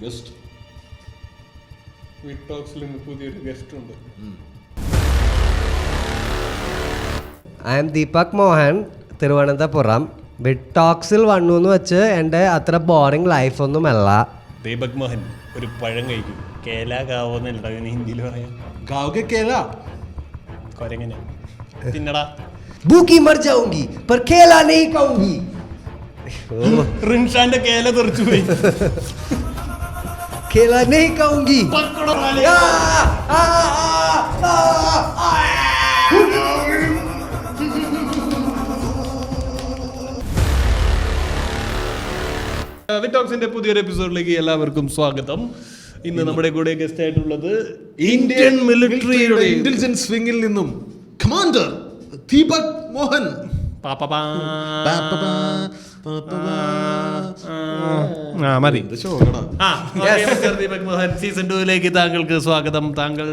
Guest വിറ്റ് ടോക്സിൽ പുതിയൊരു guest ഉണ്ട്. I am Deepak Mohan, Thiruvananthapuram. Wit ടോക്സിൽ വന്നു എന്ന് വെച്ച് എൻ്റെ അത്ര ബോറിംഗ് ലൈഫൊന്നുമല്ല. ദീപക് മോഹൻ ഒരു പഴം കഴിക്കും. കേല കാവോന്നല്ല ഹിന്ദിയിൽ പറയാം. ഗാവ് കേല കൊരങ്ങനെ തിന്നടാ. ഭൂക്കി മർ ജാऊंगी पर खेला नहीं खाऊंगी. റിൻഷാന്റെ കേല തെറിച്ചു പോയി. खेला नहीं खाऊंगी. വിറ്റ് ടോക്സിന്റെ പുതിയൊരു എപ്പിസോഡിലേക്ക് എല്ലാവർക്കും സ്വാഗതം. ഇന്ന് നമ്മുടെ കൂടെ ഗസ്റ്റ് ആയിട്ടുള്ളത് ഇന്ത്യൻ മിലിറ്ററിയുടെ ഇന്റലിജൻസ് വിങ്ങിൽ നിന്നും കമാൻഡർ ദീപക് മോഹൻ. മതി. ദീപക് മോഹൻ സീസൺ 2 താങ്കൾക്ക് സ്വാഗതം. താങ്കൾ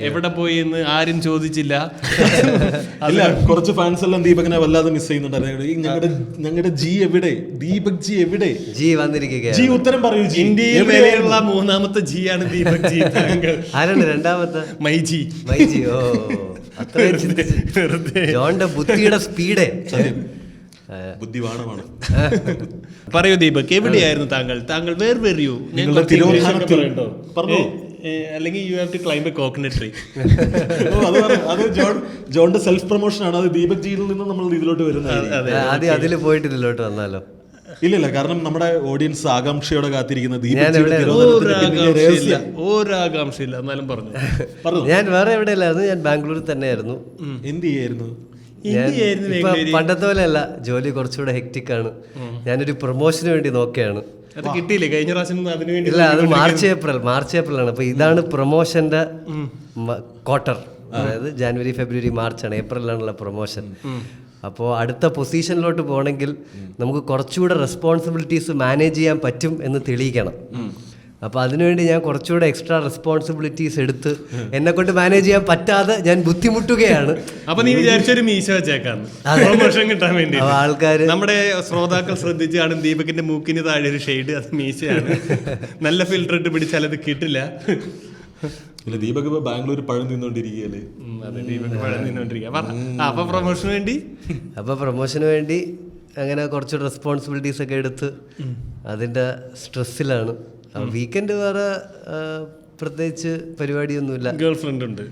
എവിടെ പോയി എന്ന് ആരും ചോദിച്ചില്ല. അല്ല, കുറച്ച് ഫാൻസ് എല്ലാം ദീപകിനെ വല്ലാതെ മിസ് ചെയ്യുന്നുണ്ടായിരുന്നു. ഞങ്ങളുടെ ജി എവിടെ? ദീപക് ജി എവിടെ? ജി വന്നിരിക്കുകയാണ്. ജി ഉത്തരം പറയൂ. ജി ഇന്ത്യയിൽ വരെയുള്ള മൂന്നാമത്തെ ജി ആണ് ദീപക് ജി. താങ്കൾ ആരാണ് രണ്ടാമത്തെ? മൈജി. മൈജി. ഓ, ജോണിന്റെ ബുദ്ധിയുടെ സ്പീഡ് ബുദ്ധിവാണമാണ്. പറയൂ ദീപക്, എവിടെയായിരുന്നു താങ്കൾ? താങ്കൾ വേർ വെറിയൂ അല്ലെങ്കിൽ you have to climb a coconut tree. അത് ജോണിന്റെ സെൽഫ് പ്രൊമോഷൻ ആണ്. അത് ദീപക് ജിയിൽ നിന്ന് നമ്മൾ ഇതിലോട്ട് വരുന്നത്. ആദ്യം അതിൽ പോയിട്ട് ഇതിലോട്ട് വന്നാലോ? ഇല്ല, കാരണം നമ്മുടെ ഓഡിയൻസ് ആകാംക്ഷയോടെ കാത്തിരിക്കുന്ന ഒരാകാംക്ഷയില്ല. എന്നാലും പറഞ്ഞു. ഞാൻ വേറെ എവിടെയല്ലായിരുന്നു, ഞാൻ ബാംഗ്ലൂരിൽ തന്നെയായിരുന്നു. എന്ത് ചെയ്യായിരുന്നു? പണ്ടത്തെ പോലെയല്ല, ജോലി കുറച്ചുകൂടെ ഹെക്റ്റിക് ആണ്. ഞാനൊരു പ്രൊമോഷന് വേണ്ടി നോക്കുകയാണ്. അത് കിട്ടിയില്ലേ കഴിഞ്ഞ പ്രാവശ്യം? ഇല്ല, അത് മാർച്ച് ഏപ്രിലാണ്. അപ്പൊ ഇതാണ് പ്രൊമോഷന്റെ ക്വാർട്ടർ. അതായത് ജാനുവരി, ഫെബ്രുവരി, മാർച്ചാണ്. ഏപ്രിലാണുള്ള പ്രൊമോഷൻ. അപ്പോൾ അടുത്ത പൊസിഷനിലോട്ട് പോകണമെങ്കിൽ നമുക്ക് കുറച്ചുകൂടെ റെസ്പോൺസിബിലിറ്റീസ് മാനേജ് ചെയ്യാൻ പറ്റും എന്ന് തെളിയിക്കണം. അപ്പോൾ അതിനുവേണ്ടി ഞാൻ കുറച്ചുകൂടെ എക്സ്ട്രാ റെസ്പോൺസിബിലിറ്റീസ് എടുത്ത് എന്നെ കൊണ്ട് മാനേജ് ചെയ്യാൻ പറ്റാതെ ഞാൻ ബുദ്ധിമുട്ടുകയാണ്. അപ്പൊ നീ വിചാരിച്ചൊരു മീശ വെച്ചേക്കാന്ന് പ്രൊമോഷൻ കിട്ടാൻ വേണ്ടി. ആൾക്കാർ, നമ്മുടെ ശ്രോതാക്കൾ ശ്രദ്ധിച്ച് കാണും, ദീപകിന്റെ മൂക്കിന് താഴെ ഒരു ഷെയ്ഡ്, അത് മീശയാണ്. നല്ല ഫിൽറ്റർ ഇട്ട് പിടിച്ചാൽ അത് കിട്ടില്ല. ഇല്ല, ദീപക് ഇപ്പൊ ബാംഗ്ലൂർ പഴം തിന്നോണ്ടിരിക്കുകയല്ലേ? അപ്പൊ പ്രൊമോഷന് വേണ്ടി അങ്ങനെ കുറച്ച് റെസ്പോൺസിബിലിറ്റീസ് ഒക്കെ എടുത്ത് അതിന്റെ സ്ട്രെസ്സിലാണ്. വീക്കെൻഡ് വേറെ പ്രത്യേകിച്ച് പരിപാടിയൊന്നുമില്ല. ഗേൾ ഫ്രണ്ട് ഉണ്ട്.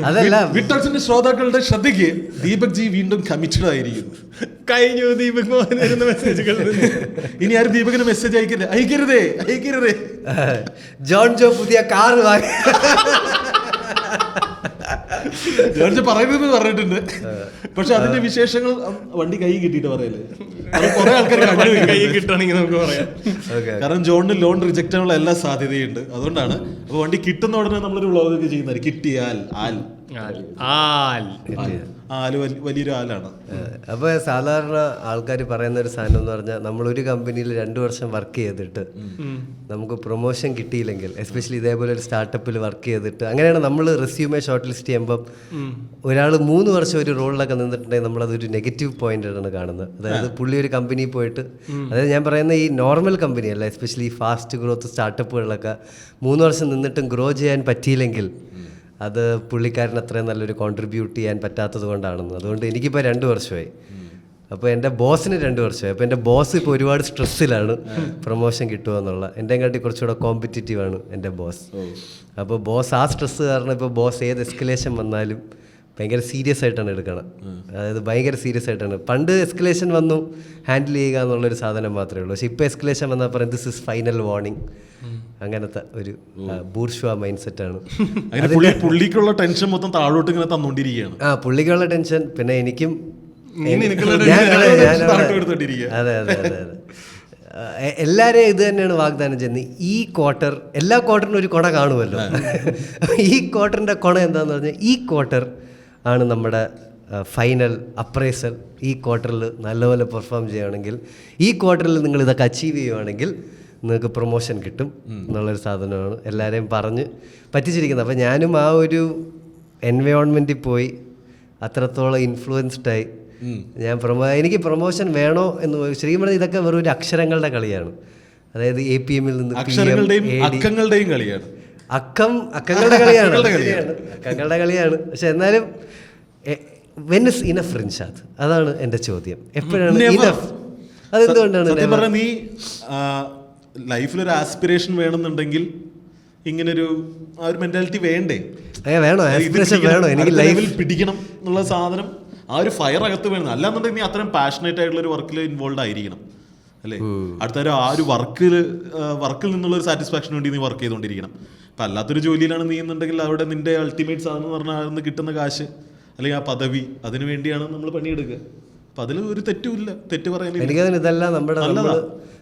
അതല്ല, വിറ്റോക്സിന്റെ ശ്രോതാക്കളുടെ ശ്രദ്ധയ്ക്ക് ദീപക് ജി വീണ്ടും കമ്മിറ്റഡ് ആയിരിക്കും. കഴിഞ്ഞു ദീപക് മോഹൻ മെസ്സേജുകൾ. ഇനി ആരും ദീപകിന് മെസ്സേജ് അയക്കരുതേ. ജോൺ ജോ പുതിയ കാർ വാങ്ങി പറയുന്നത് പറഞ്ഞിട്ടുണ്ട്. പക്ഷെ അതിന്റെ വിശേഷങ്ങൾ വണ്ടി കൈ കിട്ടിയിട്ട് പറയല്ലേ. കുറെ ആൾക്കാർ കൈ കിട്ടണമെങ്കിൽ നമുക്ക് പറയാം. കാരണം ജോണിന് ലോൺ റിജക്റ്റ് ആവാനുള്ള എല്ലാ സാധ്യതയുണ്ട്. അതുകൊണ്ടാണ് അപ്പൊ വണ്ടി കിട്ടുന്ന ഉടനെ നമ്മളൊരു വ്ളോഗ് ഒക്കെ ചെയ്യുന്നത്. കിട്ടിയാൽ ആല് വലിയൊരു ആലാണ്. അപ്പോൾ സാധാരണ ആൾക്കാർ പറയുന്ന ഒരു സാധനം എന്ന് പറഞ്ഞാൽ, നമ്മളൊരു കമ്പനിയിൽ 2 വർഷം വർക്ക് ചെയ്തിട്ട് നമുക്ക് പ്രൊമോഷൻ കിട്ടിയില്ലെങ്കിൽ, എസ്പെഷ്യലി ഇതേപോലെ ഒരു സ്റ്റാർട്ടപ്പിൽ വർക്ക് ചെയ്തിട്ട്, അങ്ങനെയാണ് നമ്മൾ റെസ്യൂമേ ഷോർട്ട് ലിസ്റ്റ് ചെയ്യുമ്പം ഒരാൾ 3 വർഷം ഒരു റോളിലൊക്കെ നിന്നിട്ടുണ്ടെങ്കിൽ നമ്മളതൊരു നെഗറ്റീവ് പോയിന്റാണ് കാണുന്നത്. അതായത് പുള്ളി ഒരു കമ്പനി പോയിട്ട്, അതായത് ഞാൻ പറയുന്ന ഈ നോർമൽ കമ്പനി അല്ല, എസ്പെഷ്യലി ഫാസ്റ്റ് ഗ്രോത്ത് സ്റ്റാർട്ടപ്പുകളിലൊക്കെ 3 വർഷം നിന്നിട്ടും ഗ്രോ ചെയ്യാൻ പറ്റിയില്ലെങ്കിൽ അത് പുള്ളിക്കാരൻ അത്രയും നല്ലൊരു കോൺട്രിബ്യൂട്ട് ചെയ്യാൻ പറ്റാത്തത് കൊണ്ടാണെന്ന്. അതുകൊണ്ട് എനിക്കിപ്പോൾ 2 വർഷമായി. അപ്പോൾ എൻ്റെ ബോസിന് 2 വർഷമായി. അപ്പോൾ എൻ്റെ ബോസ് ഇപ്പോൾ ഒരുപാട് സ്ട്രെസ്സിലാണ് പ്രൊമോഷൻ കിട്ടുക എന്നുള്ള. എൻ്റെ കാട്ടി കുറച്ചുകൂടെ കോമ്പറ്റീറ്റീവാണ് എൻ്റെ ബോസ്. അപ്പോൾ ബോസ് ആ സ്ട്രെസ്സ് കാരണം ഇപ്പോൾ ബോസ് ഏത് എസ്കലേഷൻ വന്നാലും ഭയങ്കര സീരിയസ് ആയിട്ടാണ് എടുക്കണം. അതായത് ഭയങ്കര സീരിയസ് ആയിട്ടാണ്. പണ്ട് എസ്കലേഷൻ വന്നു ഹാൻഡിൽ ചെയ്യുക എന്നുള്ളൊരു സാധനം മാത്രമേ ഉള്ളൂ. പക്ഷേ ഇപ്പോൾ എസ്കലേഷൻ വന്നാൽ പറയും ദിസ് ഇസ് ഫൈനൽ വാർണിംഗ്. അങ്ങനത്തെ ഒരു ബൂർഷ്വാ മൈൻഡ് സെറ്റാണ്. പുള്ളിക്കുള്ള ടെൻഷൻ മൊത്തം താഴോട്ട് ഇങ്ങനെ തന്നോണ്ടിരിക്കുകയാണ്. പുള്ളിക്കുള്ള ടെൻഷൻ, പിന്നെ എനിക്കും. അതെ. എല്ലാവരെയും ഇത് തന്നെയാണ് വാഗ്ദാനം ചെയ്യുന്നത്. ഈ ക്വാർട്ടർ, എല്ലാ ക്വാർട്ടറിനും ഒരു കൊണ കാണുമല്ലോ. ഈ ക്വാർട്ടറിൻ്റെ കൊണ എന്താണെന്ന് പറഞ്ഞാൽ, ഈ ക്വാർട്ടർ ആണ് നമ്മുടെ ഫൈനൽ അപ്രൈസൽ. ഈ ക്വാർട്ടറിൽ നല്ലപോലെ പെർഫോം ചെയ്യുകയാണെങ്കിൽ, ഈ ക്വാർട്ടറിൽ നിങ്ങൾ ഇതൊക്കെ അച്ചീവ് ചെയ്യുകയാണെങ്കിൽ നിങ്ങൾക്ക് പ്രൊമോഷൻ കിട്ടും എന്നുള്ളൊരു സാധനമാണ് എല്ലാവരെയും പറഞ്ഞ് പറ്റിച്ചിരിക്കുന്നത്. അപ്പോൾ ഞാനും ആ ഒരു എൻവയോൺമെൻറ്റിൽ പോയി അത്രത്തോളം ഇൻഫ്ലുവൻസ്ഡായി എനിക്ക് പ്രൊമോഷൻ വേണോ എന്ന് ശരിക്കും പറഞ്ഞാൽ ഇതൊക്കെ വെറും ഒരു അക്ഷരങ്ങളുടെ കളിയാണ്. അതായത് APM ൽ നിന്ന് അക്ഷരങ്ങളുടെയും അക്കങ്ങളുടെയും കളിയാണ്. അക്കങ്ങളുടെ കളിയാണ്. പക്ഷെ എന്നാലും വെൻ ഇസ് ഇനഫ് റിൻഷാദ്, അതാണ് എൻ്റെ ചോദ്യം. എപ്പോഴാണ് ഇനഫ്? അതെന്തുകൊണ്ടാണ്? സത്യം പറഞ്ഞാൽ നീ ലൈഫിലൊരു ആസ്പിറേഷൻ വേണമെന്നുണ്ടെങ്കിൽ ഇങ്ങനൊരു ആ ഒരു മെന്റാലിറ്റി വേണ്ടേ? വേണോ? ആസ്പിറേഷൻ വേണോ? എനിക്ക് ലൈഫിൽ പിടിക്കണം എന്നുള്ള സാധനം, ആ ഒരു ഫയർ അകത്ത് വേണം. അല്ലാന്നുണ്ടെങ്കിൽ നീ അത്രയും പാഷനേറ്റ് ആയിട്ടുള്ള ഒരു വർക്കിൽ ഇൻവോൾവ് ആയിരിക്കണം അല്ലേ? അടുത്ത ആ ഒരു വർക്കിൽ നിന്നുള്ള ഒരു സാറ്റിസ്ഫാക്ഷന് വേണ്ടി നീ വർക്ക് ചെയ്തുകൊണ്ടിരിക്കണം. അപ്പം അല്ലാത്തൊരു ജോലിയിലാണ് നീ എന്നുണ്ടെങ്കിൽ അവിടെ നിന്റെ അൾട്ടിമേറ്റ് സാധനം എന്ന് പറഞ്ഞാൽ അതിൽ കിട്ടുന്ന കാശ് അല്ലെങ്കിൽ ആ പദവി, അതിന് വേണ്ടിയാണ് നമ്മൾ പണിയെടുക്കുക. അപ്പം അതിൽ ഒരു തെറ്റുമില്ല, തെറ്റ് പറയാനില്ല. എനിക്കതിന് ഇതല്ല,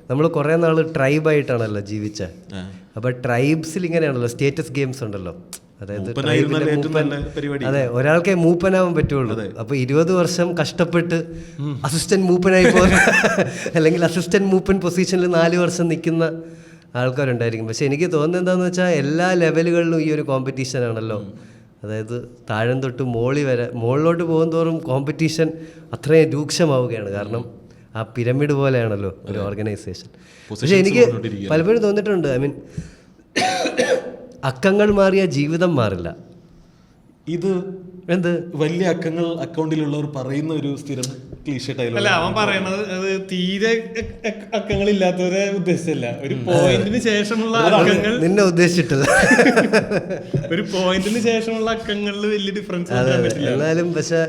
നമ്മൾ കുറേ നാൾ ട്രൈബായിട്ടാണല്ലോ ജീവിച്ചത്. അപ്പോൾ ട്രൈബ്സിൽ ഇങ്ങനെയാണല്ലോ സ്റ്റേറ്റസ് ഗെയിംസ് ഉണ്ടല്ലോ. അതായത് അതെ, ഒരാൾക്കേ മൂപ്പനാവാൻ പറ്റുള്ളൂ. അപ്പോൾ 20 വർഷം കഷ്ടപ്പെട്ട് അസിസ്റ്റന്റ് മൂപ്പനായി പോകുന്ന അല്ലെങ്കിൽ അസിസ്റ്റന്റ് മൂപ്പൻ പൊസിഷനിൽ 4 വർഷം നിൽക്കുന്ന ആൾക്കാരുണ്ടായിരിക്കും. പക്ഷെ എനിക്ക് തോന്നുന്നത് എന്താണെന്ന് വെച്ചാൽ എല്ലാ ലെവലുകളിലും ഈ ഒരു കോമ്പറ്റീഷൻ ആണല്ലോ. അതായത് താഴം തൊട്ട് മുകളിലോട്ട് പോകും തോറും കോമ്പറ്റീഷൻ അത്രയും രൂക്ഷമാവുകയാണ്. കാരണം ആ പിരമിഡ് പോലെയാണല്ലോ ഒരു ഓർഗനൈസേഷൻ. പക്ഷെ എനിക്ക് പലപ്പോഴും തോന്നിയിട്ടുണ്ട്, അക്കങ്ങൾ മാറിയ ജീവിതം മാറില്ല. ഇത് എന്ത് വലിയ അക്കങ്ങൾ അക്കൗണ്ടിലുള്ളവർ പറയുന്ന ഒരു സ്ഥിരം ക്ലീഷേ ഡയലോഗ്. അല്ല, അവൻ പറയണത് അത് തീരെ അക്കങ്ങൾ ഇല്ലാത്തവരെ ഉദ്ദേശിച്ചല്ല. ഒരു പോയിന്റിന് ശേഷമുള്ള അക്കങ്ങൾ നിന്നെ ഉദ്ദേശിച്ചിട്ടില്ല. ഒരു പോയിന്റിന് ശേഷമുള്ള അക്കങ്ങളിൽ വലിയ ഡിഫറൻസ്. എന്നാലും പക്ഷെ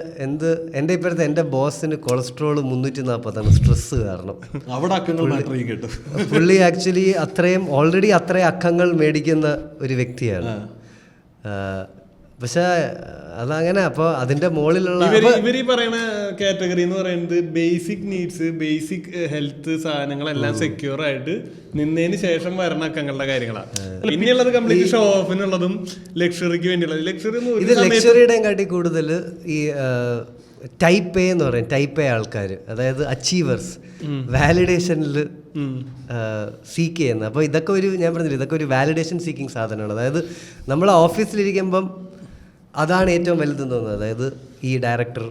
എന്റെ ഇപ്പോഴത്തെ എന്റെ ബോസിന് കൊളസ്ട്രോൾ 340 സ്ട്രെസ് കാരണം. അവിടെ അക്കങ്ങൾ കേട്ടു. പുള്ളി ആക്ച്വലി ഓൾറെഡി അത്രയും അക്കങ്ങൾ മേടിക്കുന്ന ഒരു വ്യക്തിയാണ്. പക്ഷെ അതങ്ങനെ. അപ്പോൾ അതിന്റെ മുകളിലുള്ള ഇവര് പറയുന്ന കാറ്റഗറി എന്ന് പറയുന്നത് ബേസിക് നീഡ്സ്, ബേസിക് ഹെൽത്ത് സാധനങ്ങളെല്ലാം സെക്യൂർ ആയിട്ട് നിന്നതിന് ശേഷം വരണ അക്കങ്ങളുടെ കാര്യങ്ങളാണ്. ഇനിയുള്ളത് കംപ്ലീറ്റ് ഷോ ഓഫിനുള്ളതും ലക്ഷറിക്ക് വേണ്ടിയുള്ളത്. ലക്ഷറിയുടെയും കാട്ടി കൂടുതൽ ഈ ടൈപ്പ് എ എന്ന് പറയും, ടൈപ്പ് എ ആൾക്കാർ, അതായത് അച്ചീവേഴ്സ്, വാലിഡേഷനിൽ സീക്ക് ചെയ്യുന്നത്. അപ്പോൾ ഞാൻ പറഞ്ഞില്ല, ഇതൊക്കെ ഒരു വാലിഡേഷൻ സീക്കിങ് സാധനമാണ്. അതായത് നമ്മൾ ഓഫീസിലിരിക്കുമ്പം അതാണ് ഏറ്റവും വലുതെന്ന് തോന്നുന്നത്. അതായത് ഈ ഡയറക്ടർ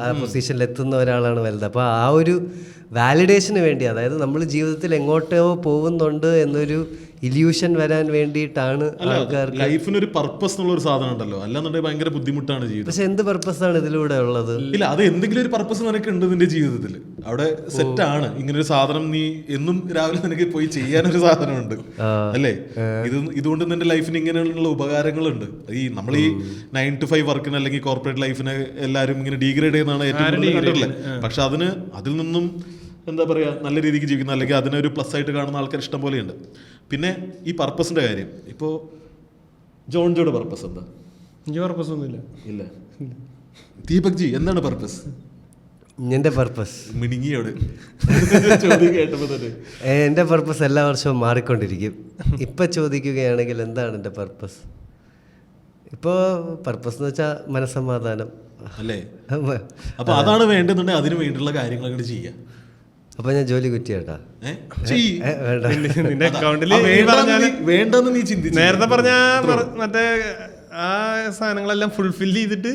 ആ പൊസിഷനിൽ എത്തുന്ന ഒരാളാണ് വലുത്. അപ്പോൾ ആ ഒരു വാലിഡേഷന് വേണ്ടി, അതായത് നമ്മൾ ജീവിതത്തിൽ എങ്ങോട്ടോ പോകുന്നുണ്ട് എന്നൊരു ഇല്യൂഷൻ വരാൻ വേണ്ടിയിട്ടാണ് ആൾക്കാർക്ക്. ലൈഫിനൊരു പർപ്പസ് എന്നുള്ള ഒരു സാധനം ഉണ്ടല്ലോ, അല്ലാന്നുണ്ടെങ്കിൽ ഭയങ്കര ബുദ്ധിമുട്ടാണ് ജീവിതം. പക്ഷെ എന്ത് പർപ്പസാണ് ഇതിലൂടെ ഉള്ളത്? ഇല്ല, അത് എന്തെങ്കിലും ഒരു പർപ്പസ് നിനക്ക് ഉണ്ട് നിന്റെ ജീവിതത്തിൽ. അവിടെ സെറ്റാണ് ഇങ്ങനൊരു സാധനം. നീ എന്നും രാവിലെ നിനക്ക് പോയി ചെയ്യാനൊരു സാധനമുണ്ട് അല്ലേ? ഇതുകൊണ്ട് നിന്റെ ലൈഫിന് ഇങ്ങനെയുള്ള ഉപകാരങ്ങളുണ്ട്. നമ്മൾ ഈ 9 to 5 വർക്കിന് അല്ലെങ്കിൽ കോർപ്പറേറ്റ് ലൈഫിന് എല്ലാവരും ഇങ്ങനെ ഡീഗ്രേഡ് ചെയ്യുന്നതാണ് ഏറ്റവും കൂടുതൽ കണ്ടിട്ടുള്ളത്. പക്ഷെ അതിൽ നിന്നും എന്താ പറയുക, നല്ല രീതിക്ക് ജീവിക്കുന്ന അല്ലെങ്കിൽ അതിനൊരു പ്ലസ് ആയിട്ട് കാണുന്ന ആൾക്കാർ ഇഷ്ടം പോലെയുണ്ട്. പിന്നെ ഈ പർപ്പസിന്റെ കാര്യം, ഇപ്പോൾ ജോൺജോയുടെ പർപ്പസ് എന്താ? പർപ്പസ് ഒന്നുമില്ല. ഇല്ല. ദീപക് ജി എന്താണ് പർപ്പസ്? എൻ്റെ പർപ്പസ് മിനിങ്ങിയോട് ചോദ്യം കേട്ടപ്പോൾ തന്നെ എൻ്റെ പർപ്പസ് എല്ലാ വർഷവും മാറിക്കൊണ്ടിരിക്കും. ഇപ്പം ചോദിക്കുകയാണെങ്കിൽ എന്താണ് എൻ്റെ പർപ്പസ്? ഇപ്പോൾ പർപ്പസ് എന്ന് വെച്ചാൽ മനസ്സമാധാനം അല്ലേ? അപ്പൊ അതാണ് വേണ്ടെന്നുണ്ടെങ്കിൽ അതിന് വേണ്ടിയുള്ള കാര്യങ്ങളൊക്കെ ചെയ്യാം. അപ്പൊ ഞാൻ ജോലി കുറ്റിയേട്ടാ വേണ്ടെന്ന് നീ ചിന്തിച്ചു. നേരത്തെ പറഞ്ഞ മറ്റേ ആ സാധനങ്ങളെല്ലാം ഫുൾഫിൽ ചെയ്തിട്ട്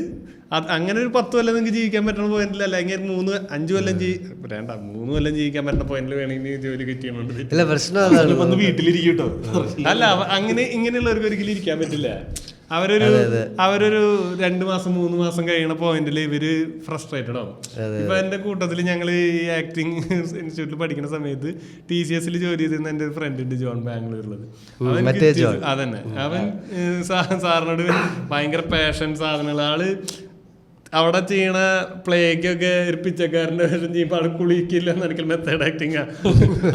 അങ്ങനെ ഒരു 10 കൊല്ലം നിങ്ങൾക്ക് ജീവിക്കാൻ പറ്റുന്ന പോയിന്റിൽ, അല്ലെങ്കിൽ 3-5 കൊല്ലം 3 കൊല്ലം ജീവിക്കാൻ പറ്റുന്ന പോയിന്റിൽ വേണമെങ്കിൽ ജോലി കിട്ടിയുണ്ട്. പ്രശ്നം വീട്ടിലിരിക്കട്ടോ. അല്ല, ഇങ്ങനെയുള്ളവർക്ക് ഒരിക്കലും ഇരിക്കാൻ പറ്റില്ല. അവരൊരു 2 മാസം 3 മാസം കഴിയണ പോയിന്റിൽ ഇവര് ഫ്രസ്ട്രേറ്റഡ് ആവും. ഇപ്പൊ എന്റെ കൂട്ടത്തിൽ ഞങ്ങൾ ഈ ആക്ടിങ് ഇൻസ്റ്റിറ്റ്യൂട്ടിൽ പഠിക്കുന്ന സമയത്ത് TCS ജോലി ചെയ്തിരുന്ന എന്റെ ഒരു ഫ്രണ്ട് ഉണ്ട്, ജോൺ, ബാംഗ്ലൂരിലുള്ളത്. അതന്നെ, അവൻ സാറിനോട് ഭയങ്കര പാഷൻ സാധനങ്ങൾ. ആള് അവിടെ ചെയ്യണ പ്ലേക്കൊക്കെ ഒരു പിച്ചക്കാരന്റെ വേഷം ചെയ്യുമ്പോൾ ആള് കുളിക്കില്ല എന്നൊരിക്കൽ മെത്തേഡ് ആക്ടിങ്.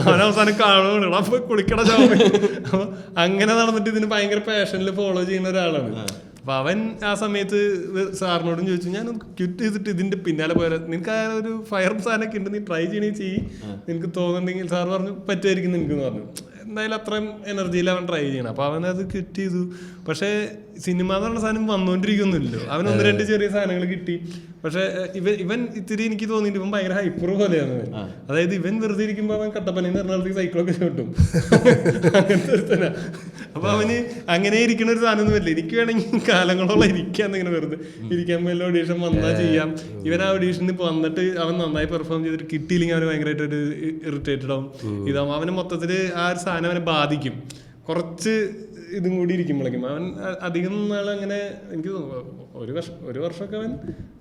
അവനവസാനം കാണുകയാണ്, അപ്പൊ കുളിക്കണ ജോബ്. അപ്പൊ അങ്ങനെ നടന്നിട്ട് ഇതിന് ഭയങ്കര പാഷനിൽ ഫോളോ ചെയ്യുന്ന ഒരാളാണ്. അപ്പൊ അവൻ ആ സമയത്ത് സാറിനോടും ചോദിച്ചു, ഞാൻ ക്വിറ്റ് ചെയ്തിട്ട് ഇതിന്റെ പിന്നാലെ പോയാൽ നിനക്ക് ആ ഒരു ഫയർ സാധനമൊക്കെ ഉണ്ട്, നീ ട്രൈ ചെയ്യണേ നിനക്ക് തോന്നുന്നുണ്ടെങ്കിൽ. സാർ പറഞ്ഞു പറ്റുമായിരിക്കും നിനക്ക് എന്ന് പറഞ്ഞു. എന്തായാലും അത്രയും എനർജിയിൽ അവൻ ട്രൈ ചെയ്യണം. അപ്പൊ അവനത് ക്വിറ്റ് ചെയ്തു. പക്ഷേ സിനിമ എന്ന് പറഞ്ഞ സാധനം വന്നുകൊണ്ടിരിക്കുന്നില്ലല്ലോ. അവൻ 1-2 ചെറിയ സാധനങ്ങൾ കിട്ടി. പക്ഷെ ഇവൻ ഇത്തിരി എനിക്ക് തോന്നിയിട്ട് ഇവൻ ഭയങ്കര ഹൈപ്പർ പോലെയാണ്. അതായത് ഇവൻ വെറുതെ ഇരിക്കുമ്പോൾ അവൻ കട്ടപ്പനയിൽ നിന്ന് എറണാകുളത്തേക്ക് സൈക്കിളൊക്കെ ചോട്ടും, അങ്ങനത്തെ ഒരു തന്നെ. അപ്പൊ അവന് അങ്ങനെ ഇരിക്കുന്ന ഒരു സാധനം ഒന്നും വരില്ല. എനിക്ക് വേണമെങ്കിൽ കാലങ്ങളോളം ഇരിക്കാന്ന് ഇങ്ങനെ വെറുതെ ഇരിക്കാൻ വല്ല ഓഡീഷൻ വന്നാൽ ചെയ്യാം. ഇവൻ ആ ഓഡീഷനിൽ വന്നിട്ട് അവൻ നന്നായി പെർഫോം ചെയ്തിട്ട് കിട്ടിയില്ലെങ്കിൽ അവന് ഭയങ്കരമായിട്ട് ഒരു ഇറിറ്റേറ്റഡ് ആവും, ഇതാവും. അവന് മൊത്തത്തിൽ ആ ഒരു സാധനം അവനെ ബാധിക്കും. കുറച്ച് ഇതും കൂടി ഇരിക്കുമ്പോഴേക്കും അവൻ അധികം നാൾ അങ്ങനെ എനിക്ക് ഒരു വർഷമൊക്കെ അവൻ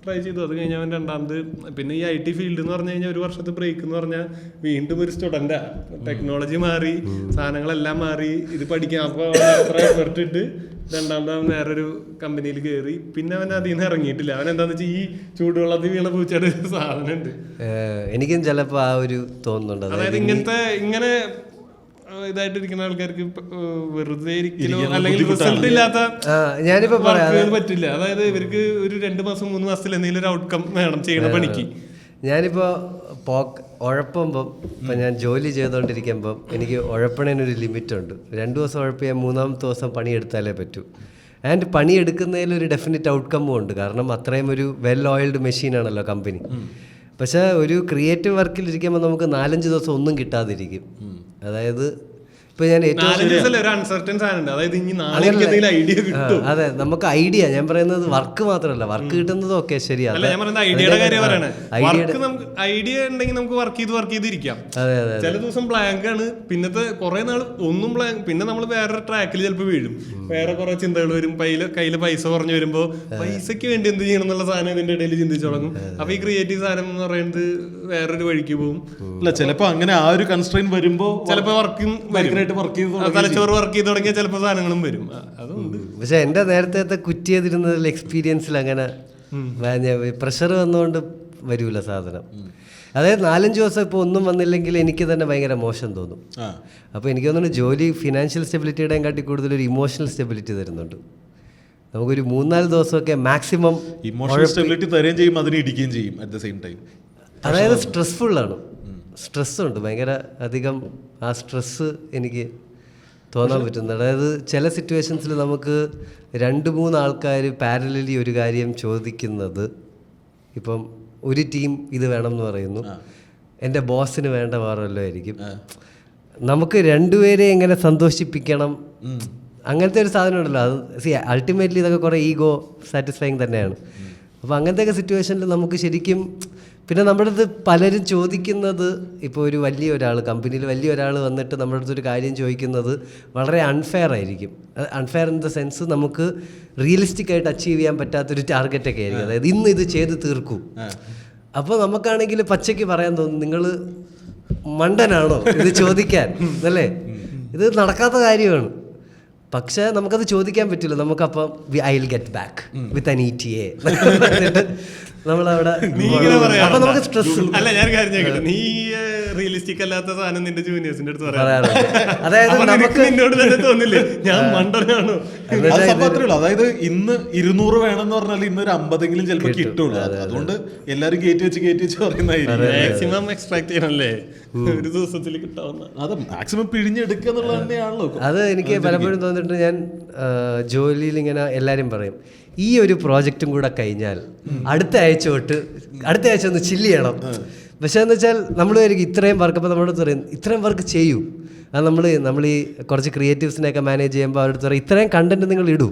ട്രൈ ചെയ്തു. അത് കഴിഞ്ഞ് അവൻ രണ്ടാമത് പിന്നെ ഈ IT ഫീൽഡ് എന്ന് പറഞ്ഞു കഴിഞ്ഞാൽ 1 വർഷത്തെ ബ്രേക്ക് എന്ന് പറഞ്ഞാൽ വീണ്ടും ഒരു സ്റ്റുഡൻ്റാ. ടെക്നോളജി മാറി, സാധനങ്ങളെല്ലാം മാറി, ഇത് പഠിക്കാം. അപ്പോൾ അത്ര എഫർട്ട് ഇട്ട് രണ്ടാമത് അവൻ വേറൊരു കമ്പനിയിൽ കയറി. പിന്നെ അവൻ അതിൽ നിന്ന് ഇറങ്ങിയിട്ടില്ല. അവൻ എന്താണെന്ന് വെച്ചാൽ ഈ ചൂടുവെള്ളത്തിൽ വീണ പൂച്ചയുടെ ഒരു സാധനം ഉണ്ട്. എനിക്കും ചിലപ്പോൾ ആ ഒരു തോന്നുന്നുണ്ട്. അതായത് ഇങ്ങനെ ഇതായിട്ടിരിക്കുന്ന ആൾക്കാർക്ക് വെറുതെ ഇരിക്കലോ അല്ലെങ്കിൽ റിസൾട്ട് ഇല്ലാത്ത ഞാനിപ്പോ പറ്റില്ല. അതായത് ഇവർക്ക് ഒരു 2 മാസം 3 മാസത്തിൽ എന്തെങ്കിലും ഒരു ഔട്ട്കം വേണം ചെയ്യണ പണിക്ക്. ഞാനിപ്പോ ഉഴപ്പുമ്പം ഇപ്പം ഞാൻ ജോലി ചെയ്തുകൊണ്ടിരിക്കുമ്പം എനിക്ക് ഉഴപ്പണതിനൊരു ലിമിറ്റുണ്ട്. 2 ദിവസം ഉഴപ്പിയാൽ 3-ാമത്തെ ദിവസം പണിയെടുത്താലേ പറ്റൂ. ആൻഡ് പണിയെടുക്കുന്നതിൽ ഒരു ഡെഫിനറ്റ് ഔട്ട്കമ്മും ഉണ്ട്. കാരണം അത്രയും ഒരു വെൽ ഓയിൽഡ് മെഷീനാണല്ലോ കമ്പനി. പക്ഷേ ഒരു ക്രിയേറ്റീവ് വർക്കിലിരിക്കുമ്പോൾ നമുക്ക് 4-5 ദിവസം ഒന്നും കിട്ടാതിരിക്കും. അതായത് ഇപ്പൊ ഞാൻ അതെ, നമുക്ക് ഐഡിയ, ഞാൻ പറയുന്നത് വർക്ക് മാത്രമല്ല, വർക്ക് കിട്ടുന്നതും ഒക്കെ ശരിയാണ്. ഐഡിയ ഉണ്ടെങ്കിൽ നമുക്ക് വർക്ക് ചെയ്ത് ഇരിക്കാം. ചില ദിവസം ബ്ലാങ്ക് ആണ്, പിന്നത്തെ കുറെ നാൾ ഒന്നും ബ്ലാങ്ക്, പിന്നെ നമ്മൾ വേറൊരു ട്രാക്കിൽ ചിലപ്പോൾ വീഴും, വേറെ കുറെ ചിന്തകൾ വരും, കയ്യിൽ പൈസ കുറഞ്ഞു വരുമ്പോ പൈസക്ക് വേണ്ടി എന്ത് ചെയ്യണം എന്നുള്ള സാധനം ഇതിന്റെ ഇടയിൽ ചിന്തിച്ചു തുടങ്ങും. അപ്പൊ ഈ ക്രിയേറ്റീവ് സാധനം എന്ന് പറയുന്നത് വേറൊരു വഴിക്ക് പോകും. അല്ല, ചിലപ്പോ അങ്ങനെ ആ ഒരു കൺസ്ട്രെയിൻ വരുമ്പോ ചിലപ്പോ വർക്കും തലച്ചോറ് വർക്ക് ചെയ്ത് തുടങ്ങിയ ചിലപ്പോ സാധനങ്ങളും വരും. അതുകൊണ്ട് പക്ഷെ എന്റെ നേരത്തെ കുറ്റ് ചെയ്തിരുന്നതിൽ എക്സ്പീരിയൻസിൽ അങ്ങനെ പ്രഷർ വന്നുകൊണ്ട് വരൂല സാധനം. അതായത് 4-5 ദിവസം ഇപ്പോൾ ഒന്നും വന്നില്ലെങ്കിൽ എനിക്ക് തന്നെ ഭയങ്കര മോശം തോന്നും. അപ്പോൾ എനിക്ക് തോന്നുന്നു ജോലി ഫിനാൻഷ്യൽ സ്റ്റെബിലിറ്റിയുടെയും കാട്ടി കൂടുതൽ ഒരു ഇമോഷണൽ സ്റ്റെബിലിറ്റി തരുന്നുണ്ട്. നമുക്കൊരു 3-4 ദിവസമൊക്കെ മാക്സിമം ഇമോഷണൽ സ്റ്റെബിലിറ്റി തരുകയും ചെയ്യും, അതിനെ ഇടിക്കുകയും ചെയ്യും അറ്റ് ദ സെയിം ടൈം. അതായത് സ്ട്രെസ്ഫുള്ളാണ്, സ്ട്രെസ്സുണ്ട് ഭയങ്കര അധികം. ആ സ്ട്രെസ്സ് എനിക്ക് തോന്നാൻ പറ്റുന്നത്. അതായത് ചില സിറ്റുവേഷൻസിൽ നമുക്ക് 2-3 ആൾക്കാർ പാരലലി ഒരു കാര്യം ചോദിക്കുന്നത്, ഇപ്പം ഒരു ടീം ഇത് വേണം എന്ന് പറയുന്നു, എൻ്റെ ബോസിന് വേണ്ട വേറല്ലോ ആയിരിക്കും. നമുക്ക് രണ്ടുപേരെ എങ്ങനെ സന്തോഷിപ്പിക്കണം, അങ്ങനത്തെ ഒരു സാധനം ഉണ്ടല്ലോ. അത് അൾട്ടിമേറ്റ്ലി ഇതൊക്കെ കുറേ ഈഗോ സാറ്റിസ്ഫൈങ് തന്നെയാണ്. അപ്പോൾ അങ്ങനത്തെയൊക്കെ സിറ്റുവേഷനിൽ നമുക്ക് ശരിക്കും, പിന്നെ നമ്മുടെ അടുത്ത് പലരും ചോദിക്കുന്നത്, ഇപ്പോൾ ഒരു കമ്പനിയിൽ വലിയ ഒരാൾ വന്നിട്ട് നമ്മുടെ അടുത്തൊരു കാര്യം ചോദിക്കുന്നത് വളരെ അൺഫെയർ ആയിരിക്കും. അൺഫെയർ ഇൻ ദ സെൻസ് നമുക്ക് റിയലിസ്റ്റിക് ആയിട്ട് അച്ചീവ് ചെയ്യാൻ പറ്റാത്തൊരു ടാർഗറ്റൊക്കെ ആയിരിക്കും. അതായത് ഇന്ന് ഇത് ചെയ്ത് തീർക്കൂ. അപ്പോൾ നമുക്കാണെങ്കിൽ പച്ചയ്ക്ക് പറയാൻ തോന്നും, നിങ്ങൾ മണ്ടനാണോ ഇത് ചോദിക്കാൻ, അല്ലേ, ഇത് നടക്കാത്ത കാര്യമാണ്. പക്ഷെ നമുക്കത് ചോദിക്കാൻ പറ്റില്ല. നമുക്കപ്പം I will get back with an ETA നമ്മളവിടെ അപ്പൊ നമുക്ക് സ്ട്രെസ്. അല്ല, ഞാൻ കാര്യം ചോദിക്കട്ടെ, നീ റിയലിസ്റ്റിക് അല്ലാത്ത സാധനം നിന്റെ ജൂനിയേഴ്സിന്റെ അടുത്ത് പറയാറുണ്ട്. അതായത് നമുക്ക് നിന്നോട് തന്നെ തോന്നില്ലേ ഞാൻ മണ്ടനാണോ? അതായത് ഇന്ന് 200 വേണമെന്ന് പറഞ്ഞാൽ ഇന്ന് ഒരു 50 ചിലപ്പോൾ കിട്ടുള്ളൂ. അതുകൊണ്ട് എല്ലാരും കയറ്റി വെച്ച് പറയുന്നതായിരിക്കും. മാക്സിമം എക്സ്ട്രാക്ട് ചെയ്യണല്ലേ ഒരു ദിവസത്തിൽ കിട്ടാവുന്ന, അത് മാക്സിമം പിഴിഞ്ഞെടുക്കുക എന്നുള്ളത് തന്നെയാണല്ലോ. അത് എനിക്ക് പലപ്പോഴും തോന്നിയിട്ട്, ഞാൻ ജോലിയിൽ ഇങ്ങനെ എല്ലാവരും പറയും, ഈ ഒരു പ്രോജക്റ്റും കൂടെ കഴിഞ്ഞാൽ അടുത്ത ആഴ്ച ഒന്ന് ചില്ല് ചെയ്യണം. പക്ഷെ എന്ന് വെച്ചാൽ നമ്മൾ ഇത്രയും വർക്ക്, അപ്പോൾ നമ്മളോട് പറയും ഇത്രയും വർക്ക് ചെയ്യൂ. അത് നമ്മൾ ഈ കുറച്ച് ക്രിയേറ്റീവ്സിനെയൊക്കെ മാനേജ് ചെയ്യുമ്പോൾ അവരുടെ പറയും ഇത്രയും കണ്ടന്റ് നിങ്ങൾ ഇടൂ,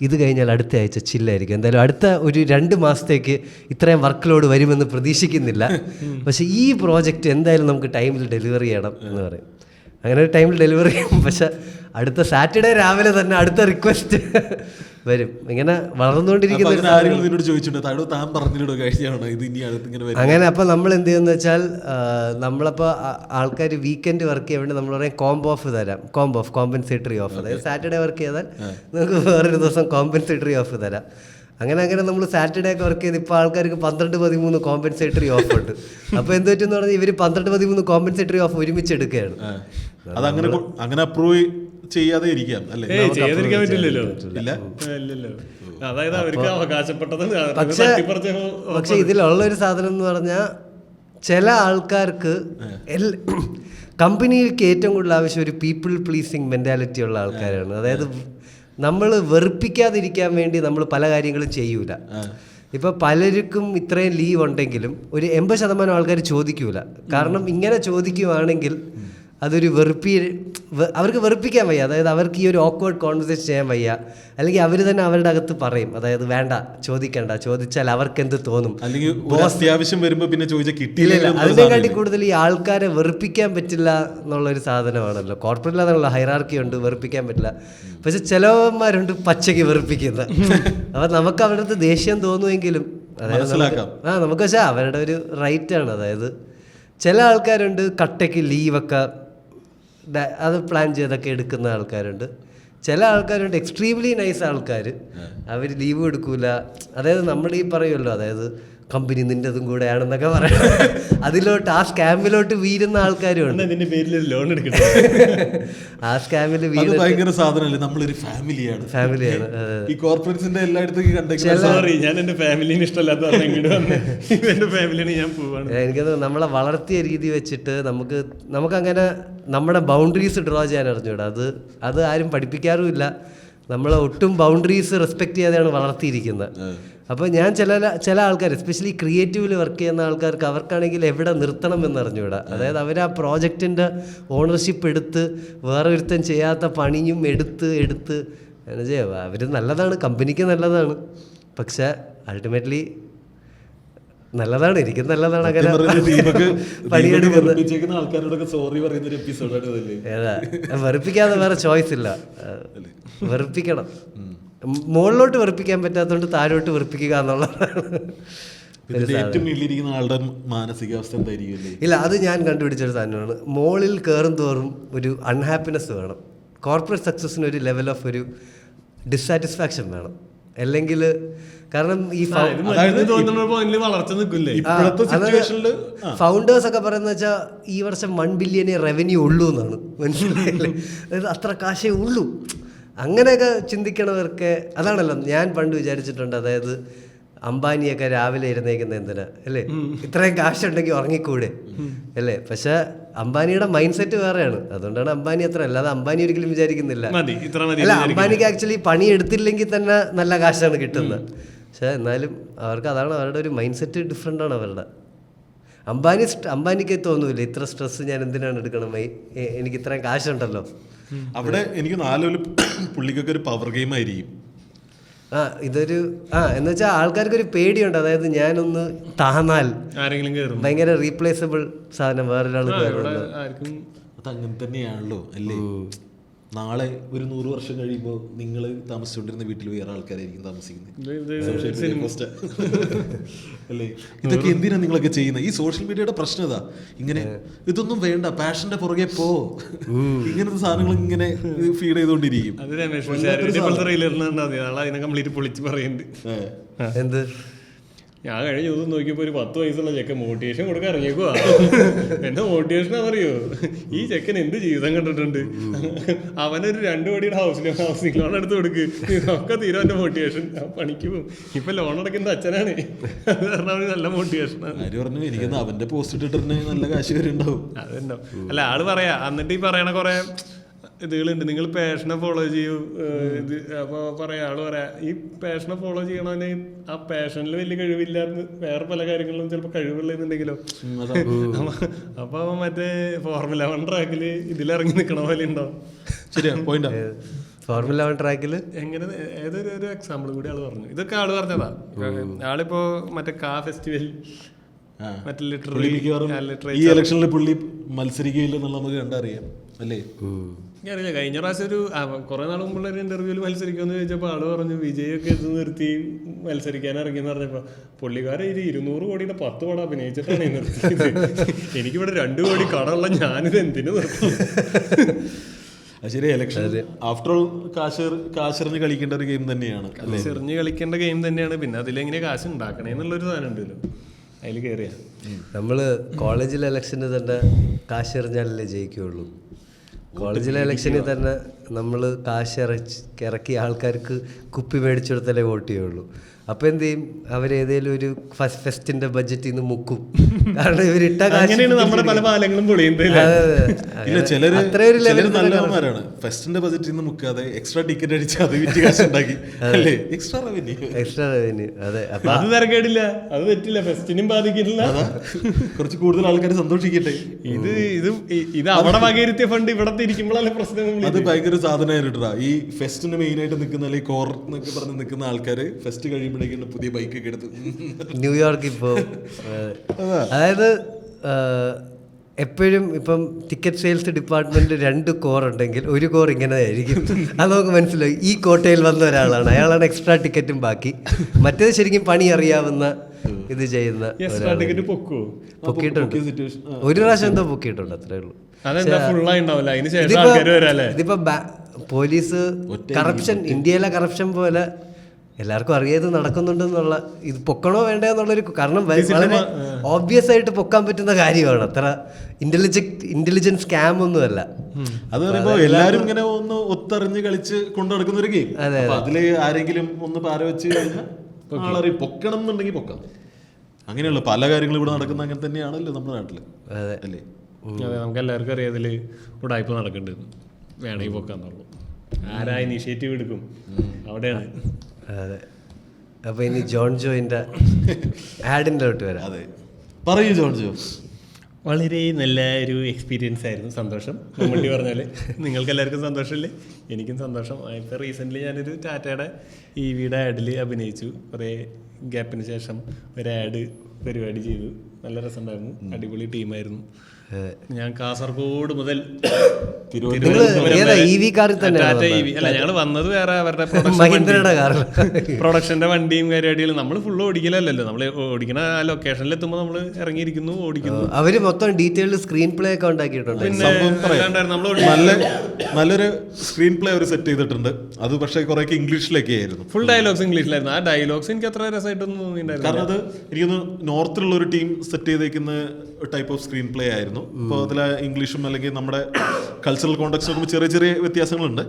ഇത് കഴിഞ്ഞാൽ അടുത്ത ആഴ്ച ചില്ലായിരിക്കും, എന്തായാലും അടുത്ത ഒരു 2 മാസത്തേക്ക് ഇത്രയും വർക്ക് ലോഡ് വരുമെന്ന് പ്രതീക്ഷിക്കുന്നില്ല, പക്ഷെ ഈ പ്രോജക്റ്റ് എന്തായാലും നമുക്ക് ടൈമിൽ ഡെലിവറി ചെയ്യണം എന്ന് പറയും. അങ്ങനെ ഒരു ടൈമിൽ ഡെലിവറി ചെയ്യും. പക്ഷെ അടുത്ത സാറ്റർഡേ രാവിലെ തന്നെ അടുത്ത റിക്വസ്റ്റ് വരും. ഇങ്ങനെ വളർന്നുകൊണ്ടിരിക്കുന്ന അങ്ങനെ. അപ്പോൾ നമ്മൾ എന്ത് ചെയ്യുന്ന വെച്ചാൽ, നമ്മളപ്പോൾ ആൾക്കാർ വീക്കെൻഡ് വർക്ക് ചെയ്യാൻ വേണ്ടി നമ്മൾ പറയും കോംബോ ഓഫ് തരാം, കോമ്പൻസേറ്ററി ഓഫ്. അതായത് സാറ്റർഡേ വർക്ക് ചെയ്താൽ നമുക്ക് വേറൊരു ദിവസം കോമ്പൻസേറ്ററി ഓഫ് തരാം. അങ്ങനെ നമ്മൾ സാറ്റർഡേ ഒക്കെ വർക്ക് ചെയ്ത് ഇപ്പോൾ ആൾക്കാർക്ക് 12-13 കോമ്പൻസേറ്ററി ഓഫ് ഉണ്ട്. അപ്പോൾ എന്ത് പറ്റുമെന്ന് പറഞ്ഞാൽ ഇവർ 12-13 കോമ്പൻസേറ്ററി ഓഫ് ഒരുമിച്ച് എടുക്കുകയാണ്. അതങ്ങനെ അപ്രൂവ് ചെയ്യാതെ ഇരിക്കാം അല്ലേ? ചെയ്യാതിരിക്കാൻ പറ്റില്ലല്ലോ. അതായത് അവർക്ക് അവകാശപ്പെട്ടത്. പക്ഷെ ഇതിലുള്ളൊരു സാധനം എന്ന് പറഞ്ഞാൽ, ചില ആൾക്കാർക്ക് കമ്പനിയിലേക്ക് ഏറ്റവും കൂടുതൽ ആവശ്യം ഒരു പീപ്പിൾ പ്ലീസിങ് മെന്റാലിറ്റി ഉള്ള ആൾക്കാരാണ്. അതായത് നമ്മൾ വെറുപ്പിക്കാതിരിക്കാൻ വേണ്ടി നമ്മൾ പല കാര്യങ്ങളും ചെയ്യൂല. ഇപ്പം പലർക്കും ഇത്രയും ലീവ് ഉണ്ടെങ്കിലും ഒരു 80% ആൾക്കാർ ചോദിക്കൂല. കാരണം ഇങ്ങനെ ചോദിക്കുവാണെങ്കിൽ അതൊരു അവർക്ക് വെറുപ്പിക്കാൻ വയ്യ. അതായത് അവർക്ക് ഈ ഒരു ഓക്വേർഡ് കോൺവെർസേഷൻ ചെയ്യാൻ വയ്യ. അല്ലെങ്കിൽ അവർ തന്നെ അവരുടെ അകത്ത് പറയും, അതായത് വേണ്ട, ചോദിക്കണ്ട, ചോദിച്ചാൽ അവർക്ക് എന്ത് തോന്നും, അത്യാവശ്യം വരുമ്പോൾ പിന്നെ ചോദിച്ചാൽ കിട്ടിയില്ല. അതിനെക്കാട്ടി കൂടുതൽ ഈ ആൾക്കാരെ വെറുപ്പിക്കാൻ പറ്റില്ല എന്നുള്ളൊരു സാധനമാണല്ലോ. കോർപ്പറേറ്റിൽ അതാണല്ലോ, ഹൈറാർക്കി ഉണ്ട്, വെറുപ്പിക്കാൻ പറ്റില്ല. പക്ഷെ ചിലവന്മാരുണ്ട് പച്ചയ്ക്ക് വെറുപ്പിക്കുന്ന. അപ്പം നമുക്ക് അവരുടെ അടുത്ത് ദേഷ്യം തോന്നുമെങ്കിലും അതായത് നമുക്ക് പക്ഷേ അവരുടെ ഒരു റൈറ്റാണ്. അതായത് ചില ആൾക്കാരുണ്ട് കട്ടയ്ക്ക് ലീവൊക്കെ അത് പ്ലാൻ ചെയ്തൊക്കെ എടുക്കുന്ന ആൾക്കാരുണ്ട്. ചില ആൾക്കാരുണ്ട് എക്സ്ട്രീംലി നൈസ് ആൾക്കാർ, അവർ ലീവ് എടുക്കൂല. അതായത് നമ്മൾ ഈ പറയുമല്ലോ, അതായത് കമ്പനി നിൻ്റെതും കൂടെയാണെന്നൊക്കെ പറയാം. അതിലോട്ട് ആ സ്കാമിലോട്ട് വീരുന്ന ആൾക്കാരും ഉണ്ട്. അതിന്റെ പേരിൽ ലോൺ എടുക്കണം. ആ സ്കാമിൽ ഭയങ്കര സാധനമല്ലേ, നമ്മളൊരു ഫാമിലിയാണ്. ഈ കോർപ്പറേറ്റ്സിന്റെ എല്ലായിടത്തും സോറി, ഞാൻ എന്റെ ഫാമിലിനെ ഇഷ്ടമല്ലാത്ത എന്റെ ഫാമിലിയാണ് ഞാൻ പോവാണ്. എനിക്കത് നമ്മളെ വളർത്തിയ രീതി വെച്ചിട്ട് നമുക്കങ്ങനെ നമ്മുടെ ബൗണ്ടറീസ് ഡ്രോ ചെയ്യാൻ അറിഞ്ഞൂടാ. അത് ആരും പഠിപ്പിക്കാറുമില്ല. നമ്മളെ ഒട്ടും ബൗണ്ടറീസ് റെസ്പെക്ട് ചെയ്യാതെയാണ് വളർത്തിയിരിക്കുന്നത്. അപ്പോൾ ഞാൻ ചില ആൾക്കാർ, എസ്പെഷ്യലി ക്രിയേറ്റീവിൽ വർക്ക് ചെയ്യുന്ന ആൾക്കാർക്ക്, അവർക്കാണെങ്കിൽ എവിടെ നിർത്തണം എന്നറിഞ്ഞൂടാ. അതായത് അവർ ആ പ്രോജക്റ്റിൻ്റെ ഓണർഷിപ്പ് എടുത്ത് വേറെ ഒരുത്തൻ ചെയ്യാത്ത പണിയും എടുത്ത് അവർ നല്ലതാണ്, കമ്പനിക്ക് നല്ലതാണ്. പക്ഷെ അൾട്ടിമേറ്റ്ലി നല്ലതാണ്, എനിക്ക് നല്ലതാണ് അങ്ങനെ പണിയെടുക്കുന്നത്. വെറുപ്പിക്കാതെ വേറെ ചോയ്സ് ഇല്ല, വെറുപ്പിക്കണം. മുകളിലോട്ട് വെറുപ്പിക്കാൻ പറ്റാത്തതുകൊണ്ട് താഴോട്ട് വെറുപ്പിക്കുക എന്നുള്ളതാണ്. ഇല്ല, അത് ഞാൻ കണ്ടുപിടിച്ചൊരു സാധനമാണ്. മുകളിൽ കയറും തോറും ഒരു അൺഹാപ്പിനെസ് വേണം. കോർപ്പറേറ്റ് സക്സസിന് ഒരു ലെവൽ ഓഫ് ഒരു ഡിസാറ്റിസ്ഫാക്ഷൻ വേണം. അല്ലെങ്കിൽ കാരണം ഈ ഫൗണ്ടേഴ്സ് ഒക്കെ പറയുന്നത് വെച്ചാൽ ഈ വർഷം 1 ബില്യൺ റവന്യൂ ഉള്ളൂ എന്നാണ്. മനസ്സിലായില്ലേ? അതായത് അത്ര കാശേ ഉള്ളൂ. അങ്ങനെയൊക്കെ ചിന്തിക്കണവർക്ക് അതാണല്ലോ ഞാൻ പണ്ട് വിചാരിച്ചിട്ടുണ്ട്. അതായത് അംബാനിയൊക്കെ രാവിലെ ഇരുന്നേക്കുന്നത് എന്തിനാ അല്ലേ? ഇത്രയും കാശുണ്ടെങ്കിൽ ഉറങ്ങിക്കൂടെ അല്ലേ? പക്ഷെ അംബാനിയുടെ മൈൻഡ് സെറ്റ് വേറെയാണ്. അതുകൊണ്ടാണ് അംബാനി അത്ര. അല്ലാതെ അംബാനി ഒരിക്കലും വിചാരിക്കുന്നില്ല. അല്ല, അംബാനിക്ക് ആക്ച്വലി പണി എടുത്തില്ലെങ്കിൽ തന്നെ നല്ല കാശാണ് കിട്ടുന്നത്. പക്ഷെ എന്നാലും അവർക്ക് അതാണ് അവരുടെ ഒരു മൈൻഡ് സെറ്റ് ഡിഫറെൻ്റ് ആണ് അവരുടെ. അംബാനിക്ക് തോന്നൂല ഇത്ര സ്ട്രെസ് ഞാൻ എന്തിനാണ് എടുക്കണം, എനിക്ക് ഇത്രയും കാശുണ്ടല്ലോ. അവിടെ എനിക്ക് പുള്ളിക്കൊക്കെ ഒരു പവർ ഗെയിം ആയിരിക്കും. എന്ന് വെച്ചാൽ ആൾക്കാർക്ക് ഒരു പേടിയുണ്ട്. അതായത് ഞാനൊന്ന് താന്നാൽ ഭയങ്കര റീപ്ലേസബിൾ സാധനം വേറൊരാൾ അതങ്ങനെ തന്നെയാണല്ലോ അല്ലേ? നാളെ ഒരു 100 വർഷം കഴിയുമ്പോൾ നിങ്ങൾ താമസിച്ചുകൊണ്ടിരുന്ന വീട്ടിൽ വേറെ ആൾക്കാരായിരിക്കും താമസിക്കുന്നത് അല്ലേ? ഇതൊക്കെ എന്തിനാ നിങ്ങളൊക്കെ ചെയ്യുന്നത്? ഈ സോഷ്യൽ മീഡിയയുടെ പ്രശ്നം ഇതാ. ഇങ്ങനെ ഇതൊന്നും വേണ്ട, പാഷന്റെ പുറകെ ഇങ്ങനത്തെ സാധനങ്ങൾ ഇങ്ങനെ ഫീഡ് ചെയ്തോണ്ടിരിക്കും. എന്ത് ഞാൻ കഴിഞ്ഞ ദിവസം നോക്കിയപ്പോൾ ഒരു 10 വയസ്സുള്ള ചെക്കൻ മോട്ടിവേഷൻ കൊടുക്കാൻ ഇറങ്ങിയേക്കുവാ. എന്നെ മോട്ടിവേഷനാ അറിയോ? ഈ ചെക്കൻ എന്ത് ജീവിതം കണ്ടിട്ടുണ്ട്. അവനൊരു 2 കോടിയുടെ ഹൗസിംഗ് ലോൺ എടുത്ത് കൊടുക്ക്, ഇതൊക്കെ തീരും അവന്റെ മോട്ടിവേഷൻ. പണിക്ക് പോകും. ഇപ്പൊ ലോൺ അടയ്ക്കുന്നത് അച്ഛനാണ്. അത് കാരണം അവന് നല്ല മോട്ടിവേഷനാണ്. അവന്റെ പോസ്റ്റ് ഇട്ടിട്ട് നല്ല കാശ് വരുന്നുണ്ടാവും. അതുണ്ടാവും. അല്ല, ആള് പറയാ, എന്നിട്ട് ഈ പറയണ കുറെ ഇതുകളുണ്ട്. നിങ്ങൾ പാഷനെ ഫോളോ ചെയ്യൂ. അപ്പോൾ ആള് പറയാ, ഈ പാഷനെ ഫോളോ ചെയ്യണവന് ആ പാഷനിൽ വലിയ കഴിവില്ലാന്ന് വേറെ പല കാര്യങ്ങളിലും ചിലപ്പോൾ കഴിവുള്ളതെന്നുണ്ടെങ്കിലോ. അപ്പൊ മറ്റേ Formula 1 ട്രാക്കില് ഇതിലിറങ്ങി നിൽക്കണ പോലെ ഉണ്ടാവും. ശരിയാ, പോയിന്റ്. Formula 1 ട്രാക്കില് എങ്ങനെ ഏതൊരു എക്സാമ്പിൾ കൂടി ആള് പറഞ്ഞു. ഇതൊക്കെ ആള് പറഞ്ഞതാ. ആളിപ്പോ മറ്റേ ഫെസ്റ്റിവൽ ഈ ഇലക്ഷനിൽ പുള്ളി മത്സരിക്കുകയില്ലെന്നുള്ള നമുക്ക് കണ്ടറിയാം അല്ലേ? അറിയില്ല. കഴിഞ്ഞ പ്രാവശ്യം ഒരു കുറെ നാൾ മുമ്പുള്ള ഒരു ഇന്റർവ്യൂവിൽ മത്സരിക്കുമെന്ന് ചോദിച്ചപ്പോൾ ആള് പറഞ്ഞു വിജയൊക്കെ ഇത് നിർത്തി മത്സരിക്കാൻ ഇറങ്ങിയെന്ന് പറഞ്ഞപ്പോ പുള്ളിക്കാരൻ 200 കോടിയുടെ 10 പടം അഭിനയിച്ചിട്ടാണ് നിർത്തിയത്. എനിക്കിവിടെ 2 കോടി കടമുള്ള ഞാനിത് എന്തിനു നിർത്തി? ശരി, ഇലക്ഷൻ ആഫ്റ്റർ ഓൾ കാശെറിഞ്ഞ് കളിക്കേണ്ട ഒരു ഗെയിം തന്നെയാണ്. കാശെറിഞ്ഞ് കളിക്കേണ്ട ഗെയിം തന്നെയാണ്. പിന്നെ അതിലെങ്ങനെ കാശ് ഉണ്ടാക്കണേ എന്നുള്ളൊരു സാധനം ഉണ്ടല്ലോ, അതിൽ കയറിയ നമ്മള് കോളേജിലെ ഇലക്ഷന് തന്നെ കാശെറിഞ്ഞാലല്ലേ ജയിക്കുകയുള്ളൂ. കോളേജിലെ ഇലക്ഷനിൽ തന്നെ നമ്മൾ കാശ് ഇറക്കിയ ആൾക്കാർക്ക് കുപ്പി മേടിച്ചു കൊടുത്താലേ വോട്ട് ചെയ്യുള്ളൂ. അപ്പോൾ എന്ത് ചെയ്യും, അവരേതേലും ഒരു ഫെസ്റ്റിന്റെ ബഡ്ജറ്റിൽ നിന്ന് മുക്കും. കാരണം ഇവരിട്ട നമ്മുടെ പല പാലങ്ങളും ഇല്ല, ചിലര് നല്ലവന്മാരാണ്. ഫെസ്റ്റിന്റെ ബഡ്ജറ്റിൽ നിന്ന് മുക്കാതെ എക്സ്ട്രാ ടിക്കറ്റ് അടിച്ച് അത് വിറ്റ് കാശ് ഉണ്ടാക്കി അല്ലേ, എക്സ്ട്രാ റവന്യൂ. അതെ, അത് തരക്കേടില്ല, അത് പറ്റില്ല, ഫെസ്റ്റിനും ബാധിക്കില്ല. കുറച്ച് കൂടുതൽ ആൾക്കാർ സന്തോഷിക്കട്ടെ. ഇത് അവിടെ വകയിരുത്തിയ ഫണ്ട് ഇവിടെ ഇരിക്കുമ്പോഴല്ലേ പ്രശ്നം. അത് ഭയങ്കര സാധനമായിട്ടാ ഈ ഫെസ്റ്റിന് മെയിൻ ആയിട്ട് നിൽക്കുന്ന, അല്ലെങ്കിൽ കോർ എന്നൊക്കെ പറഞ്ഞ് നിൽക്കുന്ന ആൾക്കാർ ഫെസ്റ്റ് കഴിയുമ്പോഴേക്കും പുതിയ ബൈക്കൊക്കെ എടുത്ത് ന്യൂയോർക്ക് ഇപ്പോ. അതായത് എപ്പോഴും ഇപ്പം ടിക്കറ്റ് സെയിൽസ് ഡിപ്പാർട്ട്മെന്റിൽ 2 കോർ ഉണ്ടെങ്കിൽ ഒരു കോർ ഇങ്ങനെ ആയിരിക്കും. അത് നമുക്ക് മനസ്സിലായി, ഈ കോട്ടയിൽ വന്ന ഒരാളാണ്, അയാളാണ് എക്സ്ട്രാ ടിക്കറ്റും ബാക്കി. മറ്റേത് ശരിക്കും പണി അറിയാവുന്ന ഇത് ചെയ്യുന്ന പൊക്കിയിട്ടുണ്ട്. ഒരു പ്രാവശ്യം എന്തോ പൊക്കിയിട്ടുണ്ട്, അത്രേ ഉള്ളൂ. ഇതിപ്പോ പോലീസ് കറപ്ഷൻ, ഇന്ത്യയിലെ കറപ്ഷൻ പോലെ എല്ലാവർക്കും അറിയാതെ നടക്കുന്നുണ്ടെന്നുള്ള, ഇത് പൊക്കണോ വേണ്ടോ എന്നുള്ളൊരു, കാരണം വളരെ ഓബ്വിയസ് ആയിട്ട് പൊക്കാൻ പറ്റുന്ന കാര്യമാണ്. അത്ര ഇന്റലിജന്റ് സ്കാം ഒന്നുമല്ല. അത് പറയുമ്പോ എല്ലാരും ഇങ്ങനെ ഒന്ന് ഒത്തറിഞ്ഞ് കളിച്ച് കൊണ്ടു നടക്കുന്ന ഒരു ഗെയിം. അതില് ആരെങ്കിലും ഒന്ന് പാര വെച്ച് കഴിഞ്ഞാൽ പൊക്കണം എന്നുണ്ടെങ്കിൽ പൊക്കാം. അങ്ങനെയുള്ള പല കാര്യങ്ങളും ഇവിടെ നടക്കുന്ന അങ്ങനെ തന്നെയാണല്ലോ നമ്മുടെ നാട്ടില്, അല്ലേ? അതെ, നമുക്ക് എല്ലാവർക്കും അറിയാം അതില് ഉടായ്പ നടക്കേണ്ടത്, വേണമെങ്കിൽ പൊക്കാൻ തുറന്നു. ആരാ ഇനീഷ്യേറ്റീവ് എടുക്കും, അവിടെയാണ്. അതെ, അപ്പൊ ഇനി ജോൺ ജോയിന്റെ ആഡിൻ്റെ തൊട്ട് വരാം. അതെ, പറയൂ ജോൺ ജോ. വളരെ നല്ല ഒരു എക്സ്പീരിയൻസ് ആയിരുന്നു, സന്തോഷം. മമ്മൂട്ടി പറഞ്ഞാൽ നിങ്ങൾക്ക് എല്ലാവർക്കും സന്തോഷമല്ലേ, എനിക്കും സന്തോഷം. ഇപ്പോൾ റീസെൻ്റ്ലി ഞാനൊരു ടാറ്റയുടെ EVയുടെ ആഡിൽ അഭിനയിച്ചു. കുറേ ഗ്യാപ്പിന് ശേഷം ഒരു ആഡ് പരിപാടി ചെയ്തു, നല്ല രസമുണ്ടായിരുന്നു, അടിപൊളി ടീമായിരുന്നു. ഞാൻ കാസർഗോഡ് മുതൽ അല്ല, ഞങ്ങൾ വന്നത് വേറെ അവരുടെ പ്രൊഡക്ഷന്റെ വണ്ടിയും പരിപാടികളും. നമ്മൾ ഫുള്ള് ഓടിക്കലല്ലോ, നമ്മൾ ഓടിക്കുന്ന ആ ലൊക്കേഷനിൽ എത്തുമ്പോൾ നമ്മൾ ഇറങ്ങിയിരിക്കുന്നു, ഓടിക്കുന്നു. അവര് മൊത്തം ഡീറ്റെയിൽഡ് സ്ക്രീൻ പ്ലേ ഒക്കെ ഉണ്ടാക്കിയിട്ടുണ്ട്. നല്ലൊരു സ്ക്രീൻ പ്ലേ അവർ സെറ്റ് ചെയ്തിട്ടുണ്ട്. അത് പക്ഷേ കുറെ ഇംഗ്ലീഷിലൊക്കെ ആയിരുന്നു, ഫുൾ ഡയലോഗ്സ് ഇംഗ്ലീഷിലായിരുന്നു. ആ ഡയലോഗ്സ് എനിക്ക് അത്ര രസമായിട്ടൊന്നും തോന്നിയിട്ടുണ്ടായിരുന്നു. കാരണം അത് എനിക്കൊന്ന് നോർത്തിലുള്ള ഒരു ടീം സെറ്റ് ചെയ്തേക്കുന്ന ടൈപ്പ് ഓഫ് സ്ക്രീൻ പ്ലേ ആയിരുന്നു. അപ്പോൾ അതിൽ ഇംഗ്ലീഷും അല്ലെങ്കിൽ നമ്മുടെ കൾച്ചറൽ കോണ്ടെക്സ്റ്റ് നോക്കുമ്പോൾ ചെറിയ ചെറിയ വ്യത്യാസങ്ങളുണ്ട്.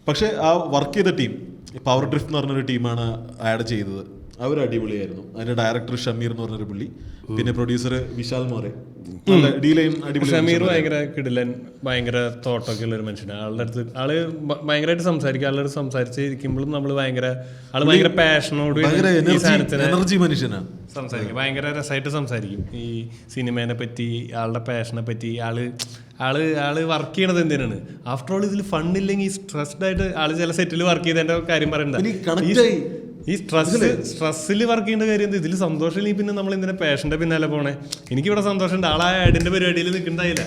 പക്ഷേ ആ വർക്ക് ചെയ്ത ടീം, പവർ ഡ്രിഫ്റ്റ് എന്ന് പറഞ്ഞൊരു ടീമാണ് ആഡ് ചെയ്തത്. അവർ അടിപൊളിയായിരുന്നു. അതിന്റെ ഡയറക്ടർ ഷമീർ എന്ന് പറഞ്ഞൊരു പുള്ളി, പിന്നെ പ്രൊഡ്യൂസർ വിശാൽ മോറെ. ഷമീർ ഭയങ്കര കിടിലൻ, ഭയങ്കര തോട്ടൊക്കെ ഉള്ള ഒരു മനുഷ്യനാണ്. ആളുടെ അടുത്ത് ആള് ഭയങ്കരമായിട്ട് സംസാരിക്കും. ആളുടെ അടുത്ത് സംസാരിച്ചിരിക്കുമ്പോഴും നമ്മൾ ആള് ഭയങ്കര പാഷനോട് എനർജി മനുഷ്യനാണ് സംസാരിക്കും. ഭയങ്കര രസമായിട്ട് സംസാരിക്കും ഈ സിനിമേനെ പറ്റി, ആളുടെ പാഷനെ പറ്റി. ആള് വർക്ക് ചെയ്യണത് എന്തിനാണ്. ആഫ്റ്റർ ഓൾ ഇതിൽ ഫണ്ടില്ലെങ്കിൽ സ്ട്രെസ്ഡ് ആയിട്ട് ആള് ചില സെറ്റിൽ വർക്ക് ചെയ്തതിന്റെ കാര്യം പറയണ്ട. ഈ സ്ട്രെസ്സിൽ വർക്ക് ചെയ്യേണ്ട കാര്യം എന്താ, ഇതിൽ സന്തോഷമില്ലെങ്കിൽ പിന്നെ നമ്മൾ എന്തിനാ പാഷന്റെ പിന്നാലെ പോണേ. എനിക്കിവിടെ സന്തോഷമുണ്ട്. ആളാ ആഡിന്റെ പരിപാടിയിൽ നിൽക്കണ്ടായില്ല.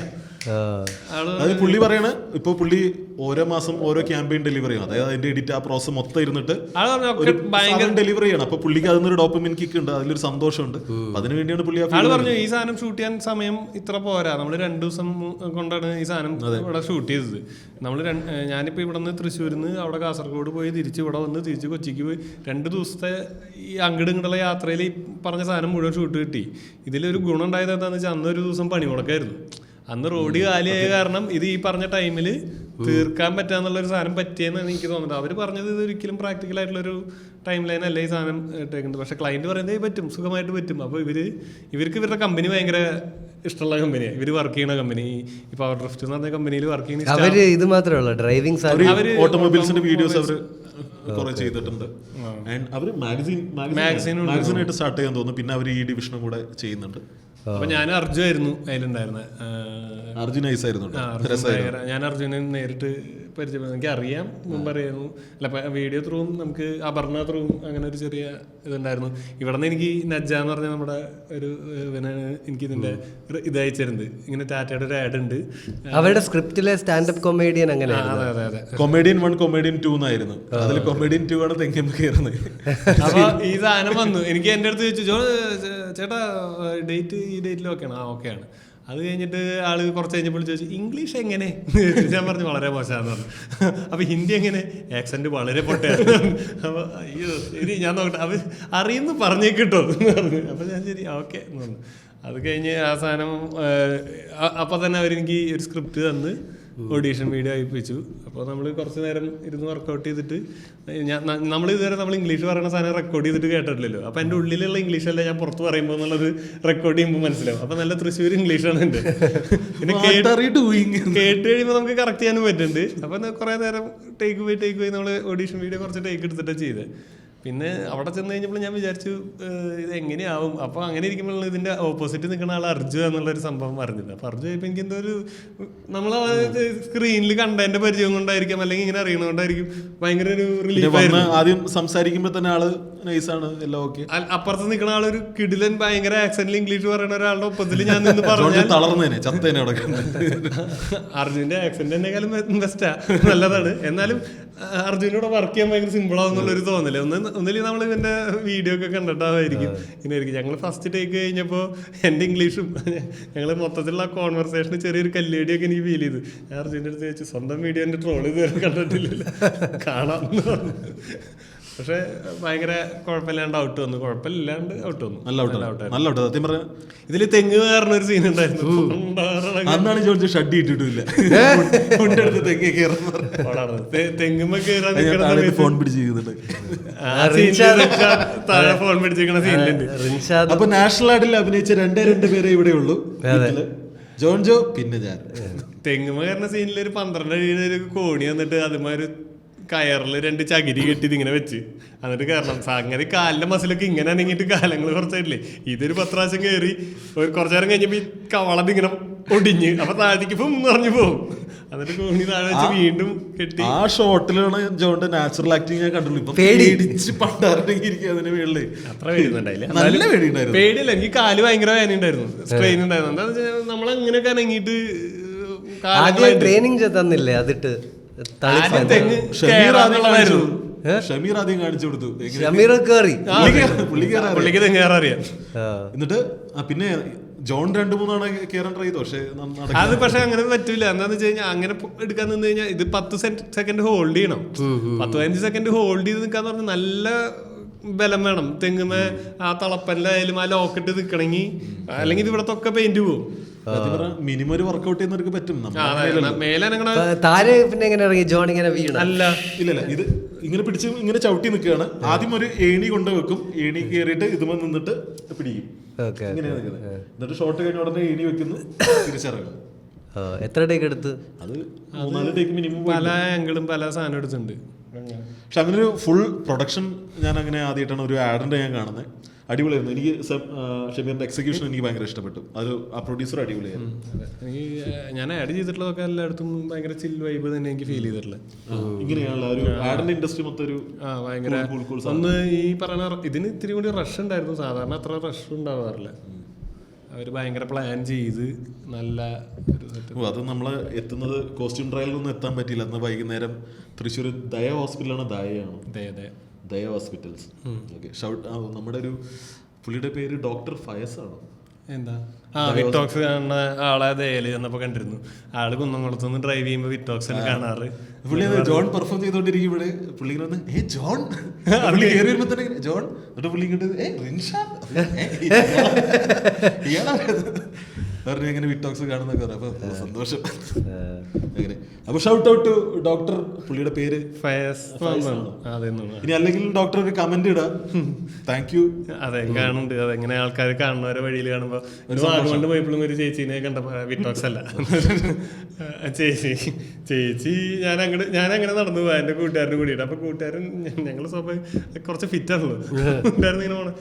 അത് പുള്ളി പറയണ ഇപ്പൊ പുള്ളി ഓരോ മാസം ഓരോ ക്യാമ്പയിൻ ഡെലിവറി ചെയ്യണം. അതായത് അതിന്റെ എഡിറ്റ് ആ പ്രോസസ് മൊത്തം ഇരുന്നിട്ട് ഡെലിവറി ചെയ്യണം. അപ്പൊ പുള്ളിക്ക് അതിനൊരു ഡോപ്പമിൻ കിക്ക് ഉണ്ട്, അതിലൊരു സന്തോഷമുണ്ട്. അതിനു വേണ്ടിയാണ് പുള്ളി പറഞ്ഞു ഈ സാധനം ഷൂട്ട് ചെയ്യാൻ സമയം ഇത്ര പോരാ, നമ്മൾ 2 ദിവസം കൊണ്ടാണ് ഈ സാധനം ഇവിടെ ഷൂട്ട് ചെയ്തത്. ഞാനിപ്പോ ഇവിടെ നിന്ന് തൃശ്ശൂരിൽ നിന്ന് അവിടെ കാസർഗോഡ് പോയി തിരിച്ച് ഇവിടെ വന്ന് തിരിച്ച് കൊച്ചിക്ക് പോയി 2 ദിവസത്തെ ഈ അങ്ങോട്ട് ഇങ്ങോട്ടുള്ള യാത്രയിൽ ഈ പറഞ്ഞ സാധനം മുഴുവൻ ഷൂട്ട് കിട്ടി. ഇതിലൊരു ഗുണം ഉണ്ടായത് എന്താണെന്ന് വെച്ചാൽ അന്നൊരു ദിവസം പണി മുടക്കായിരുന്നു. അന്ന് റോഡ് കാലിയായ കാരണം ഇത് ഈ പറഞ്ഞ ടൈമിൽ തീർക്കാൻ പറ്റാന്നുള്ളൊരു സാധനം പറ്റിയെന്നാണ് എനിക്ക് തോന്നുന്നത്. അവർ പറഞ്ഞത് ഇത് ഒരിക്കലും പ്രാക്ടിക്കൽ ആയിട്ടുള്ളൊരു ടൈം ലൈൻ അല്ല ഈ സാധനം ഇട്ടേക്കുന്നത്. പക്ഷെ ക്ലയന്റ് പറയുന്നത് പറ്റും, സുഖമായിട്ട് പറ്റും. അപ്പോൾ ഇവർക്ക് ഇവരുടെ കമ്പനി ഭയങ്കര ഇഷ്ടമുള്ള കമ്പനിയാണ്. ഇവർ വർക്ക് ചെയ്യുന്ന കമ്പനി ഈ പവർ ഡ്രിഫ്റ്റ് എന്ന് പറഞ്ഞ കമ്പനിയിൽ വർക്ക് ചെയ്യുന്ന ഇത് മാത്രമല്ല ഡ്രൈവിംഗ് ഓട്ടോമൊബൈൽസിന്റെ വീഡിയോസ് അവർ കുറെ ചെയ്തിട്ടുണ്ട്. അവര് മാഗസീനായിട്ട് സ്റ്റാർട്ട് ചെയ്യാൻ തോന്നുന്നു. പിന്നെ അവർ ഈ ഡിവിഷനും കൂടെ ചെയ്യുന്നുണ്ട്. അപ്പൊ ഞാൻ അർജുനായിരുന്നു അതിലുണ്ടായിരുന്നത്. ഞാൻ അർജുനെ നേരിട്ട് പരിചയം, എനിക്ക് അറിയാം, മുമ്പ് അറിയായിരുന്നു. അല്ല, വീഡിയോ ത്രൂവും നമുക്ക് അപർണ ത്രൂവും അങ്ങനെ ഒരു ചെറിയ ഇതുണ്ടായിരുന്നു. ഇവിടെ നിന്ന് എനിക്ക് നജ്ജ എന്ന് പറഞ്ഞ നമ്മുടെ ഒരു എനിക്ക് ഇതിന്റെ ഇത് അയച്ചിരുന്നത്. ഇങ്ങനെ ടാറ്റയുടെ ഒരു ആഡ് ഉണ്ട്. അവരുടെ സ്ക്രിപ്റ്റിലെ സ്റ്റാൻഡപ്പ് കൊമേഡിയൻ അങ്ങനെ കൊമേഡിയൻ 1 കൊമേഡിയൻ 2 എന്നായിരുന്നു. അതിൽ കൊമേഡിയൻ 2 ആണ് തെങ്ങുമ്പോ കയറുന്നത്. അപ്പൊ ഈ സാധനം വന്നു. എനിക്ക് എന്റെ അടുത്ത് ചോദിച്ചു, ചേട്ടാ ഡേറ്റ് ഈ ഡേറ്റിൽ ഓക്കെയാണ്? ആ ഓക്കെയാണ്. അത് കഴിഞ്ഞിട്ട് ആള് കുറച്ച് കഴിഞ്ഞപ്പോൾ ചോദിച്ചു ഇംഗ്ലീഷ് എങ്ങനെ? ഞാൻ പറഞ്ഞു വളരെ മോശമാണെന്ന് പറഞ്ഞു. അപ്പൊ ഹിന്ദി എങ്ങനെ? ആക്സെന്റ് വളരെ പൊട്ടയാണ്. അപ്പൊ അയ്യോ ശരി ഞാൻ നോക്കട്ടെ, അവ അറിയുന്നു പറഞ്ഞേക്കിട്ടോ എന്ന് പറഞ്ഞു. അപ്പൊ ഞാൻ ശരി ഓക്കെ എന്ന് പറഞ്ഞു. അത് കഴിഞ്ഞ് ആ സാധനം അപ്പൊ തന്നെ അവരെനിക്ക് ഒരു സ്ക്രിപ്റ്റ് തന്ന് ഓഡീഷൻ വീഡിയോ അയപ്പിച്ചു. അപ്പോൾ നമ്മൾ കുറച്ച് നേരം ഇരുന്ന് വർക്കൗട്ട് ചെയ്തിട്ട് നമ്മൾ ഇതുവരെ നമ്മൾ ഇംഗ്ലീഷ് പറയുന്ന സാധനം റെക്കോർഡ് ചെയ്തിട്ട് കേട്ടിട്ടില്ലല്ലോ. അപ്പോൾ എൻ്റെ ഉള്ളിലുള്ള ഇംഗ്ലീഷല്ല ഞാൻ പുറത്ത് പറയുമ്പോൾ എന്നുള്ളത് റെക്കോർഡ് ചെയ്യുമ്പോൾ മനസ്സിലാവും. അപ്പോൾ നല്ല തൃശ്ശൂർ ഇംഗ്ലീഷാണ് എൻ്റെ. പിന്നെ കേട്ട് കഴിയുമ്പോൾ നമുക്ക് കറക്റ്റ് ചെയ്യാനും പറ്റുന്നുണ്ട്. അപ്പോൾ കുറേ നേരം ടേക്ക് പോയി നമ്മൾ ഓഡീഷൻ വീഡിയോ കുറച്ച് ടേക്ക് എടുത്തിട്ടാണ് ചെയ്തത്. പിന്നെ അവിടെ ചെന്ന് കഴിഞ്ഞപ്പോൾ ഞാൻ വിചാരിച്ചു ഇത് എങ്ങനെയാവും. അപ്പോൾ അങ്ങനെ ഇരിക്കുമ്പോൾ ഇതിൻ്റെ ഓപ്പോസിറ്റ് നിൽക്കുന്ന ആൾ അർജു എന്നുള്ളൊരു സംഭവം അറിഞ്ഞില്ല. അപ്പോൾ അർജു ഇപ്പോൾ എനിക്ക് എന്തോ ഒരു നമ്മൾ സ്ക്രീനിൽ കണ്ടതിൻ്റെ പരിചയം കൊണ്ടായിരിക്കും, അല്ലെങ്കിൽ ഇങ്ങനെ അറിയണോണ്ടായിരിക്കും ഭയങ്കര ഒരു റിലീഫായിരുന്നു. ആദ്യം സംസാരിക്കുമ്പോൾ തന്നെ ആള് നൈസാണ്, എല്ലാം ഓക്കെ. അപ്പുറത്ത് നിൽക്കുന്ന ആളൊരു കിടിലൻ ഭയങ്കര ആക്സെന്റിൽ ഇംഗ്ലീഷ് പറയുന്ന ഒരാളുടെ ഒപ്പത്തിൽ ഞാൻ നിന്ന് പറഞ്ഞു തളർന്നേനെ ചത്തേനെ അവിടെ. അർജുന്റെ ആക്സെന്റ് എന്നെക്കാളും ബെസ്റ്റാ, നല്ലതാണ്. എന്നാലും അർജുനോട് വർക്ക് ചെയ്യാൻ ഭയങ്കര സിമ്പിളാവുന്നുള്ളൊരു തോന്നല്. ഒന്നില്ലെങ്കിൽ നമ്മൾ ഇവന്റെ വീഡിയോ ഒക്കെ കണ്ടിട്ടായിരിക്കും ഇങ്ങനെ ആയിരിക്കും. ഞങ്ങൾ ഫസ്റ്റ് ടേക്ക് കഴിഞ്ഞപ്പോൾ എൻ്റെ ഇംഗ്ലീഷും ഞങ്ങൾ മൊത്തത്തിലുള്ള കോൺവെർസേഷന് ചെറിയൊരു കല്ലേടിയൊക്കെ എനിക്ക് ഫീൽ ചെയ്തു. ഞാൻ അർജുൻ്റെ അടുത്ത് ചോദിച്ചു, സ്വന്തം വീഡിയോ എൻ്റെ ട്രോൾ ഇതുവരെ കണ്ടിട്ടില്ലല്ലോ, കാണാം എന്ന് പറഞ്ഞു. പക്ഷെ ഭയങ്കര കുഴപ്പമില്ലാണ്ട് ഔട്ട് വന്നു. കുഴപ്പമില്ലാണ്ട് ഔട്ട് വന്നു. നല്ല ഔട്ട്. സത്യം പറഞ്ഞ ഇതില് തെങ്ങ് കയറുന്ന ഒരു സീൻ ഉണ്ടായിരുന്നു. അന്നാണ് ജോർജ് ഷഡ്ഡി ഇട്ടിട്ടില്ല, തെങ്ങുമ്പോ കയറാൻ ഫോൺ പിടിച്ചിരിക്കുന്നുണ്ട്. താഴെ ഫോൺ പിടിച്ചിരിക്കുന്ന സീനിലുണ്ട്. അപ്പൊ നാഷണൽ ആർട്ടിൽ അഭിനയിച്ച രണ്ടേ പേരെ ഇവിടെ ഉള്ളൂ, ജോൺ ജോ പിന്നെ ഞാൻ. തെങ്ങുമ്പോ കയറുന്ന സീനിൽ ഒരു 12 അടിയുടെ ഒരു കോണി വന്നിട്ട് അതുമാതിരി കയറിൽ 2 ചകിരി കെട്ടിയത് ഇങ്ങനെ വെച്ച് എന്നിട്ട് കയറണം. സംഗതി കാലിന്റെ മസിലൊക്കെ ഇങ്ങനെ അനങ്ങിയിട്ട് കാലങ്ങൾ കുറച്ചായിട്ടില്ലേ. ഇതൊരു 10 പ്രാവശ്യം കയറി ഒരു കുറച്ചു നേരം കഴിഞ്ഞപ്പോ ഈ കവളത് ഇങ്ങനെ ഒടിഞ്ഞ് അപ്പൊ താഴത്തേക്ക് പറഞ്ഞു പോകും. എന്നിട്ട് കോണി താഴെ വെച്ച് വീണ്ടും കെട്ടി. ആ ഷോട്ടിലാണ് ജോണിന്റെ നാച്ചുറൽ ആക്ടിങ് ഞാൻ കണ്ടുള്ളൂ. ഇപ്പൊ പേടിച്ച് പണ്ടാറിയിരിക്കും അതിന് മേളില്. അത്ര പേടിയുന്നുണ്ടായില്ല, നല്ല പേടിയുണ്ടായിരുന്നു. പേടിയില്ല, എനിക്ക് കാല് ഭയങ്കര വേദന ഉണ്ടായിരുന്നു, സ്ട്രെയിൻ ഉണ്ടായിരുന്നു. എന്താന്ന് വെച്ചാൽ നമ്മളങ്ങനെയൊക്കെ അനങ്ങിയിട്ട് ട്രെയിനിങ് തന്നില്ലേ അതിട്ട് ഷമീർ ആദ്യം കാണിച്ചു കൊടുത്തു. പുള്ളിക്ക് തെങ്ങേറാൻ അറിയാം. എന്നിട്ട് പിന്നെ ജോൺ 2-3 തവണ കയറാൻ ട്രൈ ചെയ്തു. പക്ഷെ അങ്ങനെ പറ്റൂല. എന്താന്ന് വെച്ച് കഴിഞ്ഞാൽ അങ്ങനെ എടുക്കാൻ നിന്ന് കഴിഞ്ഞാൽ ഇത് 10 സെക്കൻഡ് ഹോൾഡ് ചെയ്യണം. 10-15 സെക്കൻഡ് ഹോൾഡ് ചെയ്ത് നിൽക്കാന്ന് പറഞ്ഞാൽ നല്ല ബലം വേണം. തെങ്ങുമേ ആ തളപ്പല്ലായാലും ആ ലോക്കറ്റ് നിൽക്കണമെങ്കിൽ, അല്ലെങ്കിൽ ഇവിടത്തെ ഒക്കെ പെയിന്റ് പോകും. മിനിമം ഒരു വർക്ക്ഔട്ട് ചെയ്യുന്നവർക്ക് പറ്റും. താരെ പിന്നെ എങ്ങനെ ഇറങ്ങി ജോൺ ഇങ്ങനെ വീണ? അല്ല ഇല്ല, ഇത് ഇങ്ങനെ പിടിച്ച് ഇങ്ങനെ ചവിട്ടി നിൽക്കുകയാണ്. ആദ്യം ഒരു ഏണി കൊണ്ട് വെക്കും, ഏണി കയറിയിട്ട് ഇതുമേ നിന്നിട്ട് പിടിക്കും. ഇങ്ങനെയാണ് നിൽക്കുന്നത്. എന്നിട്ട് ഷോട്ട് കഴിഞ്ഞ ഉടനെ ഏണി വെക്കുന്നു, തിരിച്ചിറങ്ങും. എത്ര ടേക്ക് എടുത്ത്? അത് 4 ടേക്ക് മിനിമം. പല ആംഗിളും പല സാധനം എടുത്തിട്ടുണ്ട്. പക്ഷെ അങ്ങനെ ഒരു ഫുൾ പ്രൊഡക്ഷൻ ഞാൻ അങ്ങനെ ആദ്യമായിട്ടാണ് ഒരു ആഡിന്റെ ഞാൻ കാണുന്നത്. അടിപൊളിയായിരുന്നു. എനിക്ക് ഷമീറിന്റെ എക്സിക്യൂഷൻ എനിക്ക് ഭയങ്കര ഇഷ്ടപ്പെട്ടു. ആ പ്രൊഡ്യൂസർ അടിപൊളിയായിരുന്നു. ഞാൻ ആഡ് ചെയ്തിട്ടുള്ളതൊക്കെ എല്ലായിടത്തും ഭയങ്കര ചിൽ വൈബ് തന്നെ എനിക്ക് ഫീൽ ചെയ്തിട്ടുള്ളത്. ഇങ്ങനെയാണല്ലോ ഒരു ആഡിന്റെ ഇൻഡസ്ട്രി മൊത്തം ഒരു ഭയങ്കര ഒന്ന് ഈ പറയുന്ന ഇതിന് ഇത്തിരി കൂടി റഷ് ഉണ്ടായിരുന്നു. സാധാരണ അത്ര റഷ് ഉണ്ടാവാറില്ല. അവർ ഭയങ്കര പ്ലാൻ ചെയ്ത് നല്ല അത് നമ്മൾ എത്തുന്നത് കോസ്റ്റ്യൂം ട്രയലിലൊന്നും എത്താൻ പറ്റിയില്ല. അന്ന് വൈകുന്നേരം തൃശ്ശൂർ ദയ ഹോസ്പിറ്റലാണ്. ദയ ഹോസ്പിറ്റൽസ്. Okay, shout. നമ്മുടെ ഒരു പുള്ളിയുടെ പേര് ഡോക്ടർ ഫയസ് ആണോ? എന്താ വിറ്റോക്സ് കാണുന്ന ആളെ ദയല് എന്നപ്പോ കണ്ടിരുന്നു. ആള് കുന്നംകുളത്തുനിന്ന് ഡ്രൈവ് ചെയ്യുമ്പോ വിറ്റോക്സ് കാണാറ്. പുള്ളി ജോൺ പെർഫോം ചെയ്തോണ്ടിരിക്കുമ്പോഴേ പുള്ളി ഇങ്ങനെ വന്ന് ജോൺ പുള്ളി കയറി വരുമ്പോ തന്നെ ജോൺ. എന്നിട്ട് പുള്ളി പറഞ്ഞ എങ്ങനെ വിറ്റോക്സ് കാണുന്നൊക്കെ പറഞ്ഞു. അപ്പൊ സന്തോഷം. അങ്ങനെ അപ്പൊ ഷൗട്ട് ഔട്ട് ടു ഡോക്ടർ. പുള്ളിയുടെ പേര് ഇനി അല്ലെങ്കിൽ ഡോക്ടർ ഒരു കമന്റ് ഇടാ. Thank you. അതെ, കാണുന്നുണ്ട്. അതെങ്ങനെ ആൾക്കാർ കാണുന്നവരെ വഴിയിൽ കാണുമ്പോ കൊണ്ട് പോയപ്പോഴും ഒരു ചേച്ചീനെ കണ്ടപ്പോ വിറ്റോക്സ് അല്ല ചേച്ചി ഞാൻ അങ്ങനെ നടന്നു പോവാ എന്റെ കൂട്ടുകാരന് കൂടിയിട്ട്. അപ്പൊ കൂട്ടുകാരൻ ഞങ്ങൾ കുറച്ച് ഫിറ്റ് ആണല്ലോ. കൂട്ടുകാരൻ ഇങ്ങനെ പോണു,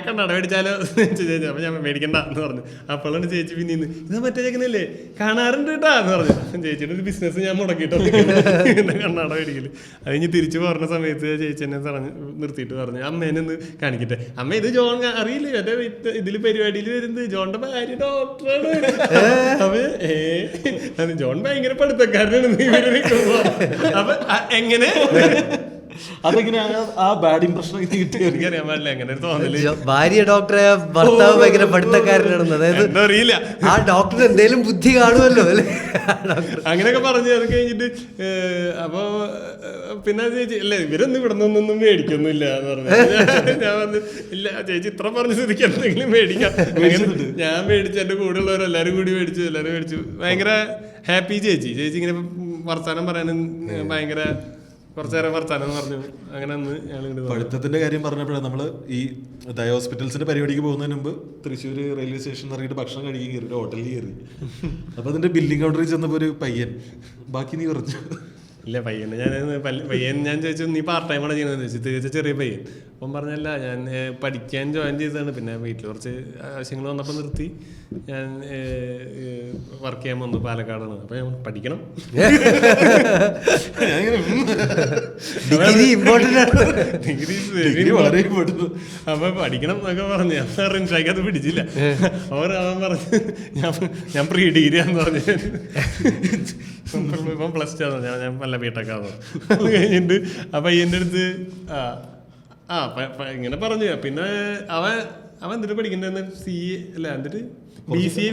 കണ്ണട മേടിച്ചാലോ ചേച്ചി. അപ്പൊ ഞാൻ മേടിക്കണ്ട എന്ന് പറഞ്ഞു. അപ്പോഴാണ് ചേച്ചി പിന്നെ ഇത് മറ്റേ ചേക്കുന്നല്ലേ കാണാറുണ്ട് കേട്ടാ എന്ന് പറഞ്ഞു. ചേച്ചിയുടെ ഒരു ബിസിനസ് ഞാൻ മുടക്കിട്ടോ എന്റെ കണ്ണാട മേടിക്കല്. അത് കഴിഞ്ഞ് തിരിച്ചു പറഞ്ഞ സമയത്ത് ചേച്ചി എന്നെ നിർത്തിയിട്ട് പറഞ്ഞു, അമ്മേനെ ഒന്ന് കാണിക്കട്ടെ. അമ്മ ഇത് ജോൺ അറിയില്ലേ, മറ്റേ ഇതില് പരിപാടിയിൽ വരുന്നത് ജോണിന്റെ ഭാര്യ ഡോക്ടറാണ്. അപ്പൊ ജോൺ ഭയങ്കര പഠിത്തക്കാരനാണ്. അപ്പൊ എങ്ങനെ അതെങ്ങനെ ആ ബാഡ് ഇംപ്രഷൻ കിട്ടിയ എനിക്കറിയാൻ പാടില്ല അങ്ങനെ ഒരു തോന്നല്. ഭാര്യ ഡോക്ടറെ ഭർത്താവ് ഭയങ്കര പഠിത്തക്കാരനാണെന്ന്, അതായത് എന്താ അറിയില്ല, ആ ഡോക്ടറിന് എന്തേലും ബുദ്ധി കാണുമല്ലോ അല്ലേ. അങ്ങനെയൊക്കെ പറഞ്ഞു. അത് കഴിഞ്ഞിട്ട് അപ്പൊ പിന്നെ ചേച്ചി അല്ലേ ഇവരൊന്നും ഇവിടെ നിന്നൊന്നും മേടിക്കൊന്നുമില്ല എന്ന് പറഞ്ഞു. ഞാൻ വന്ന് ഇല്ല ചേച്ചി ഇത്ര പറഞ്ഞ സ്ഥിതിക്ക് എന്തെങ്കിലും മേടിക്കാം. ഞാൻ മേടിച്ചു, എന്റെ കൂടെ ഉള്ളവരെല്ലാരും കൂടി മേടിച്ചു, എല്ലാരും മേടിച്ചു. ഭയങ്കര ഹാപ്പി ചേച്ചി ഇങ്ങനെ വർത്താനം പറയാനും ഭയങ്കര കുറച്ചേരം വർത്താനം പറഞ്ഞു. അങ്ങനെ അന്ന് ഞങ്ങൾ പഠിത്തത്തിന്റെ കാര്യം പറഞ്ഞപ്പോഴാണ് നമ്മള് ഈ ദയ ഹോസ്പിറ്റൽസിന്റെ പരിപാടിക്ക് പോകുന്നതിന് മുമ്പ് തൃശ്ശൂർ റെയിൽവേ സ്റ്റേഷനിൽ ഇറങ്ങിയിട്ട് ഭക്ഷണം കഴിക്കാൻ കയറി, ഒരു ഹോട്ടലിൽ കയറി. അപ്പൊ അതിന്റെ ബില്ലിംഗ് കൗണ്ടറിൽ ചെന്നപ്പോ ഒരു പയ്യൻ, ബാക്കി നീ പറഞ്ഞു. ഇല്ല പയ്യൻ ഞാൻ ചോദിച്ചു നീ പാർട്ട് ടൈം ആണ് ചെയ്യുന്നത് ചോദിച്ചു. തീർച്ച ചെറിയ പയ്യൻ. അപ്പം പറഞ്ഞല്ല ഞാൻ പഠിക്കാൻ ജോയിൻ ചെയ്തതാണ്, പിന്നെ വീട്ടിൽ കുറച്ച് ആവശ്യങ്ങൾ വന്നപ്പോൾ നിർത്തി. ഞാൻ വർക്ക് ചെയ്യാൻ വന്നു, പാലക്കാടാണ്. അപ്പൊ ഞാൻ പഠിക്കണം, അപ്പൊ പഠിക്കണം എന്നൊക്കെ പറഞ്ഞു. എനിക്കത് പിടിച്ചില്ല. അവൻ പറഞ്ഞു ഞാൻ പ്രീ ഡിഗ്രി ആന്ന് പറഞ്ഞു. ഇപ്പം പ്ലസ് ടു ആണ്, ഞാൻ നല്ല ബിടെക്കാണ്. അത് കഴിഞ്ഞിട്ട് ആ പയ്യൻ്റെ അടുത്ത് ഇങ്ങനെ പറഞ്ഞു. പിന്നെ അവൻ എന്നിട്ട് പഠിക്കണ്ടെന്ന് CA അല്ല, എന്നിട്ട് BCA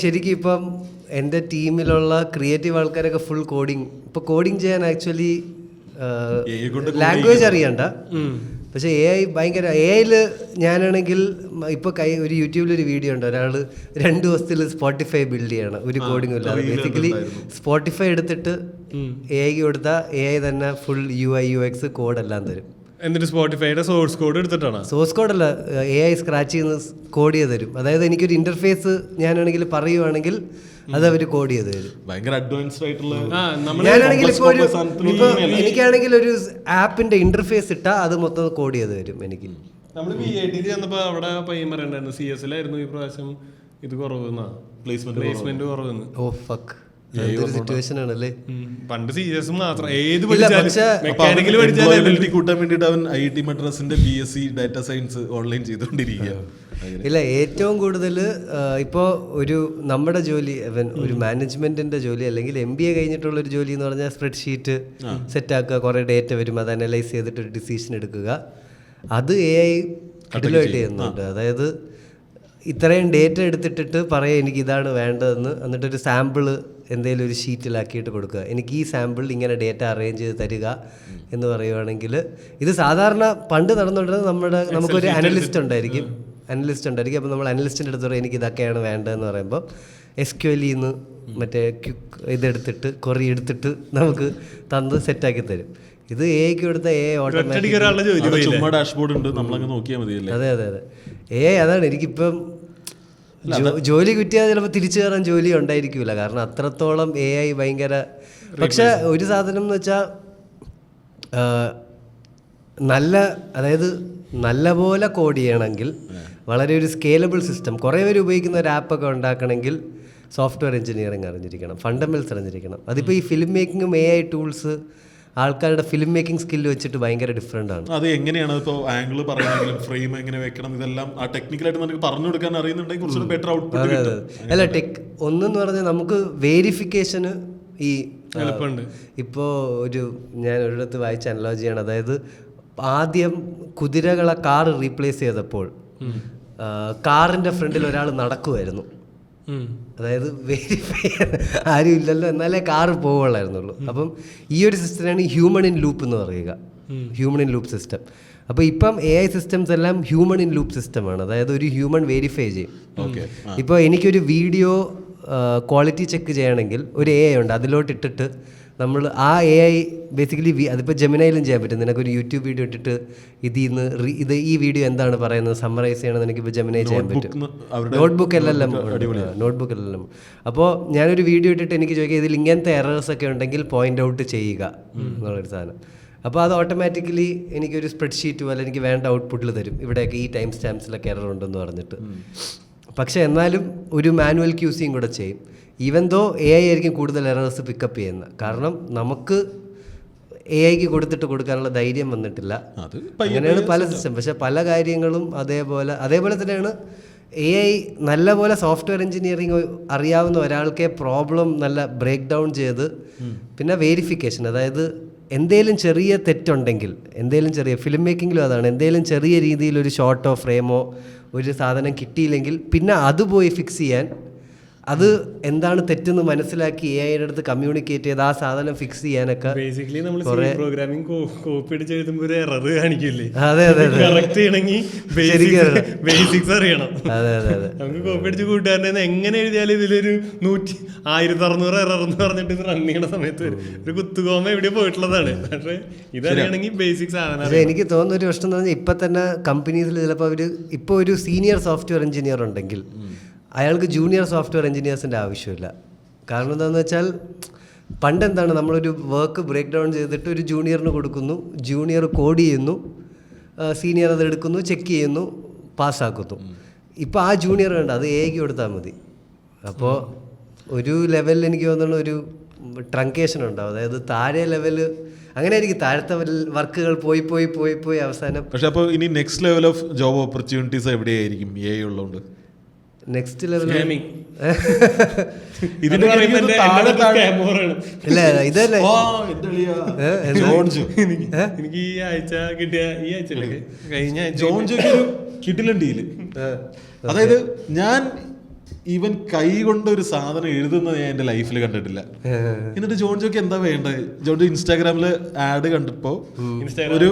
ശരിക്കും ഇപ്പം എൻ്റെ ടീമിലുള്ള ക്രിയേറ്റീവ് ആൾക്കാരൊക്കെ ഫുൾ കോഡിങ്. ഇപ്പൊ കോഡിങ് ചെയ്യാൻ ആക്ച്വലി ലാംഗ്വേജ് അറിയണ്ട, പക്ഷെ AI ഭയങ്കര. AI ഞാനാണെങ്കിൽ ഇപ്പോൾ ഒരു യൂട്യൂബിലൊരു വീഡിയോ ഉണ്ട്, ഒരാൾ 2 ദിവസത്തിൽ സ്പോട്ടിഫൈ ബിൽഡ് ചെയ്യണം ഒരു കോഡിങ്ങും ഇല്ലാതെ. ബേസിക്കലി സ്പോട്ടിഫൈ എടുത്തിട്ട് AI കൊടുത്താൽ AI തന്നെ ഫുൾ UI UX കോഡെല്ലാം തരും. എന്നിട്ട് സ്പോട്ടിഫൈയുടെ സോഴ്സ് കോഡ് എടുത്തിട്ടാണ്? സോഴ്സ് കോഡല്ല, AI സ്ക്രാച്ച് ചെയ്യുന്ന കോഡ് ചെയ്ത് തരും. അതായത് എനിക്കൊരു ഇന്റർഫേസ് ഞാനാണെങ്കിൽ പറയുവാണെങ്കിൽ അത് അവർ കോഡ് ചെയ്ത് തരും. ഭയങ്കര അഡ്വാൻസ്ഡ് ആയിട്ടുള്ള. ഞാനാണെങ്കിൽ ഇപ്പോൾ എനിക്കാണെങ്കിൽ ഒരു ആപ്പിന്റെ ഇന്റർഫേസ് ഇട്ടാൽ അത് മൊത്തം കോഡ് ചെയ്ത് തരും എനിക്ക്. നമ്മൾ BIT ചെന്നപ്പോ അവിടെ പയ്യൻ പറയണ്ടായിരുന്നു CS-ലായിരുന്നു ഈ പ്രാവശ്യം ഇത് കുറവെന്നാ, പ്ലേസ്മെന്റ് കുറവെന്ന്. ഓ ഫക്ക്, സിറ്റുവേഷൻ ആണല്ലേ. പണ്ട് CS മാത്രം ഏത് മെക്കാനിക്കൽ പഠിച്ചാലും കൂട്ടാൻ വേണ്ടിട്ട് അവൻ IIT മദ്രാസിന്റെ BSc data science online ചെയ്തുകൊണ്ടിരിക്കുക. ഇല്ല, ഏറ്റവും കൂടുതൽ ഇപ്പോൾ ഒരു നമ്മുടെ ജോലി, ഒരു മാനേജ്മെന്റിന്റെ ജോലി അല്ലെങ്കിൽ MBA കഴിഞ്ഞിട്ടുള്ള ഒരു ജോലി എന്ന് പറഞ്ഞാൽ സ്പ്രെഡ്ഷീറ്റ് സെറ്റാക്കുക, കുറേ ഡേറ്റ വരും, അത് അനലൈസ് ചെയ്തിട്ട് ഒരു ഡിസിഷൻ എടുക്കുക. അത് AI കിടിലമായിട്ട് ചെയ്യുന്നുണ്ട്. അതായത് ഇത്രയും ഡേറ്റ എടുത്തിട്ടിട്ട് പറയാം എനിക്ക് ഇതാണ് വേണ്ടതെന്ന്, എന്നിട്ടൊരു സാമ്പിള് എന്തെങ്കിലും ഒരു ഷീറ്റിലാക്കിയിട്ട് കൊടുക്കുക, എനിക്ക് ഈ സാമ്പിളിൽ ഇങ്ങനെ ഡേറ്റ അറേഞ്ച് ചെയ്ത് തരിക എന്ന് പറയുവാണെങ്കിൽ. ഇത് സാധാരണ പണ്ട് നടന്നുകൊണ്ടിരുന്നത് നമുക്കൊരു അനലിസ്റ്റ് ഉണ്ടായിരിക്കും. അപ്പോൾ നമ്മൾ അനലിസ്റ്റിൻ്റെ അടുത്ത് പറയും എനിക്ക് ഇതൊക്കെയാണ് വേണ്ടതെന്ന് പറയുമ്പോൾ SQL-ന്ന് മറ്റേ ഇതെടുത്തിട്ട് ക്വറി എടുത്തിട്ട് നമുക്ക് തന്ന് സെറ്റാക്കി തരും. ഇത് AI കൊടുത്ത AI ഓട്ടോമാറ്റിക്. അതെ അതെ അതെ, AI അതാണ്. എനിക്കിപ്പം ജോലി കിട്ടിയാൽ ചിലപ്പോൾ തിരിച്ചു കയറാൻ ജോലി ഉണ്ടായിരിക്കില്ല, കാരണം അത്രത്തോളം AI ഭയങ്കര. പക്ഷെ ഒരു സാധനം എന്ന് വെച്ചാൽ അതായത് നല്ല പോലെ കോഡ് ചെയ്യണമെങ്കിൽ വളരെ ഒരു സ്കേലബിൾ സിസ്റ്റം, കുറേ പേര് ഉപയോഗിക്കുന്ന ഒരു ആപ്പൊക്കെ ഉണ്ടാക്കണമെങ്കിൽ സോഫ്റ്റ്വെയർ എഞ്ചിനീയറിംഗ് അറിഞ്ഞിരിക്കണം, ഫണ്ടമെന്റ്സ് അറിഞ്ഞിരിക്കണം. അതിപ്പോൾ ഈ ഫിലിം മേക്കിങ്ങും AI ടൂൾസ് ആൾക്കാരുടെ ഫിലിം മേക്കിംഗ് സ്കില്ല് വെച്ചിട്ട് ഭയങ്കര ഡിഫറെൻ്റ് ആണ്. അത് എങ്ങനെയാണ് ഇപ്പോൾ ആംഗിൾ പറയണമെങ്കിലും ഫ്രെയിം എങ്ങനെ വെക്കണം, ഇതെല്ലാം ആ ടെക്നിക്കലായിട്ട് നമുക്ക് പറഞ്ഞു കൊടുക്കാൻ അറിയുന്നുണ്ടെങ്കിൽ കുറച്ചുകൂടി ബെറ്റർ ഔട്ട്പുട്ട് കിട്ടും. അല്ല, ഒന്നെന്ന് പറഞ്ഞാൽ നമുക്ക് വേരിഫിക്കേഷന് ഈ എളുപ്പമുണ്ട്. ഇപ്പോൾ ഞാൻ ഒരിടത്ത് വായിച്ച അനലോജിയാണ്, അതായത് ആദ്യം കുതിരകളെ കാർ റീപ്ലേസ് ചെയ്തപ്പോൾ കാറിൻ്റെ ഫ്രണ്ടിൽ ഒരാൾ നടക്കുമായിരുന്നു. അതായത് വെരിഫൈ ചെയ്യാൻ ആരും ഇല്ലല്ലോ, എന്നാലേ കാറ് പോവുള്ളായിരുന്നുള്ളൂ. അപ്പം ഈ ഒരു സിസ്റ്റമാണ് ഹ്യൂമൺ ഇൻ ലൂപ്പ് എന്ന് പറയുക, ഹ്യൂമൺ ഇൻ ലൂപ്പ് സിസ്റ്റം. അപ്പോൾ ഇപ്പം AI സിസ്റ്റംസ് എല്ലാം ഹ്യൂമൺ ഇൻ ലൂപ്പ് സിസ്റ്റമാണ്. അതായത് ഒരു ഹ്യൂമൻ വെരിഫൈ ചെയ്യും. ഇപ്പോൾ എനിക്കൊരു വീഡിയോ ക്വാളിറ്റി ചെക്ക് ചെയ്യണമെങ്കിൽ ഒരു AI ഉണ്ട്, അതിലോട്ട് ഇട്ടിട്ട് നമ്മൾ ആ AI ബേസിക്കലി അതിപ്പോൾ ജെമിനയിലും ചെയ്യാൻ പറ്റും. നിനക്കൊരു യൂട്യൂബ് വീഡിയോ ഇട്ടിട്ട് ഈ വീഡിയോ എന്താണ് പറയുന്നത് സമ്മറൈസ് ചെയ്യണമെന്ന് എനിക്കിപ്പോൾ ജെമിനൈ ചെയ്യാൻ പറ്റും. നോട്ട്ബുക്കെല്ലാം. അപ്പോൾ ഞാനൊരു വീഡിയോ ഇട്ടിട്ട് എനിക്ക് ചോദിക്കുക ഇതിൽ ഇങ്ങനത്തെ എറേഴ്സ് ഒക്കെ ഉണ്ടെങ്കിൽ പോയിന്റ് ഔട്ട് ചെയ്യുക എന്നുള്ളൊരു സാധനം. അപ്പോൾ അത് ഓട്ടോമാറ്റിക്കലി എനിക്കൊരു സ്പ്രെഡ്ഷീറ്റ് പോലെ എനിക്ക് വേണ്ട ഔട്ട്പുട്ടിൽ തരും, ഇവിടെയൊക്കെ ഈ ടൈം സ്റ്റാമ്പ്സിലൊക്കെ എറർ ഉണ്ടെന്ന് പറഞ്ഞിട്ട്. പക്ഷേ എന്നാലും ഒരു മാനുവൽ ക്യൂസിയും കൂടെ ചെയ്യും. ഈവൻ ദോ AI ആയിരിക്കും കൂടുതൽ എറേഴ്സ് പിക്കപ്പ് ചെയ്യുന്നത്, കാരണം നമുക്ക് AIക്ക് കൊടുക്കാനുള്ള ധൈര്യം വന്നിട്ടില്ല. അങ്ങനെയാണ് പല സിസ്റ്റം. പക്ഷെ പല കാര്യങ്ങളും അതേപോലെ തന്നെയാണ് AI നല്ലപോലെ സോഫ്റ്റ്വെയർ എഞ്ചിനീയറിംഗ് അറിയാവുന്ന ഒരാൾക്കേ പ്രോബ്ലം നല്ല ബ്രേക്ക് ഡൗൺ ചെയ്ത് പിന്നെ വേരിഫിക്കേഷൻ, അതായത് എന്തേലും ചെറിയ തെറ്റുണ്ടെങ്കിൽ, എന്തേലും ചെറിയ ഫിലിം മേക്കിങ്ങിലും അതാണ്, എന്തേലും ചെറിയ രീതിയിൽ ഒരു ഷോട്ടോ ഫ്രെയിമോ ഒരു സാധനം കിട്ടിയില്ലെങ്കിൽ പിന്നെ അത് പോയി ഫിക്സ് ചെയ്യാൻ, അത് എന്താണ് തെറ്റെന്ന് മനസ്സിലാക്കി AI-യുടെ അടുത്ത് കമ്മ്യൂണിക്കേറ്റ് ചെയ്ത് ആ സാധനം ഫിക്സ് ചെയ്യാനൊക്കെ ബേസിക്കലി നമ്മൾ പ്രോഗ്രാമിംഗ് കോപ്പി അടിച്ച് എഴുതുമ്പോൾ ഒരു എറർ കാണിക്കില്ലേ? അതെ അതെ അതെ കറക്റ്റ് ചെയ്യണമെങ്കിൽ ബേസിക്സ് അറിയണം. അതെ അതെ അതെ നമുക്ക് കോപ്പി അടിച്ച് കൂട്ടുകാരനെ എങ്ങനെ എഴുതിയാലും ഇതിലൊരു 1600 എറർ എന്ന് പറഞ്ഞിട്ട് ഇത് റൺ ചെയ്യണ സമയത്ത് ഒരു കുത്തുകോമ എവിടെ പോയിട്ടുള്ളതാണ്. പക്ഷേ ഇതറിയണമെങ്കിൽ ബേസിക്സ് ആണ്. പക്ഷേ എനിക്ക് തോന്നുന്ന ഒരു പ്രശ്നം എന്ന് പറഞ്ഞാൽ ഇപ്പം തന്നെ കമ്പനീസിൽ ചിലപ്പോൾ അവർ ഇപ്പോൾ ഒരു സീനിയർ സോഫ്റ്റ്വെയർ എഞ്ചിനീയർ ഉണ്ടെങ്കിൽ അയാൾക്ക് ജൂനിയർ സോഫ്റ്റ്വെയർ എഞ്ചിനീയേഴ്സിൻ്റെ ആവശ്യമില്ല. കാരണം എന്താണെന്ന് വെച്ചാൽ പണ്ട് എന്താണ്, നമ്മളൊരു വർക്ക് ബ്രേക്ക് ഡൗൺ ചെയ്തിട്ട് ഒരു ജൂനിയറിന് കൊടുക്കുന്നു, ജൂനിയർ കോഡ് ചെയ്യുന്നു, സീനിയർ അത് എടുക്കുന്നു, ചെക്ക് ചെയ്യുന്നു, പാസ്സാക്കുന്നു. ഇപ്പോൾ ആ ജൂനിയർ വേണ്ട, അത് AI-ക്ക് കൊടുത്താൽ മതി. അപ്പോൾ ഒരു ലെവലിൽ എനിക്ക് തോന്നുന്നു ഒരു ട്രങ്കേഷൻ ഉണ്ടാവും. അതായത് താഴെ ലെവല് അങ്ങനെ ആയിരിക്കും, താഴത്തെ വർക്കുകൾ പോയി പോയി പോയി പോയി അവസാനം. പക്ഷെ അപ്പോൾ ഇനി next level of job opportunities എവിടെയായിരിക്കും AI ഉള്ളതുകൊണ്ട്? നെക്സ്റ്റ് ലെവൽ ഇല്ല ഇതല്ലേ എനിക്ക് ഈ ആഴ്ച കിട്ടിയ കഴിഞ്ഞ കിട്ടില്ല ഡീല്. അതായത് ഞാൻ ഈവൻ കൈ കൊണ്ട് ഒരു സാധനം എഴുതുന്നത് ഞാൻ എൻ്റെ ലൈഫിൽ കണ്ടിട്ടില്ല. എന്നിട്ട് ജോൺജോക്ക് എന്താ വേണ്ടത്? ജോൺജോ ഇൻസ്റ്റാഗ്രാമിൽ ആഡ് കണ്ടപ്പോ ഒരു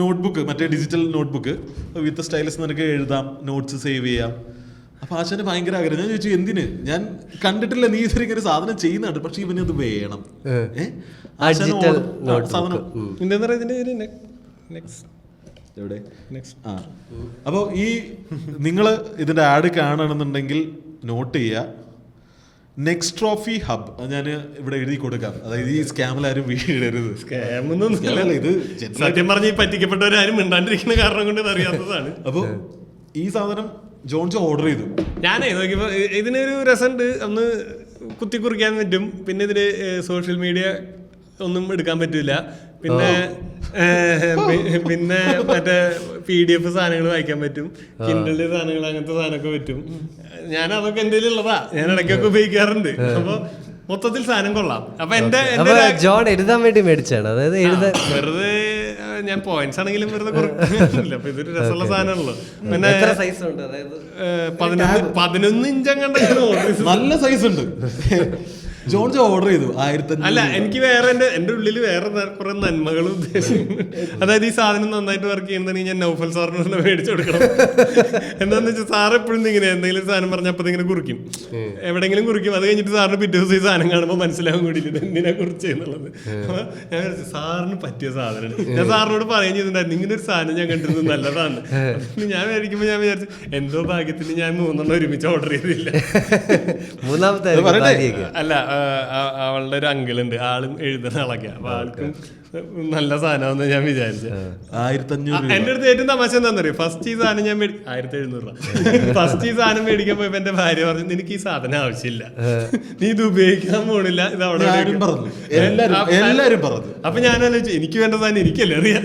നോട്ട്ബുക്ക്, മറ്റേ ഡിജിറ്റൽ നോട്ട്ബുക്ക് വിത്ത് സ്റ്റൈലസ് നിനക്ക് എഴുതാം, നോട്ട്സ് സേവ് ചെയ്യാം. അപ്പൊ ആശാന് ഭയങ്കര ആഗ്രഹം. ഞാൻ ചോദിച്ചു എന്തിന്? ഞാൻ കണ്ടിട്ടില്ല നീ ഇതൊരു ഇങ്ങനെ സാധനം ചെയ്യുന്നുണ്ട്, പക്ഷെ ഇവനത് വേണം. അപ്പോൾ ഈ നിങ്ങൾ ഇതിന്റെ ആഡ് കാണണമെന്നുണ്ടെങ്കിൽ നോട്ട് ചെയ്യുക, നെക്സ്റ്റ് ട്രോഫി ഹബ്. ഞാൻ ഇവിടെ എഴുതി കൊടുക്കാം. അതായത് ഈ സ്കാമിലാരും വീഴരുത്. ഇത് സത്യം പറഞ്ഞ് പറ്റിക്കപ്പെട്ടവരാരും മിണ്ടാണ്ടിരിക്കുന്ന കാരണം കൊണ്ട് അറിയാത്തതാണ്. അപ്പോൾ ഈ സാധനം ജോൺജോ ഓർഡർ ചെയ്തു. ഞാനേ നോക്കിയപ്പോൾ ഇതിനൊരു രസമുണ്ട്, ഒന്ന് കുത്തി കുറിക്കാൻ പറ്റും, പിന്നെ ഇതിന് സോഷ്യൽ മീഡിയ ഒന്നും എടുക്കാൻ പറ്റില്ല, പിന്നെ പിന്നെ മറ്റേ PDF സാധനങ്ങൾ വായിക്കാൻ പറ്റും, കിൻഡലിന്റെ സാധനങ്ങൾ, അങ്ങനത്തെ സാധനമൊക്കെ പറ്റും. ഞാൻ അതൊക്കെ എൻ്റെ ഉള്ളതാ, ഞാൻ ഇടയ്ക്കൊക്കെ ഉപയോഗിക്കാറുണ്ട്. അപ്പൊ മൊത്തത്തിൽ സാധനം കൊള്ളാം. അപ്പൊ എന്റെ ജോൺ എഴുതാൻ വേണ്ടി മേടിച്ചാണ്, അതായത് വെറുതെ ഞാൻ പോയിന്റ്സ് ആണെങ്കിലും വെറുതെ കുറക്കില്ല. അപ്പൊ ഇതൊരു രസമുള്ള സാധനമാണല്ലോ. പിന്നെ 11 ഇഞ്ച് നല്ല സൈസ് ഉണ്ട്. ജോൺജോ ഓർഡർ ചെയ്തു 1500. അല്ല, എനിക്ക് വേറെ എന്റെ ഉള്ളിൽ വേറെ കുറെ നന്മകളും ഉദ്ദേശം. അതായത് ഈ സാധനം നന്നായിട്ട് വർക്ക് ചെയ്യുന്നുണ്ടെങ്കിൽ ഞാൻ നൗഫൽ സാറിന് മേടിച്ചു കൊടുക്കണം. എന്താന്ന് വെച്ചാൽ സാർ എപ്പോഴും ഇങ്ങനെ എന്തെങ്കിലും സാധനം പറഞ്ഞാൽ അപ്പൊ ഇങ്ങനെ കുറിക്കും, എവിടെയെങ്കിലും കുറിക്കും. അത് കഴിഞ്ഞിട്ട് സാറിന് പിറ്റേ ദിവസം ഈ സാധനം കാണുമ്പോൾ മനസ്സിലാവും കൂടിയില്ല എന്തിനാ കുറിച്ച് എന്നുള്ളത്. അപ്പൊ ഞാൻ സാറിന് പറ്റിയ സാധനമാണ്. ഞാൻ സാറിനോട് പറയുകയും ചെയ്തിട്ടുണ്ടായിരുന്നു ഇങ്ങനെ ഒരു സാധനം ഞാൻ കണ്ടിരുന്നത് നല്ലതാണ്. ഞാൻ മേടിക്കുമ്പോൾ ഞാൻ വിചാരിച്ചു എന്തോ ഭാഗ്യത്തിന് ഞാൻ 3 ഒരുമിച്ച് ഓർഡർ ചെയ്തില്ല. അല്ല, അവളുടെ ഒരു അങ്കിളുണ്ട്, ആളും എഴുതുന്ന ആളൊക്കെ. അപ്പൊ ആൾക്കും നല്ല സാധനമാണെന്ന് ഞാൻ വിചാരിച്ചു. 1500. എന്റെ അടുത്ത് ഏറ്റവും തമാശ എന്താണെന്ന് അറിയാം, ഫസ്റ്റ് ഈ സാധനം ഞാൻ 1700 രൂപ. ഫസ്റ്റ് ഈ സാധനം മേടിക്കാൻ പോയപ്പോ എന്റെ ഭാര്യ പറഞ്ഞു നിനക്ക് ഈ സാധനം ആവശ്യമില്ല, നീ ഇത് ഉപയോഗിക്കാൻ പോണില്ല, ഇത് അവിടെ പറഞ്ഞു. അപ്പൊ ഞാൻ ആലോചിച്ചു എനിക്ക് വേണ്ട സാധനം എനിക്കല്ലേ അറിയാം.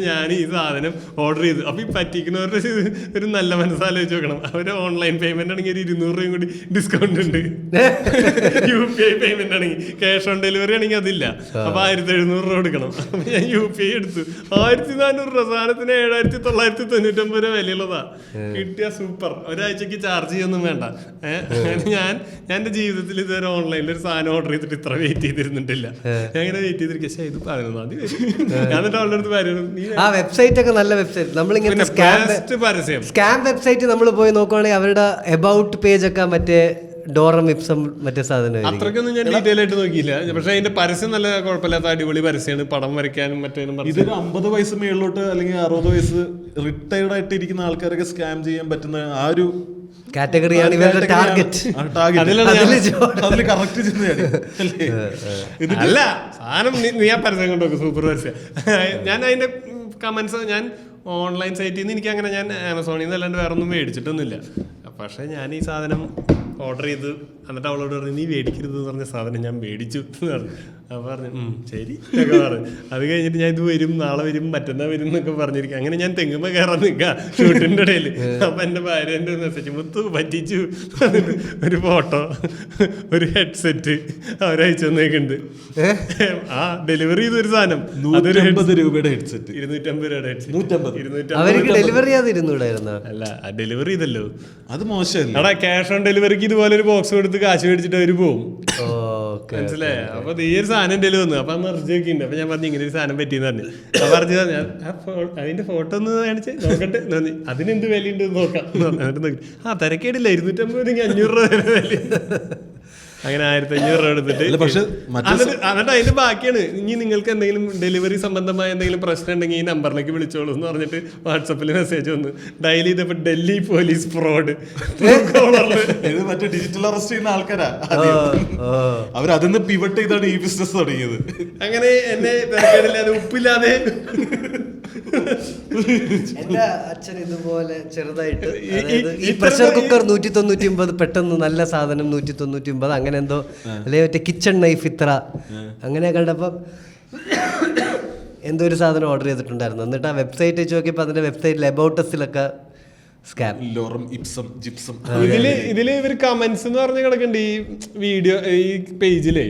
ഞാൻ ഈ സാധനം ഓർഡർ ചെയ്തു. അപ്പൊ ഈ പറ്റിക്കുന്നവരുടെ ഒരു നല്ല മനസ്സാലോചിച്ച് നോക്കണം. അവര് ഓൺലൈൻ പേയ്മെന്റ് ആണെങ്കിൽ ഒരു 200 രൂപയും കൂടി ഡിസ്കൗണ്ട് ഉണ്ട്. UPI പേയ്മെന്റ് ആണെങ്കിൽ, ക്യാഷ് ഓൺ ഡെലിവറി ആണെങ്കിൽ അതില്ല. അപ്പൊ 1700 രൂപ കൊടുക്കണം. അപ്പൊ ഞാൻ UPI എടുത്തു. 1400 രൂപ സാധനത്തിന് 7999 രൂപ വിലയുള്ളതാ. കിട്ടിയ സൂപ്പർ. ഒരാഴ്ചക്ക് ചാർജ് ചെയ്യൊന്നും വേണ്ട. ഞാൻ എന്റെ ജീവിതത്തിൽ ഇതുവരെ ഓൺലൈനിൽ ഒരു സാധനം ഓർഡർ ചെയ്തിട്ട് ഇത്ര വെയിറ്റ് ചെയ്തിരുന്നിട്ടില്ല. ഞാൻ ഇങ്ങനെ വെയിറ്റ് ചെയ്തിരിക്കും. പക്ഷേ ഇത് 11 മതി. ഞാൻ എന്നിട്ട് അവളുടെ അടുത്ത് പറയുന്നത് ആ വെബ്സൈറ്റ് ഒക്കെ നല്ല വെബ്സൈറ്റ്. നമ്മളിങ്ങനെ സ്കാം വെബ്സൈറ്റ് നമ്മൾ പോയി നോക്കുവാണെങ്കിൽ അവരുടെ എബൌട്ട് പേജ് ഒക്കെ മറ്റേ ഡോറം ഇപ്സം മറ്റേ സാധനം അത്രയ്ക്കൊന്നും ഞാൻ ഡീറ്റെയിൽ ആയിട്ട് നോക്കിയില്ല. പക്ഷെ അതിന്റെ പരസ്യം നല്ല കുഴപ്പമില്ലാത്ത അടിപൊളി പരസ്യമാണ്. പടം വരയ്ക്കാനും മറ്റേനും. ഇതൊരു 50 വയസ്സ് മേളിലോട്ട് അല്ലെങ്കിൽ 60 വയസ്സ് റിട്ടയർഡ് ആയിട്ട് ഇരിക്കുന്ന ആൾക്കാരൊക്കെ സ്കാം ചെയ്യാൻ പറ്റുന്ന ആ ഒരു കാറ്റഗറിയാണ് ഇവരുടെ ടാർഗറ്റ്. അല്ല, സാധനം നീ ആ പരസ്യം കൊണ്ടോക്കെ സൂപ്പർ പരസ്യം. ഞാൻ അതിന്റെ കമന്റ്സ് ഞാൻ ഓൺലൈൻ സൈറ്റിൽ നിന്ന് എനിക്ക് അങ്ങനെ ഞാൻ ആമസോണിൽ നിന്ന് അല്ലാണ്ട് വേറെ ഒന്നും മേടിച്ചിട്ടൊന്നുമില്ല. പക്ഷെ ഞാൻ ഈ സാധനം ഓർഡർ ചെയ്ത് എന്നിട്ട് അവളോട് പറഞ്ഞു നീ മേടിക്കരുത് എന്ന് പറഞ്ഞ സാധനം ഞാൻ മേടിച്ചു എന്ന് പറഞ്ഞു. അപ്പൊ പറഞ്ഞു ശരി എന്നൊക്കെ പറഞ്ഞു. അത് കഴിഞ്ഞിട്ട് ഞാൻ ഇത് വരും, നാളെ വരും, മറ്റന്നാൾ വരും എന്നൊക്കെ പറഞ്ഞിരിക്കും. അങ്ങനെ ഞാൻ തെങ്ങുമ്പോ കയറാൻ നിൽക്കുക ഷൂട്ടിന്റെ ഇടയിൽ. അപ്പൊ എന്റെ ഭാര്യ എന്റെ മെസ്സേജ് മുത്തു പറ്റിച്ചു, ഒരു ഫോട്ടോ, ഒരു ഹെഡ്സെറ്റ് അവരയച്ചു തന്നേക്കുണ്ട്. ആ ഡെലിവറി ചെയ്തൊരു സാധനം 150 രൂപയുടെ ഹെഡ്സെറ്റ്, 250 രൂപയുടെ ഹെഡ്സെറ്റ്. അവർക്ക് ഡെലിവറി ചെയ്തിരുന്നൂടായിരുന്നോ? അല്ല ഡെലിവറി ചെയ്തല്ലോ, അത് മോശമല്ലേ? എടാ ക്യാഷ് ഓൺ ഡെലിവറിക്ക് ഇതുപോലെ ഒരു ബോക്സ് കൊടുത്ത് കാശ് മേടിച്ചിട്ട് അവര് പോകും, മനസ്സിലായോ? അപ്പൊ ഈ ഒരു സാധനം എന്റെ വന്നു. അപ്പൊ അന്ന് അർജുണ്ട്. അപ്പൊ ഞാൻ പറഞ്ഞു ഇങ്ങനെ ഒരു സാധനം പറ്റിയെന്ന് പറഞ്ഞു. അപ്പൊ അർജു ഞാൻ അതിന്റെ ഫോട്ടോ ഒന്ന് കാണിച്ച് നോക്കട്ടെ, അതിനെന്ത് വിലയുണ്ട് നോക്കാം. എന്നിട്ട് നോക്കി തിരക്കേടില്ല, 250 500 രൂപ വില. അങ്ങനെ 1500 രൂപ എടുത്തിട്ട് എന്നിട്ട് അതിന്റെ ബാക്കിയാണ്. ഇനി നിങ്ങൾക്ക് എന്തെങ്കിലും ഡെലിവറി സംബന്ധമായ എന്തെങ്കിലും പ്രശ്നം ഉണ്ടെങ്കിൽ ഈ നമ്പറിലേക്ക് വിളിച്ചോളൂ എന്ന് പറഞ്ഞിട്ട് വാട്സപ്പിൽ മെസ്സേജ് വന്നു. ഡയൽ ചെയ്തപ്പോ ഡൽഹി പോലീസ് ഫ്രോഡ്, ഇത് മറ്റേ ഡിജിറ്റൽ അറസ്റ്റ് ചെയ്യുന്ന ആൾക്കാരാ. അവർ അതിന്ന് പിവട്ട് ചെയ്താണ് ഈ ബിസിനസ് തുടങ്ങിയത്. അങ്ങനെ എന്നെ തിരക്കേടില്ലാതെ ഉപ്പില്ലാതെ എന്റെ അച്ഛൻ ഇതുപോലെ ചെറുതായിട്ട് ഈ പ്രഷർ കുക്കർ 199 പെട്ടെന്ന് നല്ല സാധനം 199 അങ്ങനെ എന്തോ, അല്ലെ മറ്റേ കിച്ചൺ നൈഫ് ഇത്ര അങ്ങനെ കണ്ടപ്പം എന്തോ ഒരു സാധനം ഓർഡർ ചെയ്തിട്ടുണ്ടായിരുന്നു. എന്നിട്ട് ആ വെബ്സൈറ്റ് വെച്ച് നോക്കിയപ്പോൾ അതിന്റെ വെബ്സൈറ്റിൽ അബൌട്ടസിലൊക്കെ സ്കാം. ലോറം ഇപ്സം ജിപ്സം. ഇതില് ഇവര് കമന്റ്സ് എന്ന് പറഞ്ഞ കിടക്കുന്നുണ്ട് ഈ വീഡിയോ ഈ പേജിലേ.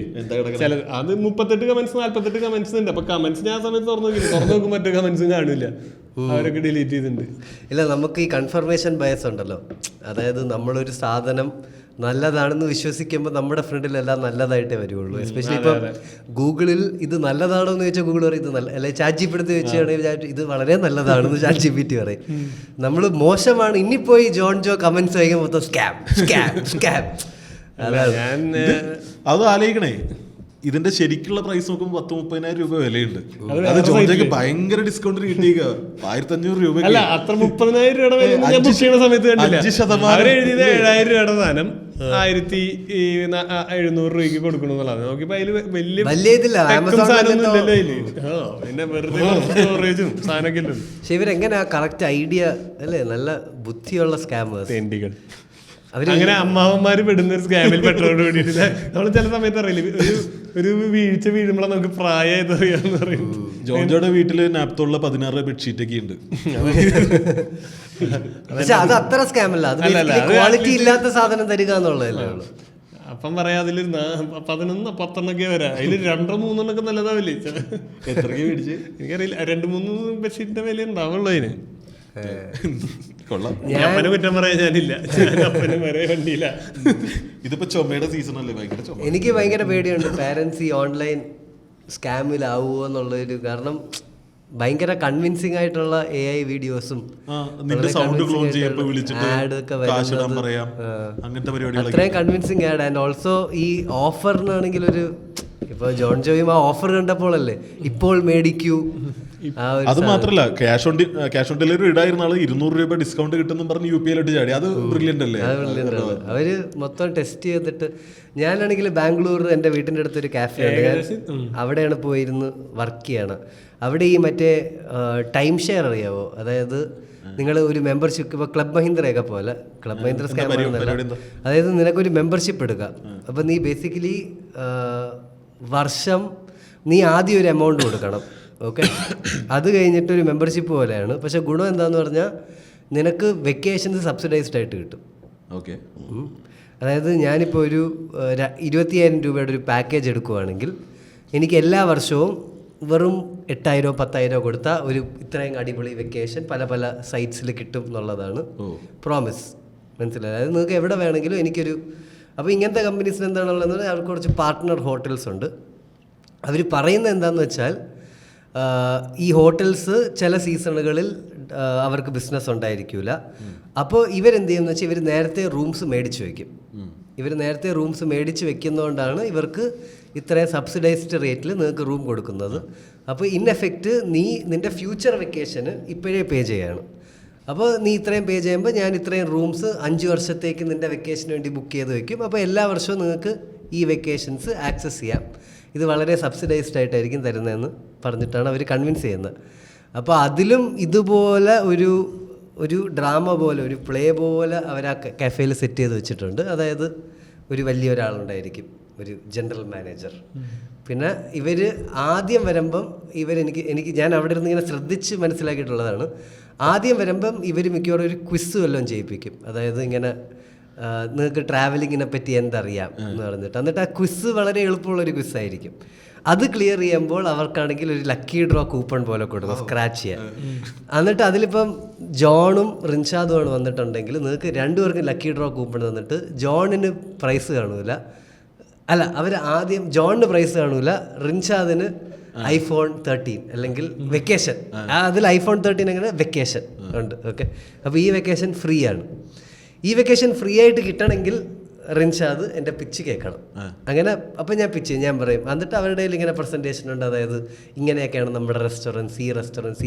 ചില അത് 38 കമന്റ്സ് 48 കമന്റ്സ് ഉണ്ട്. അപ്പൊ കമന്റ്സ് ഞാൻ ആ സമയത്ത് തുറന്നു നോക്കും, മറ്റേ കമന്റ്സും കാണില്ല, അവരൊക്കെ ഡിലീറ്റ് ചെയ്തിട്ടുണ്ട്. ഇല്ല, നമുക്ക് ഈ കൺഫർമേഷൻ ബയസ് ഉണ്ടല്ലോ. അതായത് നമ്മളൊരു സാധനം നല്ലതാണെന്ന് വിശ്വസിക്കുമ്പോൾ നമ്മുടെ ഫ്രണ്ടിലെല്ലാം നല്ലതായിട്ടേ വരുള്ളൂ. എസ്പെഷ്യലി ഇപ്പം ഗൂഗിളിൽ ഇത് നല്ലതാണോ എന്ന് ചോദിച്ചാൽ ഗൂഗിൾ പറയും ഇത് നല്ല, അല്ലെങ്കിൽ ചാറ്റ് ജി പി ടി വെച്ചാണെങ്കിൽ ഇത് വളരെ നല്ലതാണെന്ന് ചാറ്റ് ജി പി ടി പറയും. നമ്മൾ മോശമാണ് ഇനിപ്പോയി ജോൺ ജോ കമന്റ്സ് വായിക്കുമ്പോൾ മൊത്തം സ്കാം സ്കാം സ്കാം. അത് ആലോചിക്കണേ, ഇതിന്റെ ശരിക്കുള്ള പ്രൈസ് നോക്കുമ്പോൾ 10-30,000 രൂപ വിലയുണ്ട്. അത് ജോർജയ്ക്ക് ഭയങ്കര ഡിസ്കൗണ്ട് കിട്ടിയ 1500 രൂപ. അല്ല, അത്ര 30,000 രൂപയുടെ വില ഞാൻ ബുക്ക് ചെയ്യുന്ന സമയത്ത് കണ്ടില്ല. 5% അവരെഴുതിയത് 7,000 രൂപയുടെ സാധനം 1,700 രൂപയ്ക്ക് കൊടുക്കണമെന്നുള്ളത്. നോക്കിയപ്പോ അതില് വലിയ സാധനമൊന്നും ഇല്ലല്ലോ അതില്. പിന്നെ വെറുതെ സ്റ്റോറേജും സാധനമൊക്കെ ഇല്ലല്ലോ. പക്ഷെ ഇവരെങ്ങനെയാ കറക്റ്റ് ഐഡിയ അല്ലേ, നല്ല ബുദ്ധിയുള്ള സ്കാമേഴ്സ്. അങ്ങനെ അമ്മാവന്മാര് പെടുന്ന ഒരു സ്കാമിൽ പെട്ടോട് കൂടിയിട്ടില്ല. നമ്മൾ ചില സമയത്ത് അറിയില്ല, ഒരു വീഴ്ച വീഴുമ്പോഴാണ് നമുക്ക് പ്രായമായത് അറിയാന്ന് പറയും. ജോർജോയുടെ വീട്ടില് നാപ്തോളിലെ 16 ബെഡ്ഷീറ്റ് ഒക്കെ ഉണ്ട്. പക്ഷെ അത് അത്ര സ്കാമല്ല, അത് ക്വാളിറ്റി ഇല്ലാത്ത സാധനം തരിക എന്നുള്ളതല്ലേ ഉള്ളൂ. അപ്പം പറയാ അതിൽ 11 10 വരാം, അതിൽ 2-3 നല്ലതാവില്ലേ? എത്രയ്ക്ക് മേടിച്ച് എനിക്കറിയില്ല. 2-3 ബെഡ്ഷീറ്റിന്റെ വില ഉണ്ടാവുള്ളൂ അതിന്. അപ്പനെ കുറ്റം പറയാൻ ഞാനില്ല, അപ്പനും വരെ വണ്ടിയില്ല. ഇതിപ്പോ ചുമയുടെ സീസൺ അല്ലേ, ഭയങ്കര ചുമ. എനിക്ക് ഭയങ്കര പേടിയുണ്ട് പാരന്റ്സ് ഈ ഓൺലൈൻ സ്കാമിലാവുമോ എന്നുള്ളൊരു. കാരണം ഭയങ്കര കൺവിൻസിങ് ആയിട്ടുള്ള AI വീഡിയോസും അത്രയും കൺവിൻസിങ് ആഡ്. ആൻഡ് ഓൾസോ ഈ ഓഫറിനാണെങ്കിൽ ഒരു ഇപ്പൊ ജോൺ ജോയും ആ ഓഫർ കണ്ടപ്പോഴല്ലേ ഇപ്പോൾ മേടിക്കൂ. അത് മാത്രല്ല ക്യാഷ് ഓൺ ഡെലിവറി ഇടായിരുന്ന ആള് 200 രൂപ ഡിസ്കൗണ്ട് കിട്ടുന്ന പറഞ്ഞ് UPI ചാടി. അത് ബ്രില്യന്റ് അല്ലേ? അവര് മൊത്തം ടെസ്റ്റ് ചെയ്തിട്ട്. ഞാനാണെങ്കിൽ ബാംഗ്ലൂർ എൻ്റെ വീട്ടിൻ്റെ അടുത്തൊരു കാഫേ ഉണ്ട്, അവിടെയാണ് പോയിരുന്ന് വർക്ക് ചെയ്യണം. അവിടെ ഈ മറ്റേ ടൈം ഷെയർ അറിയാവോ? അതായത് നിങ്ങൾ ഒരു മെമ്പർഷിപ്പ്, ഇപ്പോൾ ക്ലബ് മഹീന്ദ്രയൊക്കെ പോലെ, ക്ലബ് മഹീന്ദ്ര സ്കാം ആണെന്നല്ല, അതായത് നിനക്കൊരു മെമ്പർഷിപ്പ് എടുക്കാം. അപ്പം നീ ബേസിക്കലി വർഷം നീ ആദ്യം ഒരു എമൗണ്ട് കൊടുക്കണം, ഓക്കെ? അത് കഴിഞ്ഞിട്ടൊരു മെമ്പർഷിപ്പ് പോലെയാണ്. പക്ഷെ ഗുണം എന്താന്ന് പറഞ്ഞാൽ നിനക്ക് വെക്കേഷൻസ് സബ്സിഡൈസ്ഡ് ആയിട്ട് കിട്ടും. ഓക്കെ, അതായത് ഞാനിപ്പോൾ ഒരു 25,000 രൂപയുടെ ഒരു പാക്കേജ് എടുക്കുവാണെങ്കിൽ എനിക്ക് എല്ലാ വർഷവും വെറും 8,000-10,000 കൊടുത്താൽ ഒരു ഇത്രയും അടിപൊളി വെക്കേഷൻ പല പല സൈറ്റ്സിൽ കിട്ടും എന്നുള്ളതാണ് പ്രോമിസ്. മനസ്സിലായി? അതായത് നിങ്ങൾക്ക് എവിടെ വേണമെങ്കിലും എനിക്കൊരു. അപ്പോൾ ഇങ്ങനത്തെ കമ്പനീസിന് എന്താണുള്ളത്, അവർക്ക് കുറച്ച് പാർട്ട്ണർ ഹോട്ടൽസ് ഉണ്ട്. അവർ പറയുന്നത് എന്താണെന്ന് വെച്ചാൽ ഈ ഹോട്ടൽസ് ചില സീസണുകളിൽ അവർക്ക് ബിസിനസ് ഉണ്ടായിരിക്കില്ല. അപ്പോൾ ഇവരെന്ത് ചെയ്യുമെന്ന് വെച്ചാൽ ഇവർ നേരത്തെ റൂംസ് മേടിച്ച് വയ്ക്കും. ഇവർ നേരത്തെ റൂംസ് മേടിച്ച് വെക്കുന്നതുകൊണ്ടാണ് ഇവർക്ക് ഇത്രയും സബ്സിഡൈസ്ഡ് റേറ്റിൽ നിങ്ങൾക്ക് റൂം കൊടുക്കുന്നത്. അപ്പോൾ ഇൻ എഫക്റ്റ് നീ നിൻ്റെ ഫ്യൂച്ചർ വെക്കേഷന് ഇപ്പോഴേ പേ ചെയ്യാണ്. അപ്പോൾ നീ ഇത്രയും പേ ചെയ്യുമ്പോൾ ഞാൻ ഇത്രയും റൂംസ് 5 വർഷത്തേക്ക് നിൻ്റെ വെക്കേഷന് വേണ്ടി ബുക്ക് ചെയ്ത് വെക്കും. അപ്പോൾ എല്ലാ വർഷവും നിങ്ങൾക്ക് ഈ വെക്കേഷൻസ് ആക്സസ് ചെയ്യാം. ഇത് വളരെ സബ്സിഡൈസ്ഡ് ആയിട്ടായിരിക്കും തരുന്നതെന്ന് പറഞ്ഞിട്ടാണ് അവർ കൺവിൻസ് ചെയ്യുന്നത്. അപ്പോൾ അതിലും ഇതുപോലെ ഒരു ഡ്രാമ പോലെ, ഒരു പ്ലേ പോലെ അവർ ആ കഫേയിൽ സെറ്റ് ചെയ്ത് വെച്ചിട്ടുണ്ട്. അതായത് ഒരു വലിയ ഒരാളുണ്ടായിരിക്കും, ഒരു ജനറൽ മാനേജർ. പിന്നെ ഇവർ ആദ്യം വരുമ്പം എനിക്ക് ഞാൻ അവിടെ ഇരുന്ന് ഇങ്ങനെ ശ്രദ്ധിച്ച് മനസ്സിലാക്കിയിട്ടുള്ളതാണ്, ആദ്യം വരുമ്പം ഇവർ മിക്കവാറും ഒരു ക്വിസ് വല്ലതും ചെയ്യിപ്പിക്കും. അതായത് ഇങ്ങനെ നിങ്ങൾക്ക് ട്രാവലിങ്ങിനെ പറ്റി എന്തറിയാം എന്ന് പറഞ്ഞിട്ട്, എന്നിട്ട് ആ ക്വിസ് വളരെ എളുപ്പമുള്ളൊരു ക്വിസ്സായിരിക്കും. അത് ക്ലിയർ ചെയ്യുമ്പോൾ അവർക്കാണെങ്കിൽ ഒരു ലക്കി ഡ്രോ കൂപ്പൺ പോലെ കൊടുക്കും, സ്ക്രാച്ച് ചെയ്യാൻ. എന്നിട്ട് അതിലിപ്പം ജോണും റിൻഷാദുമാണ് വന്നിട്ടുണ്ടെങ്കിൽ നിങ്ങൾക്ക് രണ്ടുപേർക്കും ലക്കി ഡ്രോ കൂപ്പൺ തന്നിട്ട് ജോണിന് പ്രൈസ് കാണൂല, അല്ല അവർ ആദ്യം ജോണിന് പ്രൈസ് കാണൂല, റിൻഷാദിന് iPhone 13 അല്ലെങ്കിൽ വെക്കേഷൻ. അതിൽ iPhone 13 അങ്ങനെ വെക്കേഷൻ ഉണ്ട്. ഓക്കെ, അപ്പോൾ ഈ വെക്കേഷൻ ഫ്രീ ആണ്. ഈ വെക്കേഷൻ ഫ്രീ ആയിട്ട് കിട്ടണമെങ്കിൽ റിൻഷാദ് എൻ്റെ പിച്ച് കേൾക്കണം. അങ്ങനെ അപ്പം ഞാൻ പിച്ച് ഞാൻ പറയും. എന്നിട്ട് അവരുടെ കയ്യിൽ ഇങ്ങനെ പ്രസൻറ്റേഷൻ ഉണ്ട്, അതായത് ഇങ്ങനെയൊക്കെയാണ് നമ്മുടെ റെസ്റ്റോറൻറ്റ്സ്,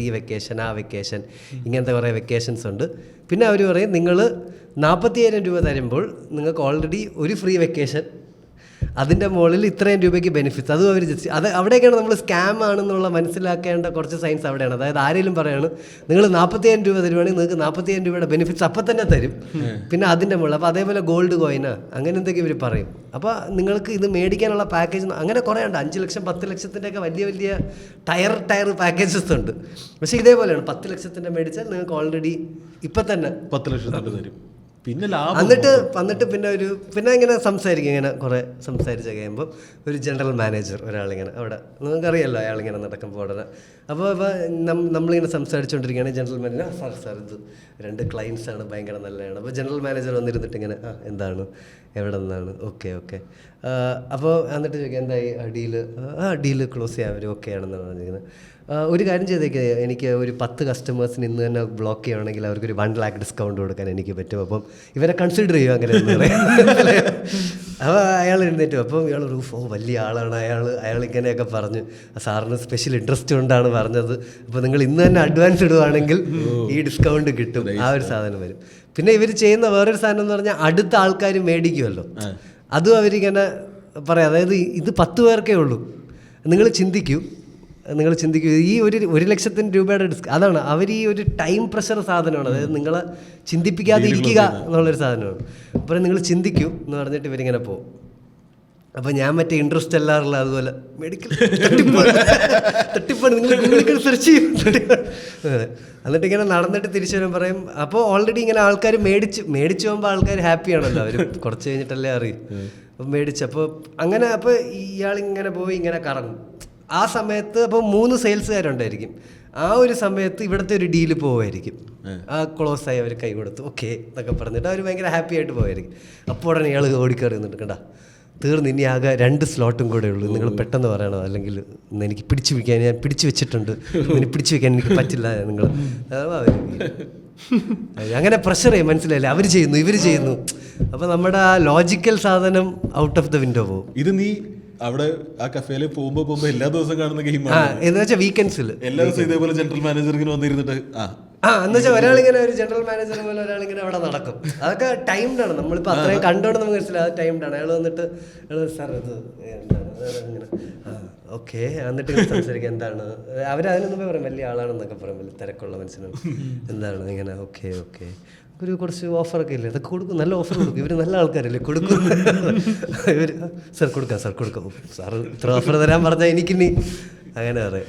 ഈ വെക്കേഷൻ, ആ വെക്കേഷൻ, ഇങ്ങനത്തെ കുറേ വെക്കേഷൻസ് ഉണ്ട്. പിന്നെ അവർ പറയും നിങ്ങൾ 40,000 രൂപ തരുമ്പോൾ നിങ്ങൾക്ക് ഓൾറെഡി ഒരു ഫ്രീ വെക്കേഷൻ, അതിൻ്റെ മുകളിൽ ഇത്രയും രൂപയ്ക്ക് ബെനിഫിറ്റ്സ്. അതും അവർ ജസ്റ്റ് അവിടെയൊക്കെയാണ് നമ്മൾ സ്കാം ആണെന്നുള്ള മനസ്സിലാക്കേണ്ട കുറച്ച് സയൻസ് അവിടെയാണ്. അതായത് ആരെങ്കിലും പറയാണ് നിങ്ങൾ 40,000 രൂപ തരുവാണെങ്കിൽ നിങ്ങൾക്ക് 40,000 രൂപയുടെ ബെനിഫിറ്റ്സ് അപ്പം തന്നെ തരും, പിന്നെ അതിൻ്റെ മുകളിൽ. അപ്പോൾ അതേപോലെ ഗോൾഡ് കോയിനാ അങ്ങനെ എന്തൊക്കെ ഇവർ പറയും. അപ്പോൾ നിങ്ങൾക്ക് ഇത് മേടിക്കാനുള്ള പാക്കേജ് അങ്ങനെ കുറേ ഉണ്ട്. 5 ലക്ഷം 10 ലക്ഷത്തിൻ്റെയൊക്കെ വലിയ വലിയ ടയർ പാക്കേജസ് ഉണ്ട്. പക്ഷേ ഇതേപോലെയാണ് 10 ലക്ഷത്തിൻ്റെ മേടിച്ചാൽ നിങ്ങൾക്ക് ഓൾറെഡി ഇപ്പം തന്നെ 10 ലക്ഷത്തിൻ്റെ തരും. പിന്നെ എന്നിട്ട് പിന്നെ ഇങ്ങനെ സംസാരിക്കും. ഇങ്ങനെ കുറേ സംസാരിച്ച് കഴിയുമ്പോൾ ഒരു ജനറൽ മാനേജർ ഒരാളിങ്ങനെ അവിടെ, നിങ്ങൾക്കറിയാമല്ലോ അയാളിങ്ങനെ നടക്കുമ്പോൾ ഉടനെ. അപ്പോൾ നമ്മളിങ്ങനെ സംസാരിച്ചുകൊണ്ടിരിക്കുകയാണ്. ജനറൽ മാനേജർ സാർ ഇത് 2 ക്ലയൻസാണ്, ഭയങ്കര നല്ലതാണ്. അപ്പോൾ ജനറൽ മാനേജർ വന്നിരുന്നിട്ട് ഇങ്ങനെ എന്താണ്, എവിടെ നിന്നാണ്, ഓക്കെ അപ്പോൾ എന്നിട്ട് ചോദിക്കാം എന്തായി ഡീല് ക്ലോസ് ചെയ്യാൻ അവർ ഓക്കെ ആണെന്നാണ് പറഞ്ഞിരിക്കുന്നത്. ഒരു കാര്യം ചെയ്തേക്ക്, എനിക്ക് ഒരു 10 കസ്റ്റമേഴ്സിന് ഇന്ന് തന്നെ ബ്ലോക്ക് ചെയ്യണമെങ്കിൽ അവർക്കൊരു 1 lakh ഡിസ്കൗണ്ട് കൊടുക്കാൻ എനിക്ക് പറ്റും. അപ്പം ഇവരെ കൺസിഡർ ചെയ്യും അങ്ങനെ എന്ന് പറയാം. അപ്പോൾ അയാൾ എഴുന്നേറ്റു. അപ്പം ഇയാൾ വലിയ ആളാണ് അയാൾ ഇങ്ങനെയൊക്കെ പറഞ്ഞു, സാറിന് സ്പെഷ്യൽ ഇൻട്രസ്റ്റ് കൊണ്ടാണ് പറഞ്ഞത്, അപ്പോൾ നിങ്ങൾ ഇന്ന് തന്നെ അഡ്വാൻസ് ഇടുവാണെങ്കിൽ ഈ ഡിസ്കൗണ്ട് കിട്ടും, ആ ഒരു സാധനം വരും. പിന്നെ ഇവർ ചെയ്യുന്ന വേറൊരു സാധനം എന്ന് പറഞ്ഞാൽ അടുത്ത ആൾക്കാർ മേടിക്കുമല്ലോ, അതും അവരിങ്ങനെ പറയാം. അതായത് ഇത് 10 പേർക്കേ ഉള്ളൂ, നിങ്ങൾ ചിന്തിക്കൂ ഈ 1 ലക്ഷത്തിന് രൂപയുടെ അതാണ് അവർ ഈ ഒരു ടൈം പ്രഷർ സാധനമാണ്. അതായത് നിങ്ങളെ ചിന്തിപ്പിക്കാതെ ഇരിക്കുക എന്നുള്ളൊരു സാധനമാണ്. അപ്പോൾ നിങ്ങൾ ചിന്തിക്കൂ എന്ന് പറഞ്ഞിട്ട് ഇവരിങ്ങനെ പോകും. അപ്പോൾ ഞാൻ മറ്റേ ഇൻട്രസ്റ്റ് എല്ലാവരുള്ള അതുപോലെ മെഡിക്കൽ തട്ടിപ്പാണ്, നിങ്ങൾ ഗൂഗിളിൽ സെർച്ച് ചെയ്യും. എന്നിട്ട് ഇങ്ങനെ നടന്നിട്ട് തിരിച്ചു വരും പറയും. അപ്പോൾ ഓൾറെഡി ഇങ്ങനെ ആൾക്കാർ മേടിച്ചു പോകുമ്പോൾ ആൾക്കാർ ഹാപ്പിയാണല്ലോ, അവർ കുറച്ച് കഴിഞ്ഞിട്ടല്ലേ അറിയും. അപ്പം മേടിച്ചപ്പോൾ അങ്ങനെ അപ്പോൾ ഇയാളിങ്ങനെ പോയി ഇങ്ങനെ കറങ്ങും. ആ സമയത്ത് അപ്പോൾ 3 സെയിൽസുകാരുണ്ടായിരിക്കും. ആ ഒരു സമയത്ത് ഇവിടുത്തെ ഒരു ഡീല് പോവുമായിരിക്കും. ആ ക്ലോസ് ആയി അവർ കൈ കൊടുത്തു ഓക്കെ എന്നൊക്കെ പറഞ്ഞിട്ട് അവർ ഭയങ്കര ഹാപ്പി ആയിട്ട് പോയായിരിക്കും. അപ്പോൾ ഉടനെ ഇയാൾ ഓടിക്കയറി നിന്നിട്ട് കണ്ടാ തീർന്ന്, ഇനി ആകെ 2 സ്ലോട്ടും കൂടെ ഉള്ളൂ, നിങ്ങൾ പെട്ടെന്ന് പറയണോ, അല്ലെങ്കിൽ എനിക്ക് പിടിച്ചു വയ്ക്കാൻ ഞാൻ പിടിച്ചു വെച്ചിട്ടുണ്ട്, ഇനി പിടിച്ചു വെക്കാൻ എനിക്ക് പറ്റില്ല നിങ്ങൾ. അങ്ങനെ പ്രഷർ ചെയ്യും, മനസ്സിലായില്ലേ? അവർ ചെയ്യുന്നു ഇവർ ചെയ്യുന്നു. അപ്പോൾ നമ്മുടെ ആ ലോജിക്കൽ സാധനം ഔട്ട് ഓഫ് ദ വിൻഡോ പോകും. ഇത് നീ അവിടെ ആ കഫേയിൽ പോകുമ്പോ എല്ലാ ദിവസവും കാണുന്ന ഗെയിമാണ് എന്ന് വെച്ചാൽ വീക്കെൻഡ്സിൽ എല്ലാ ദിവസവും ഇതേപോലെ ജനറൽ മാനേജർ ഇങ്ങനെ വന്നിരുന്നിട്ട് എന്ന് വെച്ചാൽ ഒരാളിങ്ങനെ ഒരു ജനറൽ മാനേജർ പോലെ ഒരാളിങ്ങനെ അവിടെ നടക്കും. അതൊക്കെ ടൈംഡാണ്. നമ്മളിപ്പോൾ അത്രയും കണ്ടോണ്ട് നമുക്ക് മനസ്സിലാവും അത് ടൈംഡാണ്. അയാൾ വന്നിട്ട് സാർ ഇത് എന്താണ് ഇങ്ങനെ ഓക്കെ എന്നിട്ട് സംസാരിക്കുക എന്താണ്, അവരതിനൊന്നും പറയും വലിയ ആളാണെന്നൊക്കെ പറയും, വലിയ തിരക്കുള്ള മനസ്സിലാണ് എന്താണ് ഇങ്ങനെ ഓക്കെ ഒരു കുറച്ച് ഓഫറൊക്കെ ഇല്ലേ, അതൊക്കെ കൊടുക്കും, നല്ല ഓഫർ കൊടുക്കും, ഇവർ നല്ല ആൾക്കാരല്ലേ കൊടുക്കും. ഇവർ സാർ കൊടുക്കാം സാർ ഇത്ര ഓഫർ തരാൻ പറഞ്ഞാൽ എനിക്കിനി അങ്ങനെ പറയാം.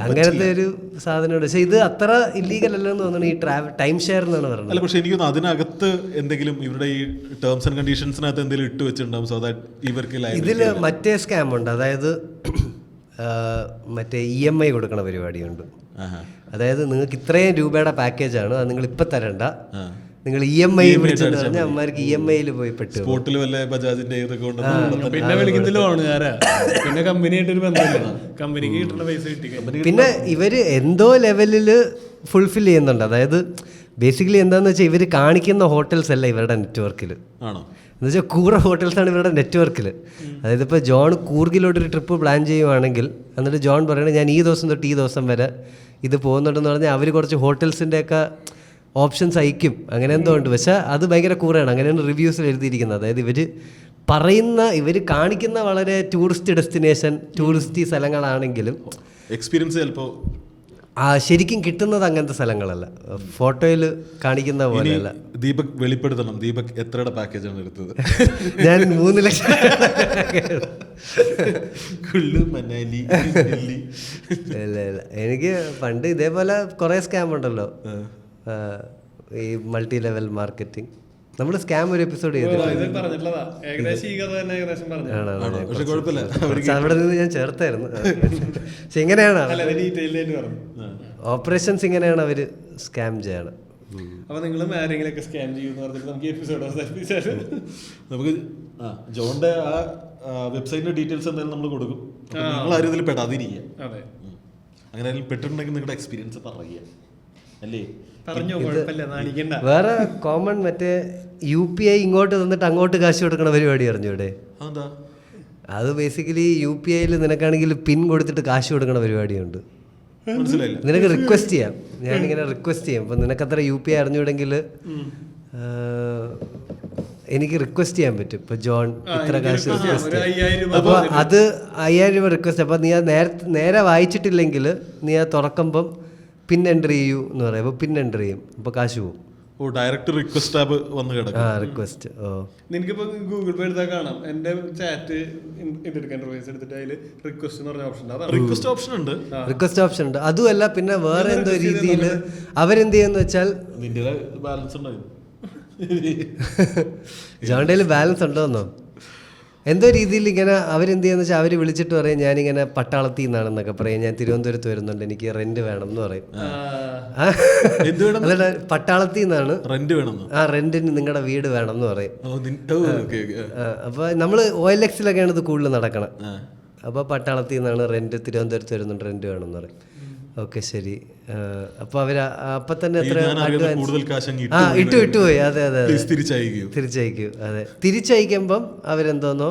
അങ്ങനത്തെ ഒരു സാധനമുണ്ട്. പക്ഷേ ഇത് അത്ര ഇല്ലീഗൽ അല്ലെന്ന് തോന്നുന്നു, ഈ ടൈം ഷെയർ എന്നാണ് പറയുന്നത്. അല്ല പക്ഷേ എനിക്ക് അതിനകത്ത് എന്തെങ്കിലും ഇവരുടെ ഈ ടേംസ് ആൻഡ് കണ്ടീഷൻസിനകത്ത് എന്തെങ്കിലും ഇട്ട് വെച്ചിട്ടുണ്ടാവും സോ ദാറ്റ് ഇവർക്ക് ഇതിൽ മറ്റേ സ്കാം ഉണ്ട്. അതായത് മറ്റേ EMI കൊടുക്കണ പരിപാടിയുണ്ട്. അതായത് നിങ്ങൾക്ക് ഇത്രയും രൂപയുടെ പാക്കേജാണ്, അത് നിങ്ങൾ ഇപ്പം തരണ്ട, നിങ്ങൾ EMI വിളിച്ചെന്ന് പറഞ്ഞാൽ അമ്മമാർക്ക് EMIയിൽ പോയി പെട്ടു. പിന്നെ വിളിക്കുന്ന ലോണുകാരാ, പിന്നെ കമ്പനിയായിട്ടൊരു ബന്ധമില്ല, കമ്പനിക്ക് കിട്ടുന്ന പൈസ കിട്ടി. പിന്നെ ഇവര് എന്തോ ലെവലിൽ ഫുൾഫിൽ ചെയ്യുന്നുണ്ട്. അതായത് ബേസിക്കലി എന്താണെന്ന് വെച്ചാൽ ഇവർ കാണിക്കുന്ന ഹോട്ടൽസ് അല്ല ഇവരുടെ നെറ്റ്വർക്കിൽ, എന്ന് വെച്ചാൽ കൂറ ഹോട്ടൽസാണ് ഇവരുടെ നെറ്റ്വർക്കിൽ. അതായത് ഇപ്പോൾ ജോൺ കൂർഗിലോട്ടൊരു ട്രിപ്പ് പ്ലാൻ ചെയ്യുവാണെങ്കിൽ എന്നിട്ട് ജോൺ പറയണത് ഞാൻ ഈ ദിവസം തൊട്ട് ഈ ദിവസം വരെ ഇത് പോകുന്നുണ്ടെന്ന് പറഞ്ഞാൽ അവർ കുറച്ച് ഹോട്ടൽസിൻ്റെയൊക്കെ ഓപ്ഷൻസ് അയക്കും, അങ്ങനെ എന്തോ ഉണ്ട്. പക്ഷേ അത് ഭയങ്കര കൂറയാണ്, അങ്ങനെയാണ് റിവ്യൂസിൽ എഴുതിയിരിക്കുന്നത്. അതായത് ഇവർ കാണിക്കുന്ന വളരെ ടൂറിസ്റ്റ് ഡെസ്റ്റിനേഷൻ ടൂറിസ്റ്റ് സ്ഥലങ്ങളാണെങ്കിലും എക്സ്പീരിയൻസ് ചിലപ്പോൾ ശരിക്കും കിട്ടുന്നത് അങ്ങനത്തെ സ്ഥലങ്ങളല്ല, ഫോട്ടോയിൽ കാണിക്കുന്ന പോലെയല്ല. ദീപക് വെളിപ്പെടുത്തണം, ദീപക് എത്രയുടെ പാക്കേജാണ് എടുത്തത്? ഞാൻ 3 ലക്ഷം. മനാലി. ഇല്ല ഇല്ല, എനിക്ക് പണ്ട് ഇതേപോലെ കുറേ സ്കാം ഉണ്ടല്ലോ, ഈ മൾട്ടി ലെവൽ മാർക്കറ്റിംഗ്. നമ്മൾ സ്കാം ഒരു എപ്പിസോഡ് പറഞ്ഞിട്ടുള്ളതാ, ഏകദേശം ഈ കഥ തന്നെ ഏകദേശം പറഞ്ഞു. പക്ഷെ കുഴപ്പമില്ല, അവിടെ നിന്ന് ഞാൻ ചേർത്തായിരുന്നു. പക്ഷെ ഇങ്ങനെയാണ് ഓപ്പറേഷൻസ്, ഇങ്ങനെയാണ് അവര് സ്കാം ചെയ്യണം. അപ്പൊ നിങ്ങളും ആരെങ്കിലൊക്കെ സ്കാം ചെയ്യുമെന്ന് പറഞ്ഞിട്ട് നമുക്ക് എപ്പിസോഡ് അവസാനിപ്പിച്ചാൽ നമുക്ക് ജോണിന്റെ ആ വെബ്സൈറ്റിന്റെ ഡീറ്റെയിൽസ് എന്തായാലും നമ്മൾ കൊടുക്കും. നിങ്ങൾ ആരും ഇതിൽ പെടാതിരിക്കുക. അതെ, അങ്ങനെ പെട്ടിട്ടുണ്ടെങ്കിൽ നിങ്ങളുടെ എക്സ്പീരിയൻസ് പറയുക അല്ലേ. വേറെ കോമൺ മറ്റേ UPI ഇങ്ങോട്ട് തന്നിട്ട് അങ്ങോട്ട് കാശ് കൊടുക്കണ പരിപാടി അറിഞ്ഞൂടെ? അത് ബേസിക്കലി UPIയിൽ നിനക്കാണെങ്കിൽ പിൻ കൊടുത്തിട്ട് കാശ് കൊടുക്കണ പരിപാടിയുണ്ട്. നിനക്ക് റിക്വസ്റ്റ് ചെയ്യാം, ഞാനിങ്ങനെ റിക്വസ്റ്റ് ചെയ്യാം. അപ്പം നിനക്കത്ര UPI അറിഞ്ഞൂടെങ്കിൽ എനിക്ക് റിക്വസ്റ്റ് ചെയ്യാൻ പറ്റും. ഇപ്പോൾ ജോൺ ഇത്ര കാശ് റിക്വസ്റ്റ്, അപ്പോൾ അത് 5000 രൂപ റിക്വസ്റ്റ്. അപ്പോൾ നീ അത് നേരെ വായിച്ചിട്ടില്ലെങ്കിൽ നീ അത് തുറക്കുമ്പം പിൻ എൻ്റർ ചെയ്യൂ എന്ന് പറയും. അപ്പോൾ പിൻ എൻ്റർ ചെയ്യും, അപ്പോൾ കാശ് പോകും. ഡയറക്റ്റ് റിക്വസ്റ്റ് ടാബ് വന്ന് കിടക്കും. റിക്വസ്റ്റ്. നിനക്കിപ്പോ ഗൂഗിൾ പേ എടുത്താൽ കാണാം, എന്റെ ചാറ്റ് ഇന്റർവൈസ് എടുത്തിട്ട് അതിൽ റിക്വസ്റ്റ് എന്ന് പറഞ്ഞ ഓപ്ഷൻ ഉണ്ട്. റിക്വസ്റ്റ് ഓപ്ഷൻ ഉണ്ട്, റിക്വസ്റ്റ് ഓപ്ഷൻ ഉണ്ട്. അതുമല്ല, പിന്നെ വേറെ എന്തോ രീതിയിൽ അവരെന്ത് ചെയ്യുന്ന വെച്ചാൽ, നിന്റെ ബാലൻസ് ഉണ്ടായിരുന്നു, ജോണ്ടയിൽ ബാലൻസ് ഉണ്ടോന്നോ എന്തോ രീതിയിൽ ഇങ്ങനെ അവരെന്ത് ചെയ്യുന്ന വെച്ചാൽ അവർ വിളിച്ചിട്ട് പറയും ഞാനിങ്ങനെ പട്ടാളത്തിൽ നിന്നാണെന്നൊക്കെ പറയും, ഞാൻ തിരുവനന്തപുരത്ത് വരുന്നുണ്ട്, എനിക്ക് റെന്റ് വേണം എന്ന് പറയും. അല്ല, പട്ടാളത്തിൽ നിന്നാണ്, റെന്റ് വേണം, റെന്റിന് നിങ്ങളുടെ വീട് വേണം എന്ന് പറയും. അപ്പൊ നമ്മള് OLX-ലൊക്കെയാണ് ഇത് കൂടുതൽ നടക്കണം. അപ്പൊ പട്ടാളത്തിൽ നിന്നാണ്, റെന്റ് തിരുവനന്തപുരത്ത് വരുന്നുണ്ട്, റെന്റ് വേണം എന്ന് പറയും. ഓക്കെ ശരി. അപ്പൊ അവര് അപ്പൊ തന്നെ എത്ര ഇട്ടുപോയി. അതെ അതെ, തിരിച്ചയക്കൂ. അതെ, തിരിച്ചയക്കുമ്പം അവരെന്തോന്നോ,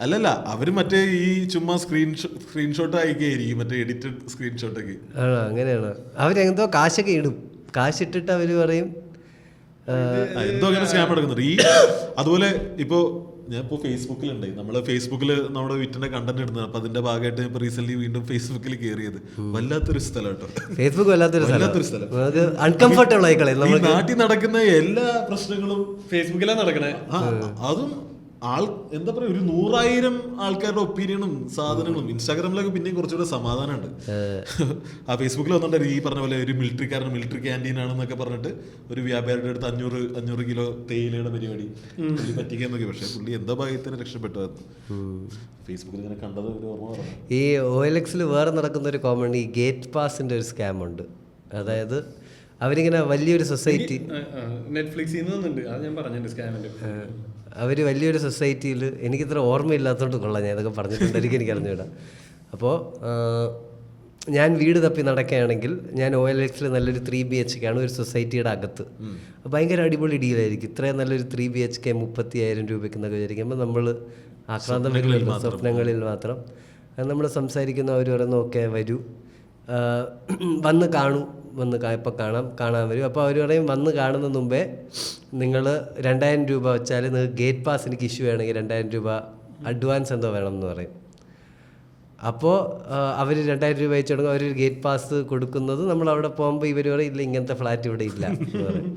അല്ലല്ല, അവര് മറ്റേ ഈ ചുമ്മാ സ്ക്രീൻഷോട്ട് അയക്കുകയായിരിക്കും, മറ്റേ എഡിറ്റഡ് സ്ക്രീൻഷോട്ടൊക്കെ. ആണോ? അങ്ങനെയാണോ? അവരെന്തോ കാശൊക്കെ ഇടും, കാശിട്ടിട്ട് അവര് പറയും എന്തോ അങ്ങനെ സ്കാം എടുക്കുന്നുണ്ട്. ഈ അതുപോലെ ഇപ്പോ ഞാൻ ഇപ്പോൾ ഫേസ്ബുക്കിലുണ്ട്, നമ്മള് ഫേസ്ബുക്കിൽ നമ്മുടെ വീട്ടിന്റെ കണ്ടന്റ് ഇടുന്നത്. അപ്പൊ അതിന്റെ ഭാഗമായിട്ട് ഇപ്പൊ റീസെന്റ് വീണ്ടും ഫേസ്ബുക്കിൽ കയറിയത് വല്ലാത്തൊരു സ്ഥലം കേട്ടോ. ഫേസ്ബുക്ക് വല്ലാത്തൊരു സ്ഥലം, അൺകംഫർട്ടബിൾ ആയി കളയും. നാട്ടിൽ നടക്കുന്ന എല്ലാ പ്രശ്നങ്ങളും ഫേസ്ബുക്കിലാണ് നടക്കണേ. അതും എന്താ പറയാ, ഒരു 100,000 ആൾക്കാരുടെ ഒപ്പീനിയനും സാധനങ്ങളും. ഇൻസ്റ്റാഗ്രാമിലൊക്കെ പിന്നെയും കുറച്ചുകൂടെ സമാധാനമുണ്ട്. ആ ഫേസ്ബുക്കിൽ വന്നിട്ട് ഈ പറഞ്ഞ പോലെ ഒരു മിലിറ്ററി ക്യാൻറ്റീൻ ആണെന്നൊക്കെ പറഞ്ഞിട്ട് ഒരു വ്യാപാരിയുടെ അടുത്ത് 500 കിലോ തേയിലയുടെ പരിപാടി പറ്റിക്കാന്നൊക്കെ. പക്ഷെ പുള്ളി എന്തോ ഭാഗ്യത്തിന് രക്ഷപ്പെട്ടു. ഫേസ്ബുക്കിൽ ഇങ്ങനെ കണ്ടത് ഒരു ഓർമ്മ പറഞ്ഞു. ഈ OLX-ൽ വേറെ നടക്കുന്ന ഒരു കോമൺ ഈ ഗേറ്റ് പാസിന്റെ ഒരു സ്കാം ഉണ്ട്. അതായത് അവരിങ്ങനെ വലിയൊരു സൊസൈറ്റി, നെറ്റ്ഫ്ലിക്സിൽ നിന്ന് അത് ഞാൻ പറഞ്ഞിട്ടുണ്ട് സ്കാമിന്റെ. അവർ വലിയൊരു സൊസൈറ്റിയിൽ, എനിക്കിത്ര ഓർമ്മയില്ലാത്തതുകൊണ്ട് കൊള്ളാം, ഞാൻ ഇതൊക്കെ പറഞ്ഞിട്ടുണ്ടായിരിക്കും, എനിക്ക് അറിഞ്ഞുവിടാ. അപ്പോൾ ഞാൻ വീട് തപ്പി നടക്കുകയാണെങ്കിൽ ഞാൻ OLX-ൽ നല്ലൊരു 3 BHK ആണ് ഒരു സൊസൈറ്റിയുടെ അകത്ത്. ഭയങ്കര അടിപൊളി ഡീലായിരിക്കും. ഇത്രയും നല്ലൊരു 3 BHK 30,000 രൂപയ്ക്ക് എന്നൊക്കെ വിചാരിക്കുമ്പോൾ നമ്മൾ ആക്രാന്തം വരുന്നില്ല, സ്വപ്നങ്ങളിൽ മാത്രം. നമ്മൾ സംസാരിക്കുന്ന അവർ പറയുന്ന ഓക്കെ വരൂ, വന്ന് കാണൂ, ഇപ്പോൾ കാണാൻ വരും. അപ്പോൾ അവർ പറയും വന്ന് കാണുന്ന മുമ്പേ നിങ്ങൾ 2000 രൂപ വെച്ചാൽ നിങ്ങൾക്ക് ഗേറ്റ് പാസ് എനിക്ക് ഇഷ്യൂ വേണമെങ്കിൽ 2000 രൂപ അഡ്വാൻസ് എന്തോ വേണം എന്ന് പറയും. അപ്പോൾ അവർ 2000 രൂപ അയച്ചു കൊടുക്കും. അവർ ഗേറ്റ് പാസ് കൊടുക്കുന്നത് നമ്മൾ അവിടെ പോകുമ്പോൾ ഇവർ പറയും ഇല്ല, ഇങ്ങനത്തെ ഫ്ലാറ്റ് ഇവിടെ ഇല്ല എന്ന് പറയും.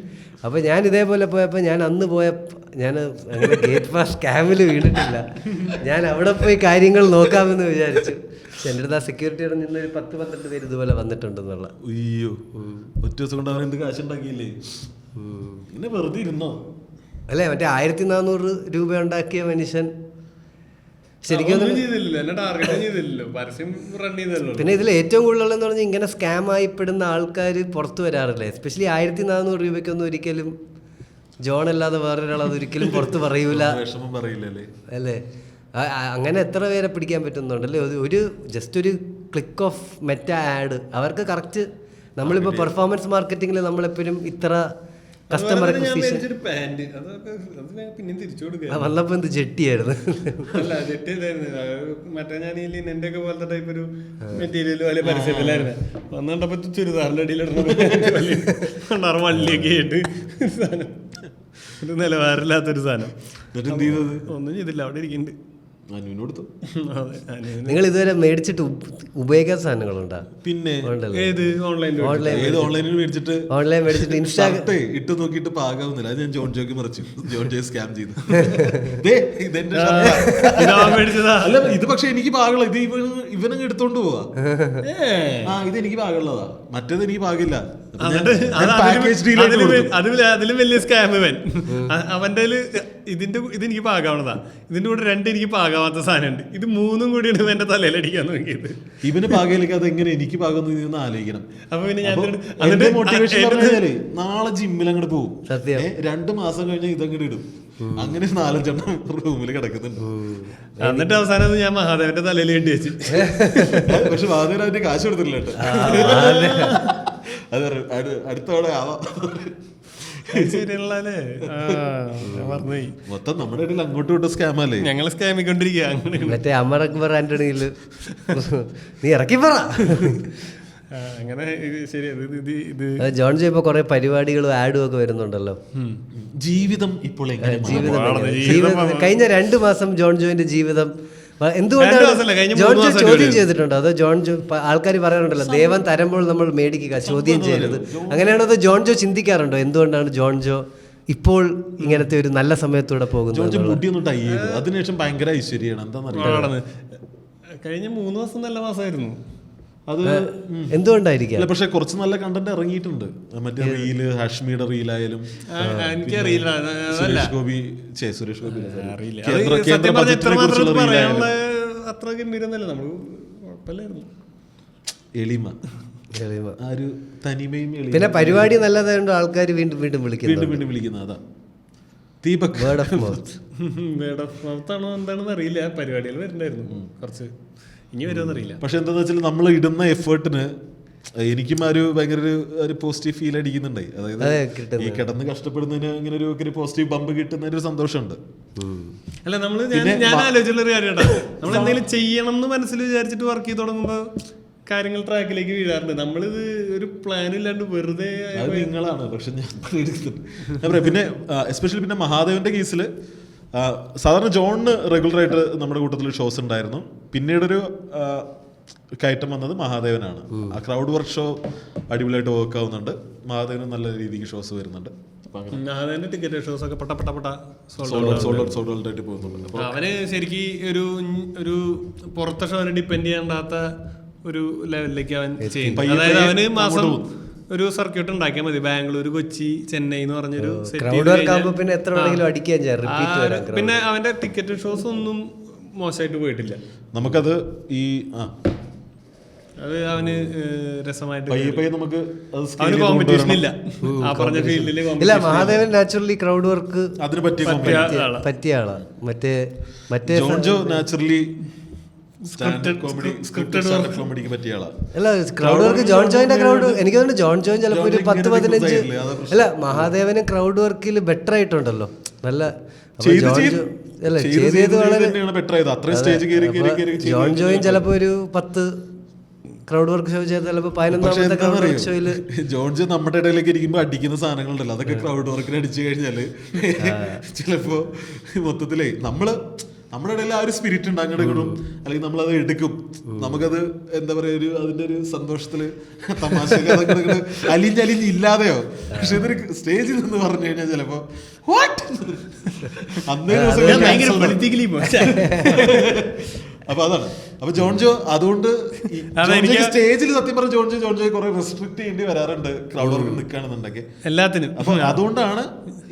അപ്പോൾ ഞാൻ ഇതേപോലെ പോയപ്പോൾ, ഞാൻ അന്ന് ഞാൻ അങ്ങനെ ഗേറ്റ് പാസ് സ്കാമിൽ വീണിട്ടില്ല. ഞാൻ അവിടെ പോയി കാര്യങ്ങൾ നോക്കാമെന്ന് വിചാരിച്ചു. പക്ഷെ എൻ്റെ അടുത്ത് ആ സെക്യൂരിറ്റിയുടെ നിന്ന് ഒരു 10-12 പേര് ഇതുപോലെ വന്നിട്ടുണ്ടെന്നുള്ള. അയ്യോ, ഒറ്റ ദിവസം കൊണ്ട് അവൻ എന്ത് കാശുണ്ടാക്കിയില്ലേ, പിന്നെ വെറുതെ ഇരുന്നോ? അല്ലേ, മറ്റേ 1400 രൂപ ഉണ്ടാക്കിയ മനുഷ്യൻ ശരിക്കും. പിന്നെ ഇതിൽ ഏറ്റവും കൂടുതലെന്ന് പറഞ്ഞാൽ ഇങ്ങനെ സ്കാം ആയിപ്പെടുന്ന ആൾക്കാർ പുറത്തു വരാറില്ല. എസ്പെഷ്യലി 1400 രൂപയ്ക്കൊന്നും ഒരിക്കലും ജോൺ അല്ലാതെ വേറൊരാൾ അതൊരിക്കലും പുറത്ത് പറയൂല, അല്ലേ? അങ്ങനെ എത്ര പേരെ പിടിക്കാൻ പറ്റുന്നുണ്ടല്ലേ? ഒരു ജസ്റ്റ് ഒരു ക്ലിക്ക് ഓഫ് മെറ്റ ആഡ് അവർക്ക് കറക്റ്റ്. നമ്മളിപ്പോൾ പെർഫോമൻസ് മാർക്കറ്റിങ്ങിൽ നമ്മളെപ്പോഴും ഇത്ര കസ്റ്റമർ വന്നപ്പോ എന്ത് ജെട്ടിയായിരുന്നു. അല്ല ജെട്ടിയതായിരുന്നു, മറ്റേ ഞാൻ ഈ ലിനന്റെ ഒക്കെ പോലത്തെ ടൈപ്പ് ഒരു മെറ്റീരിയൽ വലിയ പരസ്യത്തിലായിരുന്നു. വന്നിട്ടപ്പോ ചുരിദാറിന്റെ അടിയിലിടുന്ന വള്ളിയൊക്കെ ആയിട്ട് സാധനം, ഒരു നിലവാരമില്ലാത്തൊരു സാധനം. ഒന്നും ചെയ്തില്ല, അവിടെ ഇരിക്കുന്നുണ്ട്. അനുവിന് കൊടുത്തു. നിങ്ങൾ ഇതുവരെ മേടിച്ചിട്ട് ഉപയോഗിക്കാത്ത സാധനങ്ങളുണ്ടോ? പിന്നെ ഏത് ഓൺലൈനിൽ മേടിച്ചിട്ട് ഓൺലൈൻ മേടിച്ചിട്ട് ഇൻസ്റ്റാഗ്രാം ഇട്ട് നോക്കിയിട്ട് പാകാവുന്നില്ല. അത് ഞാൻ ജോൺ ജോക്ക് മറിച്ചു. ജോൺ ജോയ് സ്കാം ചെയ്തു. ഇതെന്റെ അല്ല, ഇത് പക്ഷെ എനിക്ക് പാകമുള്ള ഇത് ഇവനങ്ങ് എടുത്തോണ്ട് പോവാ. ഇത് എനിക്ക് പാകമുള്ളതാ, മറ്റേത് എനിക്ക് പാകില്ല. അതിലും വലിയ സ്കാം ഇവൻ. അവന്റെ ഇതെനിക്ക് പാകാവുന്നതാ, ഇതിന്റെ കൂടെ 2 എനിക്ക് പാകാവാത്ത സാധനമുണ്ട്. ഇത് 3ഉം കൂടിയാണ് ഇവന്റെ തലയിലടിക്കാൻ നോക്കിയത്. ഇവന് പാകയിലേക്ക് അതെങ്ങനെ എനിക്ക് പാകം ആലോചിക്കണം. അപ്പൊ പിന്നെ ഞാൻ മോട്ടിവേഷൻ പറഞ്ഞാല് നാളെ ജിമ്മിൽ അങ്ങോട്ട് പോകും. സത്യം 2 മാസം കഴിഞ്ഞാൽ ഇതങ്ങോട്ട് ഇടും. അങ്ങനെ 4-5 റൂമിൽ കിടക്കുന്നുണ്ട്. എന്നിട്ട് അവസാനം ഞാൻ മഹാദേവന്റെ തലയിൽ വേണ്ടി വെച്ചു. പക്ഷെ മഹാദേവൻ അതിന്റെ കാശ് കൊടുത്തില്ല കേട്ടോ. അത് അടുത്തോടെ ആവാം. മൊത്തം നമ്മുടെ ഇടയിൽ അങ്ങോട്ടും ഇങ്ങോട്ടും സ്കാമല്ലേ? ഞങ്ങൾ സ്കാമിക്കൊണ്ടിരിക്കുക. മറ്റേ അമർ അക്ബർ ആന്റണിയിൽ നീ ഇറക്കി പറ. അങ്ങനെ ശരി. ജോൺ ജോ ഇപ്പൊ കുറെ പരിപാടികളും ആഡും ഒക്കെ വരുന്നുണ്ടല്ലോ. ജീവിതം ഇപ്പോൾ ജീവിതം കഴിഞ്ഞ 2 മാസം ജോൺ ജോയിന്റെ ജീവിതം എന്തുകൊണ്ടാണ് ജോൺ ജോ ചോദ്യം ചെയ്തിട്ടുണ്ടോ? അതോ ജോൺ ജോ ആൾക്കാർ പറയാറുണ്ടല്ലോ ദേവൻ തരുമ്പോൾ നമ്മൾ മേടിക്കുക, ചോദ്യം ചെയ്യരുത്. അങ്ങനെയാണോ? അതോ ജോൺ ജോ ചിന്തിക്കാറുണ്ടോ എന്തുകൊണ്ടാണ് ജോൺ ജോ ഇപ്പോൾ ഇങ്ങനത്തെ ഒരു നല്ല സമയത്തൂടെ പോകുന്നത്? അതിനുശേഷം ഭയങ്കര ഐശ്വര്യാണ്. എന്താണെന്ന് കഴിഞ്ഞ 3 മാസം നല്ല മാസമായിരുന്നു. അത് എന്തുകൊണ്ടായിരിക്കും? പക്ഷെ കുറച്ച് നല്ല കണ്ടന്റ് ഇറങ്ങിയിട്ടുണ്ട്. മറ്റേ റീല്, ഹാഷ്മിയുടെ റീലായാലും സുരേഷ് ഗോപി കേന്ദ്ര ബജറ്റിനെ കുറിച്ചുള്ള റീലായാലും എളിമ, ആ ഒരു തനിമയും പിന്നെ പരിപാടി നല്ലതായതുകൊണ്ട് ആൾക്കാർ വീണ്ടും വീണ്ടും വിളിക്കുന്ന അതാ Deepak. Word of mouth. Word of mouth ആണോ എന്താണെന്ന് അറിയില്ല. പരിപാടികൾ വരുന്നുണ്ടായിരുന്നു കുറച്ച്, ഇനി വരുമെന്നറിയില്ല. പക്ഷെ എന്താന്ന് വെച്ചാൽ നമ്മൾ ഇടുന്ന എഫേർട്ടിന് എനിക്കും ഒരു ഭയങ്കര ഒരു പോസിറ്റീവ് ഫീൽ അടിക്കുന്നുണ്ടായി. അതായത് ഈ കിടന്ന് കഷ്ടപ്പെടുന്നതിന് ഇങ്ങനെ ഒരു പോസിറ്റീവ് ബമ്പ് കിട്ടുന്ന ഒരു സന്തോഷമുണ്ട്. അല്ല ഞാൻ ആലോചിച്ചുള്ള ഒരു കാര്യമാണ്, നമ്മൾ എന്തെങ്കിലും ചെയ്യണം എന്ന് മനസ്സിൽ വിചാരിച്ചിട്ട് വർക്ക് ചെയ്ത് തുടങ്ങുമ്പോൾ കാര്യങ്ങൾ ട്രാക്കിലേക്ക് വീഴാറുണ്ട്. നമ്മളിത് ഒരു പ്ലാൻ ഇല്ലാണ്ട് വെറുതെ നിങ്ങളാണ്. പക്ഷെ ഞാൻ പിന്നെ എസ്പെഷ്യലി പിന്നെ മഹാദേവന്റെ കേസിൽ സാധാരണ ജോണിന് റെഗുലറായിട്ട് നമ്മുടെ കൂട്ടത്തിൽ ഷോസ് ഉണ്ടായിരുന്നു. പിന്നീടൊരു കയറ്റം വന്നത് മഹാദേവനാണ്. ആ ക്രൗഡ് വർക്ക് ഷോ അടിപൊളിയായിട്ട് വർക്ക് ആവുന്നുണ്ട്. മഹാദേവന് നല്ല രീതിക്ക് ഷോസ് വരുന്നുണ്ട്. മഹാദേവന്റെ ടിക്കറ്റ് ഷോസ് ഒക്കെ സോൾഡ് ഔട്ട് ആയിട്ട് പോകുന്നുണ്ട്. അവന് ശരിക്കും ഒരു പുറത്തെ ഷോനെ ഡിപ്പെൻഡ് ചെയ്യേണ്ടാത്ത ഒരു ലെവലിലേക്ക് അവൻ ചെയ്യുന്നു. അതായത് അവന് മാസം ഒരു സർക്യൂട്ട് ഉണ്ടാക്കിയാൽ മതി. ബാംഗ്ലൂർ, കൊച്ചി, ചെന്നൈ എന്ന് പറഞ്ഞൊരു പിന്നെ അവന്റെ ടിക്കറ്റ് ഷോസ് ഒന്നും മോശമായിട്ട് പോയിട്ടില്ല. നമുക്കത് അത് അവന് രസമായിട്ട് നമുക്ക് അവന് കോമ്പറ്റീഷൻ ഇല്ല. ആ പറഞ്ഞ ഫീൽഡില് ഇല്ല. മഹാദേവൻ നാച്ചുറലി ക്രൗഡ് വർക്ക് അതിന് പറ്റിയ ആളാ. മറ്റേ ജോൺ ജോ നാച്ചുറലി കോമഡിക്ക് പറ്റിയ ആളാ. അല്ല, ക്രൗഡ് വർക്ക് ജോൺ ജോയിന്റെ ക്രൗഡ് എനിക്ക് തോന്നുന്നു ജോൺ ജോയിൻ ചിലപ്പോൾ ഒരു 10-15. അല്ല, മഹാദേവനും ക്രൗഡ് വർക്കിൽ ബെറ്റർ ആയിട്ടുണ്ടല്ലോ. നല്ല ജോൺ ജോയിൻ ചിലപ്പോ ഒരു 10 ക്രൗഡ് വർക്ക് ഷോ ചെയ്ത ചിലപ്പോ 11ാമത്തെ ക്രൗഡ് വർക്ക് ഷോയില് ജോൺ ജോ നമ്മുടെ ഇടയിലേക്ക് ഇരിക്കുമ്പോ അടിക്കുന്ന സാധനങ്ങളുണ്ടല്ലോ, അതൊക്കെ ക്രൗഡ് വർക്കിന് അടിച്ചു കഴിഞ്ഞാല് ചിലപ്പോ മൊത്തത്തിലേ നമ്മുടെ ഇടയിൽ ആ ഒരു സ്പിരിറ്റ് ഉണ്ട് അങ്ങോട്ടും, അല്ലെങ്കിൽ നമ്മളത് എടുക്കും. നമുക്കത് എന്താ പറയാ അതിന്റെ ഒരു സന്തോഷത്തില് തമാശ അലിഞ്ഞില്ലാതെയോ. പക്ഷെ ഇതൊരു സ്റ്റേജിൽ നിന്ന് പറഞ്ഞു കഴിഞ്ഞാൽ ചിലപ്പോ അപ്പൊ അതാണ്. അപ്പൊ ജോൺ ജോ അതുകൊണ്ട് സ്റ്റേജിൽ സത്യം പറഞ്ഞ ജോൺ ജോ കുറെ റെസ്ട്രിക്ട് ചെയ്യേണ്ടി വരാറുണ്ട് ക്രൗഡ് വർക്കിന് നിൽക്കുകയാണെന്നുണ്ടെങ്കിൽ എല്ലാത്തിനും. അപ്പൊ അതുകൊണ്ടാണ്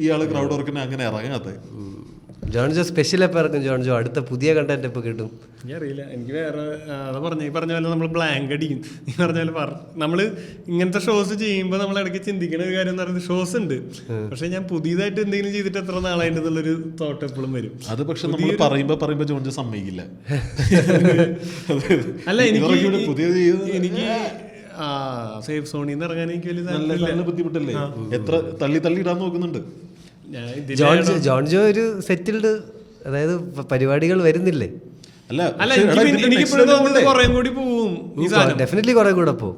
ഇയാള് ക്രൗഡ് വർക്കിന് അങ്ങനെ ഇറങ്ങാത്തത്. ജോൺ ജോ സ്പെഷ്യൽ എപ്പോൾ ഇറക്കും? ജോൺ ജോ അടുത്ത പുതിയ കണ്ടന്റ് എപ്പോൾ കിട്ടും? എനിക്കറിയില്ല. എനിക്ക് വേറെ പറഞ്ഞ പോലെ നമ്മൾ ബ്ലാങ്ക് അടിക്കും. നീ പറഞ്ഞ പോലെ നമ്മൾ ഇങ്ങനത്തെ ഷോസ് ചെയ്യുമ്പോൾ നമ്മൾ ഇടയ്ക്ക് ചിന്തിക്കുന്ന ഒരു കാര്യം എന്ന് പറയുന്നത് ഷോസ് ഉണ്ട്, പക്ഷെ ഞാൻ പുതിയതായിട്ട് എന്തെങ്കിലും ചെയ്തിട്ട് എത്ര നാളായിട്ട് എന്നുള്ളൊരു തോട്ട് എപ്പോഴും വരും. അത് പക്ഷെ നമ്മൾ പറയുമ്പോ ജോൺ ജോ സമ്മതിക്കില്ല. അല്ല, എനിക്ക് സേഫ് സോണിൽ നിന്ന് ഇറങ്ങാൻ എനിക്ക് വലിയ ബുദ്ധിമുട്ടല്ലേ? എത്ര തള്ളി ഇടാൻ നോക്കുന്നുണ്ട്. ജോൺ ജോ ഒരു സെറ്റിൽഡ്, അതായത് പരിപാടികൾ വരുന്നില്ലേ? അല്ല, എനിക്ക് കുറേ കൂടി പോവും. ഡെഫിനറ്റ്ലി കുറേ കൂടെ പോവും.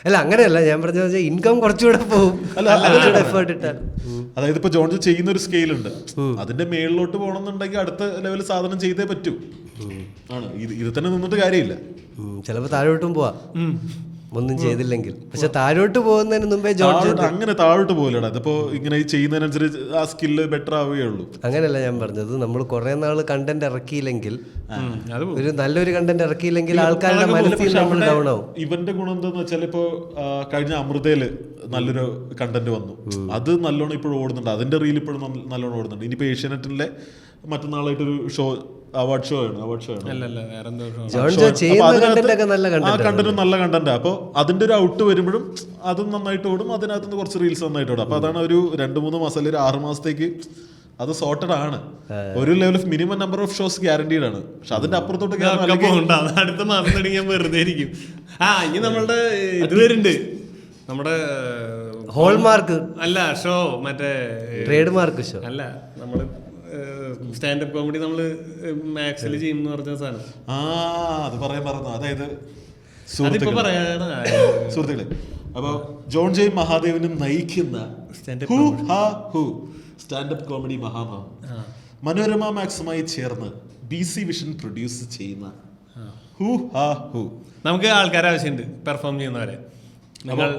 അല്ല അങ്ങനെയല്ല ഞാൻ പറഞ്ഞ ഇൻകം കുറച്ചുകൂടെ പോകും, കുറച്ചുകൂടെ എഫേർട്ട് ഇട്ടാൽ. അതായത് ഇപ്പൊ ജോൺ ചെയ്യുന്ന ഒരു സ്കെയിൽ ഉണ്ട്, അതിന്റെ മേളിലോട്ട് പോകണമെന്നുണ്ടെങ്കിൽ അടുത്ത ലെവൽ സാധനം ചെയ്തേ പറ്റൂ. ആണ് ഇത് തന്നെ നിന്നിട്ട് കാര്യമില്ല. ചിലപ്പോൾ താഴോട്ടും പോവാം ഒന്നും ചെയ്തില്ലെങ്കിൽ. പക്ഷെ താഴോട്ട് പോകുന്നതിന് മുമ്പേ അങ്ങനെ താഴോട്ട് പോകില്ലടാ. ഇതിപ്പോ ഇങ്ങനെ ചെയ്യുന്നതിനനുസരിച്ച് ആ സ്കില്ല് ബെറ്റർ ആവുകയേ ഉള്ളൂ. അങ്ങനെയല്ല ഞാൻ പറഞ്ഞത്, നമ്മൾ കുറെ നാൾ കണ്ടന്റ് ഇറക്കിയില്ലെങ്കിൽ, ഒരു നല്ലൊരു കണ്ടന്റ് ഇറക്കിയില്ലെങ്കിൽ ആൾക്കാരുടെ മനസ്സിൽ നമ്മൾ ഡൗൺ ആവും. ഇവന്റെ ഗുണം എന്താന്ന് വെച്ചാൽ ഇപ്പൊ കഴിഞ്ഞ അമൃതയില് നല്ലൊരു കണ്ടന്റ് വന്നു, അത് നല്ലോണം ഇപ്പോഴും ഓടുന്നുണ്ട്, അതിന്റെ റീൽ ഇപ്പോഴും നല്ലോണം ഓടുന്നുണ്ട്. ഇനിയിപ്പോ ഏഷ്യാനെറ്റിലെ മറ്റന്നാളായിട്ടൊരു ഷോ, അവാർഡ് ഷോ ആണ്. ആ കണ്ടന്റ് നല്ല കണ്ടന്റ്. അപ്പൊ അതിന്റെ ഒരു ഔട്ട് വരുമ്പോഴും അതും നന്നായിട്ട് ഓടും, അതിനകത്ത് കുറച്ച് റീൽസ് നന്നായിട്ട് ഓടും. അപ്പൊ അതാണ് ഒരു 2-3 മാസം അല്ലെങ്കിൽ 6 മാസത്തേക്ക് അത് സോർട്ടഡ് ആണ്. ഒരു level minimum number of shows guaranteed ആണ്. പക്ഷെ അതിന്റെ അപ്പുറത്തോട്ട് അടുത്ത മാസം തുടങ്ങിയാൽ വെറുതെ ഇരിക്കും. ഇനി നമ്മളുടെ ഇത് വരുന്നുണ്ട്, നമ്മുടെ ഹോൾമാർക്ക് അല്ല ഷോ, മറ്റേ ട്രേഡ് മാർക്ക് ഷോ അല്ല, നമ്മള് സ്റ്റാൻഡപ്പ് കോമഡി നമ്മള് മാക്സിൽ ചെയ്യുന്ന പറഞ്ഞ സാധനം. അത് പറയാൻ പറഞ്ഞു. അതായത് സുഹൃത്തുക്കളെ, അപ്പൊ ജോൺ ജെ മഹാദേവനും നയിക്കുന്ന സ്റ്റാൻഡപ്പ് കോമഡി മഹാമാം മനോരമ മാക്സുമായി ചേർന്ന് BC വിഷൻ പ്രൊഡ്യൂസ് ചെയ്യുന്ന നമുക്ക് ആൾക്കാരെ ആവശ്യമുണ്ട് പെർഫോം ചെയ്യുന്നവരെ. നിങ്ങൾ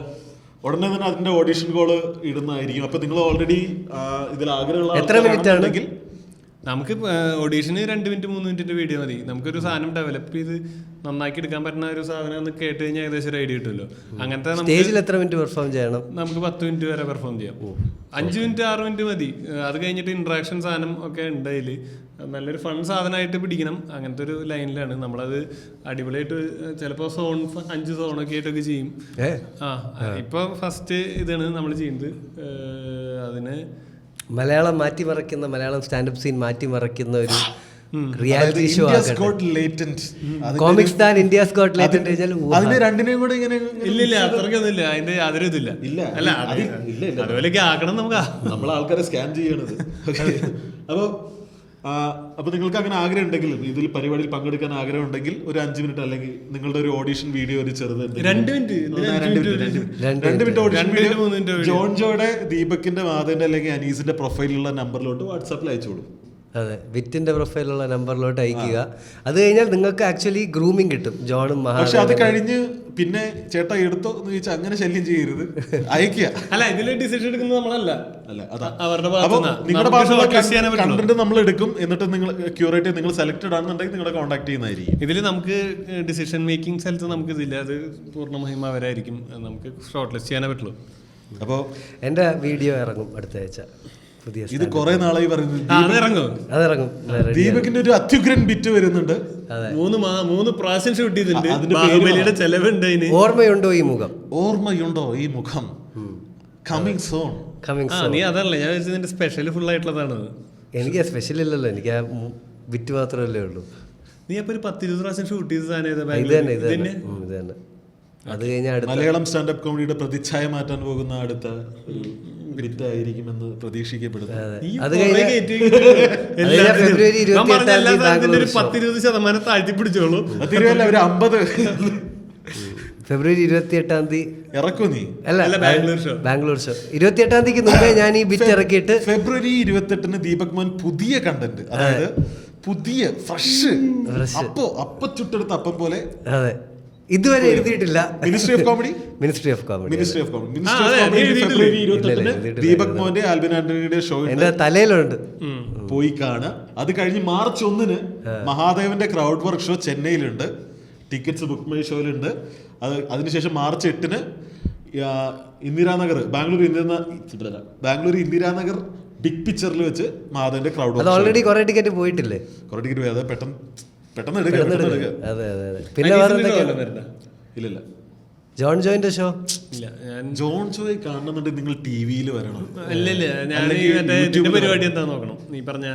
ഉടനെ തന്നെ അതിന്റെ ഓഡിഷൻ കോള് ഇടുന്നതായിരിക്കും. അപ്പൊ നിങ്ങൾ ഓൾറെഡി ഇതിൽ ആഗ്രഹമുള്ള എത്ര മിനിറ്റ് ആണെങ്കിൽ നമുക്ക് ഓഡീഷന് 2 മിനിറ്റ് 3 മിനിറ്റിന്റെ വീഡിയോ മതി. നമുക്കൊരു സാധനം ഡെവലപ്പ് ചെയ്ത് നന്നാക്കി എടുക്കാൻ പറ്റുന്ന ഒരു സാധനം ഒന്ന് കേട്ട് കഴിഞ്ഞാൽ ഏകദേശം ഒരു ഐഡിയ കിട്ടുമല്ലോ. അങ്ങനത്തെ സ്റ്റേജിൽ എത്ര മിനിറ്റ് പെർഫോം ചെയ്യണം? നമുക്ക് 10 മിനിറ്റ് വരെ പെർഫോം ചെയ്യാം. 5 മിനിറ്റ് 6 മിനിറ്റ് മതി. അത് കഴിഞ്ഞിട്ട് ഇന്ററാക്ഷൻ സാധനം ഒക്കെ ഉണ്ട്. അതിൽ നല്ലൊരു ഫൺ സാധനമായിട്ട് പിടിക്കണം. അങ്ങനത്തെ ഒരു ലൈനിലാണ് നമ്മളത് അടിപൊളിയായിട്ട്. ചിലപ്പോൾ 5 സോണൊക്കെ ആയിട്ടൊക്കെ ചെയ്യും. ഇപ്പൊ ഫസ്റ്റ് ഇതാണ് നമ്മൾ ചെയ്യുന്നത്. അതിന് മലയാളം മാറ്റിമറിക്കുന്ന, മലയാളം സ്റ്റാൻഡപ്പ് സീൻ മാറ്റിമറിക്കുന്ന ഒരു റിയാലിറ്റി ഷോ കോമിക്സ് താൻ ഇന്ത്യസ് ഗോട്ട് ലേറ്റന്റ്. അതിന് രണ്ടിനെയും കൂടെ ഇങ്ങനെ ഇല്ല അത്രയ്ക്കൊന്നും ഇല്ല, അതിന്റെ യാതൊരു ഇതില്ല. അല്ല അതുപോലെയൊക്കെ ആക്കണം. നമ്മൾ ആൾക്കാരെ സ്കാൻ ചെയ്യണത്. അപ്പൊ നിങ്ങൾക്ക് അങ്ങനെ ആഗ്രഹം ഉണ്ടെങ്കിൽ, ഇതിൽ പരിപാടിയിൽ പങ്കെടുക്കാൻ ആഗ്രഹം ഉണ്ടെങ്കിൽ ഒരു 5 മിനിറ്റ് അല്ലെങ്കിൽ നിങ്ങളുടെ ഒരു ഓഡിഷൻ വീഡിയോ ഒരു ചെറുത് 2 മിനിറ്റ് ഓഡിഷൻ വീഡിയോ ജോൺജോയുടെ, ദീപകിന്റെ, മാധവന്റെ അല്ലെങ്കിൽ അനീസിന്റെ പ്രൊഫൈലിലുള്ള നമ്പറിലോട്ട് വാട്സാപ്പിൽ അയച്ചോളൂ. അതെ, വിറ്റിന്റെ പ്രൊഫൈലുള്ള നമ്പറിലോട്ട് അയക്കുക. അത് കഴിഞ്ഞാൽ നിങ്ങൾക്ക് ആക്ച്വലി ഗ്രൂമിങ് കിട്ടും. ജോണും പക്ഷെ അത് കഴിഞ്ഞ് പിന്നെ ചേട്ടാ എടുത്തോ എന്ന് ചോദിച്ചാൽ അങ്ങനെ ശല്യം ചെയ്യരുത്, അയക്കുക. അല്ല, ഇതിൽ ഡിസിഷൻ എടുക്കുന്നത് നമ്മളല്ല. നിങ്ങളുടെ ഭാഗത്തുള്ള കണ്ടന്റ് നമ്മൾ എടുക്കും. എന്നിട്ട് നിങ്ങൾ ക്യൂറേറ്റ്, നിങ്ങൾ സെലക്ടഡ് ആണെന്നുണ്ടെങ്കിൽ നിങ്ങളെ കോൺടാക്ട് ചെയ്യുന്നതായിരിക്കും. ഇതിൽ നമുക്ക് ഡിസിഷൻ മേക്കിംഗ് സ്ഥലത്ത് നമുക്ക് ഇതില്ല. അത് പൂർണ്ണമായും അവരായിരിക്കും. നമുക്ക് ഷോർട്ട് ലിസ്റ്റ് ചെയ്യാനേ പറ്റുള്ളൂ. അപ്പോൾ എൻ്റെ വീഡിയോ ഇറങ്ങും അടുത്ത ആഴ്ച. ഇത് കുറെ നാളായി അതിറങ്ങും. ദീപകിന്റെ ഒരു അത്യുഗ്രൻ ബിറ്റ് വരുന്നുണ്ട്. 3 പ്രാവശ്യം ഷൂട്ട് ചെയ്തിട്ടുണ്ട്. ബാഹുബലിയുടെ ചെലവുണ്ട്. ഓർമ്മയുണ്ടോ ഈ മുഖം? ഓർമ്മയുണ്ടോ ഈ മുഖം? Coming zone. നീ അതല്ല ഞാൻ വെച്ചതിന്റെ സ്പെഷ്യൽ ഫുൾ ആയിട്ടുള്ളതാണ്. എനിക്ക് സ്പെഷ്യൽ ഇല്ലല്ലോ, എനിക്ക് ആ ബിറ്റ് മാത്രമല്ലേ ഉള്ളൂ. നീ അപ്പൊ ഒരു 10-20 പ്രാവശ്യം ഷൂട്ട് ചെയ്ത സാധനം ഇത് തന്നെ. അത് കഴിഞ്ഞാൽ മലയാളം സ്റ്റാൻഡപ്പ് കോമഡിയുടെ പ്രതിച്ഛായ മാറ്റാൻ പോകുന്ന അടുത്ത ഒരു ബിറ്റ് ആയിരിക്കുമെന്ന് പ്രതീക്ഷിക്കപ്പെടുന്നു. അത് ഫെബ്രുവരി 10-20% താഴ്ത്തി പിടിച്ചോളൂ. ഒരു 50 ഫെബ്രുവരി 28-ാം തീയതി ഇറക്കും നീ. അല്ല, ബാംഗ്ലൂർ ഷോ 28-ാം തീയതിക്ക് മുമ്പേ ഞാൻ ഈ ബിറ്റ് ഇറക്കിയിട്ട് ഫെബ്രുവരി 28-ന് ദീപക് മോൻ പുതിയ കണ്ടന്റ്, അതായത് പുതിയ ഫ്രഷ് അപ്പൊ ചുട്ടെടുത്ത അപ്പം പോലെ. അതെ, ഇതുവരെ എഴുതിയിട്ടില്ല. മിനിസ്ട്രി ഓഫ് കോമഡി ഫെബ്രുവരി 28-ന് ദീപക് മോന്റെ ആൽബിൻ ആന്റണിയുടെ ഷോ എന്റെ തലയിലുണ്ട്, പോയി കാണുക. അത് കഴിഞ്ഞ് മാർച്ച് 1-ന് മഹാദേവന്റെ ക്രൗഡ് വർക്ക് ഷോ ചെന്നൈയിലുണ്ട്. ടിക്കറ്റ്സ് ബുക്ക് മൈ ഷോയിലുണ്ട്. അതിനുശേഷം മാർച്ച് 8-ന് ഇന്ദിരാനഗർ, ബാംഗ്ലൂർ ഇന്ദിരാനഗർ ബിഗ് പിക്ചറിൽ വെച്ച് മഹാദേവന്റെ ക്രൗഡ് വർക്ക്. ഓൾറെഡി കുറെ ടിക്കറ്റ് പോയിട്ടില്ലേ? കുറെ ടിക്കറ്റ് പോയി. അത് പെട്ടെന്ന് എടുക്കുക. പിന്നെ ഇല്ല ജോൺ ജോയിന്റെ ഷോ ഇല്ല. ജോൺ ജോയ് കാണുന്നുണ്ടെങ്കിൽ നിങ്ങൾ ടിവിയിൽ വരണം. ഇല്ല ഞാൻ മറ്റേ പരിപാടി എന്താ നോക്കണം. നീ പറഞ്ഞ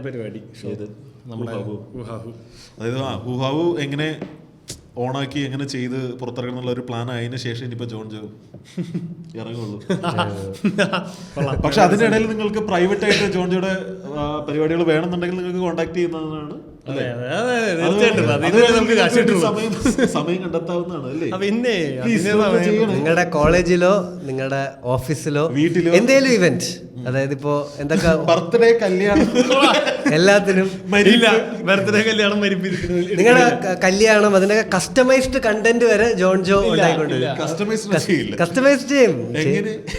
പരിപാടി അതായത് ഹുഹാവു എങ്ങനെ ഓണാക്കി എങ്ങനെ ചെയ്ത് പുറത്തിറങ്ങുന്നുള്ള ഒരു പ്ലാൻ ആയതിനു ശേഷം ഇനിയിപ്പോ ജോൺ ജോ ഇറങ്ങുള്ളൂ. പക്ഷെ അതിനിടയിൽ നിങ്ങൾക്ക് പ്രൈവറ്റ് ആയിട്ട് ജോൺ ജോയുടെ പരിപാടികൾ വേണമെന്നുണ്ടെങ്കിൽ നിങ്ങൾക്ക് കോൺടാക്ട് ചെയ്യുന്നതാണ് അതെ, അതെ, തീർച്ചയായിട്ടും. അതിന് നമുക്ക് കാശ് കിട്ടും. സമയം കണ്ടെത്താവുന്നതാണ് അല്ലേ? പിന്നെ Please, അതിന് ഇതൊക്കെ ചെയ്യണം. നിങ്ങളുടെ കോളേജിലോ നിങ്ങളുടെ ഓഫീസിലോ വീട്ടിലോ എന്തേലും ഇവന്റ്, അതായത് ഇപ്പോ എന്തൊക്കെ ബർത്ത്ഡേ, കല്യാണം, എല്ലാത്തിനും ഇല്ല, ബർത്ത്ഡേ കല്യാണം മരിപ്പിക്കുന്നു. നിങ്ങളുടെ കല്യാണം അതിനൊക്കെ കസ്റ്റമൈസ്ഡ് കണ്ടന്റ് വരെ ജോൺ ജോ ഉണ്ടായിക്കൊണ്ടിരിക്കും. കസ്റ്റമൈസ് ചെയ്യില്ല. കസ്റ്റമൈസ്ഡ് ചെയ്യും.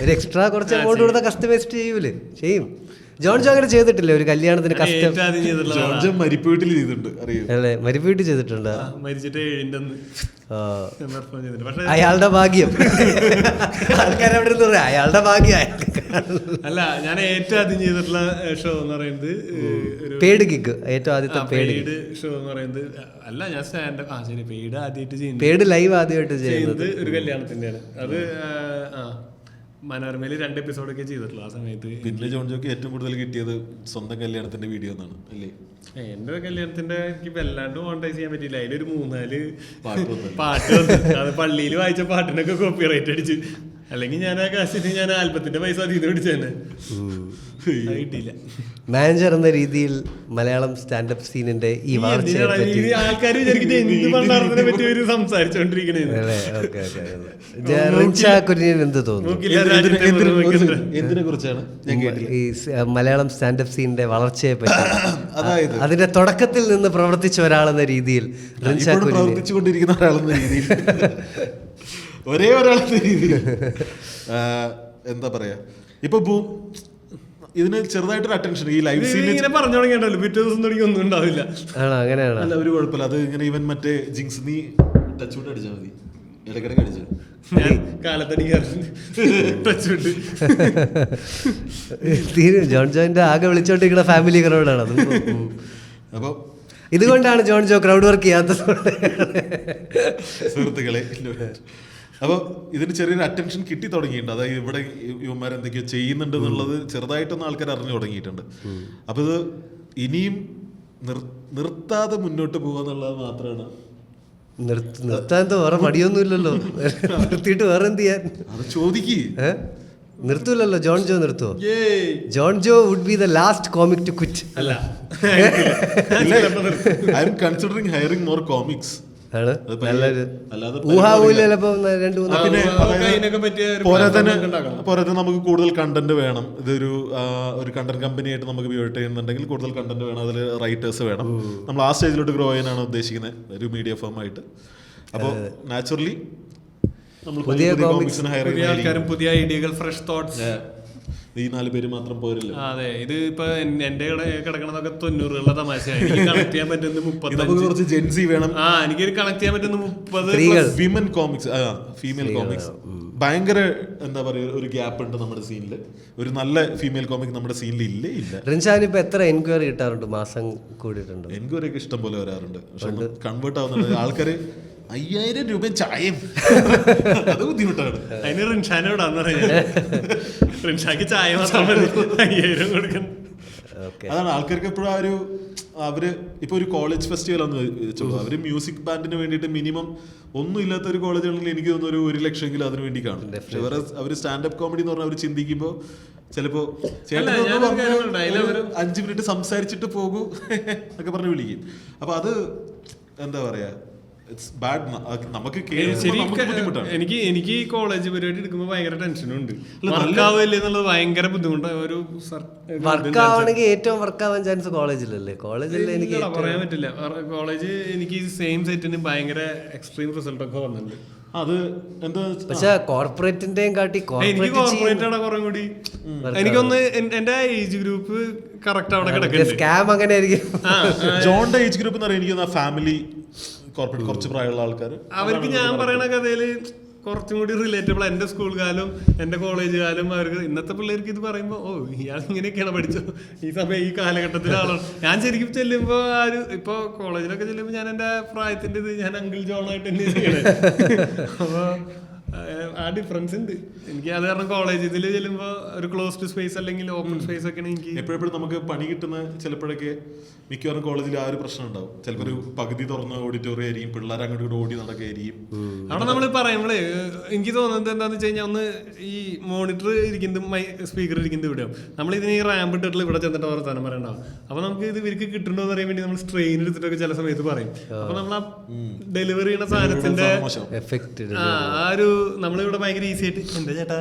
ഒരു എക്സ്ട്രാ കുറച്ച് എമൗണ്ട് കൊടുത്താൽ കസ്റ്റമൈസ്ഡ് ചെയ്യൂലേ, ചെയ്യും. ജോൺ ജോ അങ്ങനെ ചെയ്തിട്ടില്ലേ ഒരു കല്യാണത്തിന് കസ്റ്റം? ഏറ്റവും ആദ്യം ചെയ്തിട്ടുള്ളതാണ്. ജോർജ് മരിപ്പ് വീട്ടിൽ ചെയ്തിട്ടുണ്ട്, അറിയോ? അല്ലേ, മരിപ്പീട്ട് ചെയ്തിട്ടുണ്ട്. മരിച്ചിട്ട് 7 പെർഫോം ചെയ്തിട്ട്. പക്ഷെ അയാളുടെ ഭാഗ്യം. ആൾക്കാരവിടെ നിന്ന് പറയാം അയാളുടെ ഭാഗ്യം. അല്ല, ഞാൻ ഏറ്റവും ആദ്യം ചെയ്തിട്ടുള്ള ഷോ എന്ന് പറയുന്നത് ഒരു പേഡ് ഗിഗ്, ഏറ്റവും ആദ്യത്തെ പേഡ് പെയ്ഡ് ഷോ എന്ന് പറയുന്നത്. അല്ല, ഞാൻ സ്റ്റാൻഡപ്പ് ശരി പെയ്ഡ് ആദ്യമായിട്ട് ചെയ്യുന്നത് പേഡ് ലൈവ് ആദ്യമായിട്ട് ചെയ്യുന്നത് ഒരു കല്യാണത്തിന്റെയാണ്. അത് മനോരമയിൽ 2 എപ്പിസോഡൊക്കെ ചെയ്തിട്ടുള്ളൂ ആ സമയത്ത്. പിന്നെ ജോൺ ജോക്ക് ഏറ്റവും കൂടുതൽ കിട്ടിയത് സ്വന്തം കല്യാണത്തിന്റെ വീഡിയോ എന്നാണ് അല്ലേ? എന്റെ കല്യാണത്തിന്റെ എനിക്ക് വല്ലാണ്ട് മോണിറ്റൈസ് ചെയ്യാൻ പറ്റില്ല. അതിലൊരു 3-4 പാട്ട് പാട്ട് അത് പള്ളിയിൽ വായിച്ച പാട്ടിനൊക്കെ കോപ്പി റൈറ്റ് അടിച്ച്. അല്ലെങ്കിൽ ഞാൻ ആ കാശിന് ഞാൻ ആൽബത്തിന്റെ പൈസ അതിൽ നിന്ന് പിടിച്ചതന്നെ. അത് കിട്ടിയില്ല. മാനേജർ എന്ന രീതിയിൽ മലയാളം സ്റ്റാൻഡപ്പ് സീനിന്റെ ഈ വളർച്ചയെ പറ്റി ആൾക്കാർ വിചാരിക്കുന്നത് എന്ത് പണ്ടാറത്തിനെ പറ്റി ഒരു സംസാരിച്ചോണ്ടിരിക്കണേ. റിൻഷാ കുര്യൻ എന്ത് തോന്നുന്നു എന്തിനെ കുറിച്ചാണ് ഞാൻ കേട്ടില്ല. ഈ മലയാളം സ്റ്റാൻഡപ്പ് സീനിന്റെ വളർച്ചയെ പറ്റി? അതായത് അതിന്റെ തുടക്കത്തിൽ നിന്ന് പ്രവർത്തിച്ച ഒരാളെന്ന രീതിയിൽ റിൻഷാ കുര്യൻ പ്രവർത്തിച്ചുകൊണ്ടിരിക്കുന്ന ഒരാളെന്ന രീതിയിൽ ഒരേ ഒരാളെന്ന രീതിയിൽ എന്താ പറയാ, ഇപ്പൊ ഇതിന് ചെറുതായിട്ടൊരു അറ്റൻഷൻ ഈ ലൈവ് സീനിൽ ഇങ്ങനെ പറഞ്ഞു തുടങ്ങിയല്ലോ, പിറ്റേ ദിവസം തുടങ്ങി ഒന്നും ഉണ്ടാവില്ല. ആണോ? അങ്ങനെയാണോ? അല്ല, ഒരു കുഴപ്പമില്ല. അത് ഇങ്ങനെ ഇവൻ മറ്റേ ജിങ്സ് നീ ടച്ച് ഔട്ട് അടിച്ചാൽ മതി, ഇടയ്ക്കിടയ്ക്ക് അടിച്ചു. ഞാൻ കാലത്തടിക്കാറുണ്ട് ടച്ച് ഔട്ട്. ജോൺ ജോന്റെ ആകെ വിളിച്ചോണ്ടിരിക്കുന്ന ഫാമിലി ക്രൗഡാണ് അത്. അപ്പൊ ഇതുകൊണ്ടാണ് ജോൺ ജോ ക്രൗഡ് വർക്ക് ചെയ്യാത്തത്. സുഹൃത്തുക്കളെ, അപ്പോൾ ഇതിന് ചെറിയൊരു അറ്റൻഷൻ കിട്ടി തുടങ്ങിയിട്ടുണ്ട്. അതായത് ഇവിടെ ഇവന്മാർ എന്തൊക്കെയോ ചെയ്യുന്നുണ്ട് എന്നുള്ളത് ചെറുതായിട്ടൊന്നും ആൾക്കാർ അറിഞ്ഞു തുടങ്ങിയിട്ടുണ്ട്. അപ്പോൾ ഇത് ഇനിയും നിർത്താതെ മുന്നോട്ട് പോകുക എന്നുള്ളത് മാത്രമാണ്. നിർത്താൻ വേറെ മടിയൊന്നുമില്ലല്ലോ, നിർത്തിയിട്ട് വേറെ എന്ത് ചെയ്യാൻ? അത് ചോദിക്കേ നിർത്തൂലല്ലോ. ജോൺ ജോ നിർത്തുവോ? John Jo would be the last comic to quit. അല്ല, I'm considering hiring more comics. ആണ് നല്ലൊരു അല്ലാതെ ഊഹാവൂല ചിലപ്പോ 2-3. പിന്നെ പറ്റിയ പോരാതെ നമുക്ക് കൂടുതൽ കണ്ടന്റ് വേണം. ഇതൊരു ഒരു കണ്ടന്റ് കമ്പനി ആയിട്ട് നമുക്ക് ബിൽഡ് ചെയ്യുന്നുണ്ടെങ്കിൽ കൂടുതൽ കണ്ടന്റ് വേണം, അതിൽ റൈറ്റേഴ്സ് വേണം. നമ്മൾ ആ സ്റ്റേജിലോട്ട് ഗ്രോ ചെയ്യാനാണ് ഉദ്ദേശിക്കുന്നത് ഒരു മീഡിയ ഫേം ആയിട്ട്. അപ്പോൾ നാച്ചുറലി നമ്മൾ പുതിയ കോമിക്സിന് ഹയർ ആൾക്കാരും പുതിയ ഐഡിയകൾ, ഫ്രഷ് തോട്ട്സ്. ഈ 4 പേര് മാത്രം പോരില്ല. അതെ, ഇത് ഇപ്പൊ എന്റെ കിടക്കണതൊക്കെ 90കളുടെ തമാശയാണ്. എനിക്ക് കണക്ട് ചെയ്യാൻ പറ്റുന്നത് 35. കുറച്ച് ജെൻസി വേണം. എനിക്ക് കണക്ട് ചെയ്യാൻ പറ്റുന്ന 30 വിമൻ കോമിക്സ്, ഫീമെയിൽ കോമിക്സ് ഭയങ്കര എന്താ പറയുക, ഒരു ഗ്യാപ്പ് ഉണ്ട് നമ്മുടെ സീനിൽ. ഒരു നല്ല ഫീമെയിൽ കോമിക് നമ്മുടെ സീനിൽ ഇല്ലേ ഇല്ല. റിൻഷാൻ ഇപ്പൊ എത്ര എൻക്വയറി കിട്ടാറുണ്ട്? മാസം കൂടിയിട്ടുണ്ട്? എൻക്വയറി ഒക്കെ ഇഷ്ടം പോലെ വരാറുണ്ട്. പക്ഷെ കൺവേർട്ട് ആവുന്നുണ്ട് ആൾക്കാര്. 5000 രൂപ ചായയും അത് ബുദ്ധിമുട്ടാണ്. അതിന് റിൻഷാനെ വിടാന്ന് പറയാ. റിൻഷാക്ക് ചായ മാത്രം 5000 കൊടുക്കണം. അതാണ് ആൾക്കാർക്ക് എപ്പോഴും അവര് ഇപ്പൊ ഒരു കോളേജ് ഫെസ്റ്റിവൽ ആണെന്ന് വെച്ചോളൂ, അവര് മ്യൂസിക് ബാൻഡിന് വേണ്ടിയിട്ട് മിനിമം ഒന്നും ഇല്ലാത്ത ഒരു കോളേജ് ആണെങ്കിൽ എനിക്ക് തോന്നുന്നു 1 ലക്ഷമെങ്കിലും അതിന് വേണ്ടി കാണും. പക്ഷെ വേറെ അവര് സ്റ്റാൻഡപ്പ് കോമഡി എന്ന് പറഞ്ഞാൽ അവർ ചിന്തിക്കുമ്പോ ചിലപ്പോ 5 മിനിറ്റ് സംസാരിച്ചിട്ട് പോകൂ എന്നൊക്കെ പറഞ്ഞ് വിളിക്കും. അപ്പൊ അത് എന്താ പറയാ, നമുക്ക് എനിക്ക് ഈ കോളേജ് പരിപാടി എടുക്കുമ്പോൾ ഭയങ്കര ടെൻഷനുണ്ട്. വർക്കാവില്ല എന്നുള്ളത് ഭയങ്കര ബുദ്ധിമുട്ടാണ്. ഒരു വർക്കാവണമെങ്കിൽ ഏറ്റവും വർക്കാവാൻ ചാൻസ് കോളേജിലല്ലേ? കോളേജിൽ എനിക്ക് പറയാൻ പറ്റില്ല. കോളേജ് എനിക്ക് സെയിം സെറ്റിന് ഭയങ്കര എക്സ്ട്രീം റിസൾട്ട് ഒക്കെ വന്നിട്ടുണ്ട്. അത് എന്താ, പക്ഷെ കോർപ്പറേറ്റിന്റെയും കാട്ടി എനിക്ക് കോർപ്പറേറ്റ് ആണ് കുറെ കൂടി. എനിക്കൊന്ന് എന്റെ ഏജ് ഗ്രൂപ്പ് കറക്റ്റ് അവിടെ കിടക്കുന്നത്. സ്കാം അങ്ങനെ ആയിരിക്കും. ജോണിന്റെ ഏജ് ഗ്രൂപ്പ് എന്ന് പറയുന്നത് എനിക്ക് ഫാമിലി കോർപ്പറേറ്റ് കുറച്ച് പ്രായമുള്ള ആൾക്കാർ. അവർക്ക് ഞാൻ പറയണ കഥയില് കുറച്ചും കൂടി റിലേറ്റബിൾ. എന്റെ സ്കൂൾ കാലം, എന്റെ കോളേജ് കാലം. അവർക്ക് ഇന്നത്തെ പിള്ളേർക്ക് ഇത് പറയുമ്പോ ഇയാൾ ഇങ്ങനെയൊക്കെയാണ് പഠിച്ചോ ഈ സമയം ഈ കാലഘട്ടത്തിലെ ആളാണ്. ഞാൻ ശരിക്കും ചെല്ലുമ്പോ ഇപ്പൊ കോളേജിലൊക്കെ ചെല്ലുമ്പോ ഞാൻ എന്റെ പ്രായത്തിന്റെ ഇത് ഞാൻ അങ്കിൾ ജോണായിട്ട് തന്നെ. അപ്പൊ ആ ഡിഫറൻസ് ഉണ്ട് എനിക്ക്. അത് കാരണം കോളേജിൽ ചെല്ലുമ്പോ ഒരു ക്ലോസ്ഡ് സ്പേസ് അല്ലെങ്കിൽ ഓപ്പൺ സ്പേസ് ഒക്കെ എനിക്ക് എപ്പോഴെപ്പോഴും നമുക്ക് പണി കിട്ടുന്ന ചിലപ്പോഴൊക്കെ മിക്കവാറും കോളേജിൽ ആ ഒരു പ്രശ്നം ഉണ്ടാവും. ചിലപ്പോൾ ഒരു പകുതി തുറന്ന ഓഡിറ്റോറിയം ആയിരിക്കും, പിള്ളേർ അങ്ങോട്ട് ഇങ്ങോട്ട് ഓടി നടക്കുകയായിരിക്കും. അവിടെ നമ്മൾ പറയുമ്പോഴേ എനിക്ക് തോന്നുന്നത് എന്താന്ന് വെച്ച് കഴിഞ്ഞാൽ ഒന്ന് ഈ മോണിറ്റർ ഇരിക്കുന്നത് സ്പീക്കർ ഇരിക്കുന്നത് ഇവിടെയാവും. നമ്മൾ ഇതിന് ഈ റാമ്പ് ഇട്ടിട്ടുള്ള ഇവിടെ ചെന്നിട്ട് വർത്താനം പറയണ്ടാവും. അപ്പൊ നമുക്ക് ഇത് ഇവർക്ക് കിട്ടുന്നുണ്ടോ എന്ന് അറിയാൻ വേണ്ടി നമ്മൾ സ്ട്രെയിൻ എടുത്തിട്ടൊക്കെ ചില സമയത്ത് പറയും. അപ്പൊ നമ്മൾ ആ ഡെലിവറി ചെയ്യുന്ന സാധനത്തിന്റെ എഫക്റ്റ് ആ ഒരു നമ്മളിവിടെ ഭയങ്കര ഈസി ആയിട്ട് എന്റെ ചേട്ടാ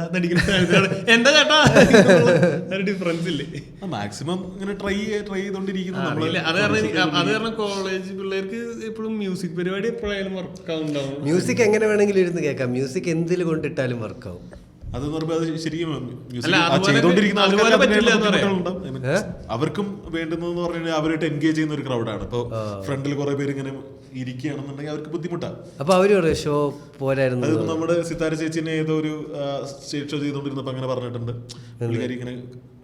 എന്റെ ചേട്ടാ ഒരു ഡിഫറൻസ് ഇല്ലേ. മാക്സിമം ഇങ്ങനെ ട്രൈ ചെയ്തോണ്ടിരിക്കുന്നു. അത് കാരണം കോളേജ് പിള്ളേർക്ക് എപ്പോഴും മ്യൂസിക് പരിപാടി എപ്പോഴായാലും വർക്ക് ആവുണ്ടാവും. മ്യൂസിക് എങ്ങനെ വേണമെങ്കിലും ഇരുന്ന് കേൾക്കാം. മ്യൂസിക് എന്തിൽ കൊണ്ടിട്ടാലും വർക്കാവും. അതെന്ന് പറയുമ്പോൾ അത് ശരിക്കും അവർക്കും വേണ്ടുന്നതെന്ന് പറഞ്ഞാൽ അവരായിട്ട് എൻഗേജ് ചെയ്യുന്ന ഒരു ക്രൗഡാണ്. ഇപ്പോൾ ഫ്രണ്ടിൽ കുറെ പേര് ഇങ്ങനെ ഇരിക്കുകയാണെന്നുണ്ടെങ്കിൽ അവർക്ക് ബുദ്ധിമുട്ടാണ്. അപ്പൊ അവര് ഷോ പോരായിരുന്നു. അത് നമ്മുടെ സിത്താര ചേച്ചിനെ ഏതോ ഒരു സ്റ്റേജ് ഷോ ചെയ്തോണ്ടിരുന്നപ്പോ അങ്ങനെ പറഞ്ഞിട്ടുണ്ട്. പുള്ളിക്കാരി ഇങ്ങനെ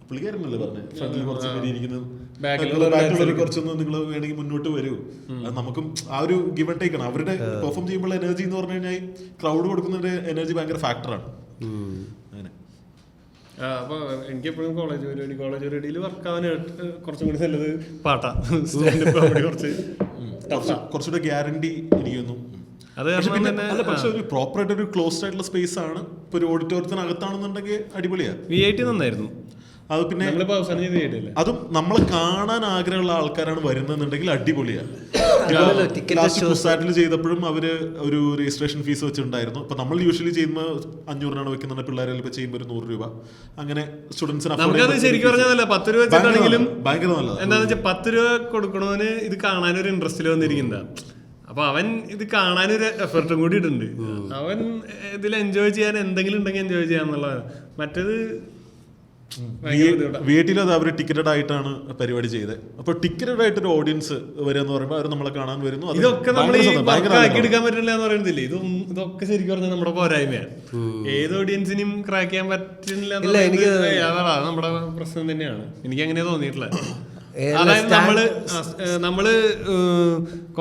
പുള്ളിക്കാരനല്ലേ പറഞ്ഞത് ഫ്രണ്ടിൽ കുറച്ച് പേര് ഇരിക്കുന്നത്, ബാക്കിലുള്ള കുറച്ചൊന്നും നിങ്ങൾ വേണമെങ്കിൽ മുന്നോട്ട് വരൂ. അത് നമുക്കും ആ ഒരു ഗിവ് ആൻഡ് ടേക്ക് ആണ്. അവരുടെ പെർഫോം ചെയ്യുമ്പോൾ എനർജി എന്ന് പറഞ്ഞു കഴിഞ്ഞാൽ ക്രൗഡ് കൊടുക്കുന്ന എനർജി ഭയങ്കര ഫാക്ടറാണ്. അങ്ങനെ അപ്പൊ എനിക്ക് എപ്പോഴും കോളേജ് പരിപാടിയിൽ വർക്ക് ആവാൻ കുറച്ചും കൂടി നല്ലത് പാട്ടാ. കുറച്ചുകൂടെ ഗ്യാരണ്ടി ഇരിക്കുന്നു. അത് പക്ഷെ ഒരു പ്രോപ്പർ ആയിട്ട് ഒരു ക്ലോസ്ഡ് ആയിട്ടുള്ള സ്പേസ് ആണ്. ഇപ്പൊ ഒരു ഓഡിറ്റോറിയത്തിനകത്താണെന്നുണ്ടെങ്കിൽ അടിപൊളിയാണ്. VIP നന്നായിരുന്നു. അത് പിന്നെ അതും നമ്മളെ കാണാൻ ആഗ്രഹമുള്ള ആൾക്കാരാണ് വരുന്നുണ്ടെങ്കിൽ അടിപൊളിയാണ്. ചെയ്തപ്പോഴും അവര് ഒരു രജിസ്ട്രേഷൻ ഫീസ് വെച്ചിട്ടുണ്ടായിരുന്നു. അപ്പൊ നമ്മൾ യൂഷ്വലി ചെയ്യുമ്പോൾ 500 വെക്കുന്നുണ്ട്, പിള്ളേരെ ചെയ്യുമ്പോൾ ഒരു 100 രൂപ. അങ്ങനെ സ്റ്റുഡൻസിന് ശരിക്കും പറഞ്ഞാൽ 10 രൂപ വെച്ചിട്ടാണെങ്കിലും ഭയങ്കര നല്ലത്. എന്താണെന്ന് വെച്ചാൽ 10 രൂപ കൊടുക്കണവന് ഇത് കാണാനൊരു ഇൻട്രസ്റ്റിൽ വന്നിരിക്കുന്നതാ. അപ്പൊ അവൻ ഇത് കാണാനൊരു എഫർട്ടും കൂടി ഇട്ടുണ്ട്. അവൻ ഇതിൽ എൻജോയ് ചെയ്യാൻ എന്തെങ്കിലും ഉണ്ടെങ്കിൽ എൻജോയ് ചെയ്യാന്നുള്ളതാണ്. മറ്റേത് വീട്ടിൽ അത് അവർ ടിക്കറ്റഡ് ആയിട്ടാണ് പരിപാടി ചെയ്തത്. അപ്പൊ ടിക്കറ്റഡ് ആയിട്ടൊരു ഓഡിയൻസ് വരിക പറയുമ്പോൾ അവർ നമ്മളെ കാണാൻ വരുന്നു. ഇതൊക്കെ നമ്മൾ എടുക്കാൻ പറ്റില്ല എന്ന് പറയുന്നില്ലേ. ഇതൊക്കെ ശരിക്കും പറഞ്ഞാൽ നമ്മുടെ പോരായ്മയാണ്. ഏത് ഓഡിയൻസിനും ക്രാക്ക് ചെയ്യാൻ പറ്റുന്നില്ല അതാണ് നമ്മുടെ പ്രശ്നം തന്നെയാണ്. എനിക്ക് അങ്ങനെ തോന്നിയിട്ടുള്ളത്. അതായത് നമ്മള്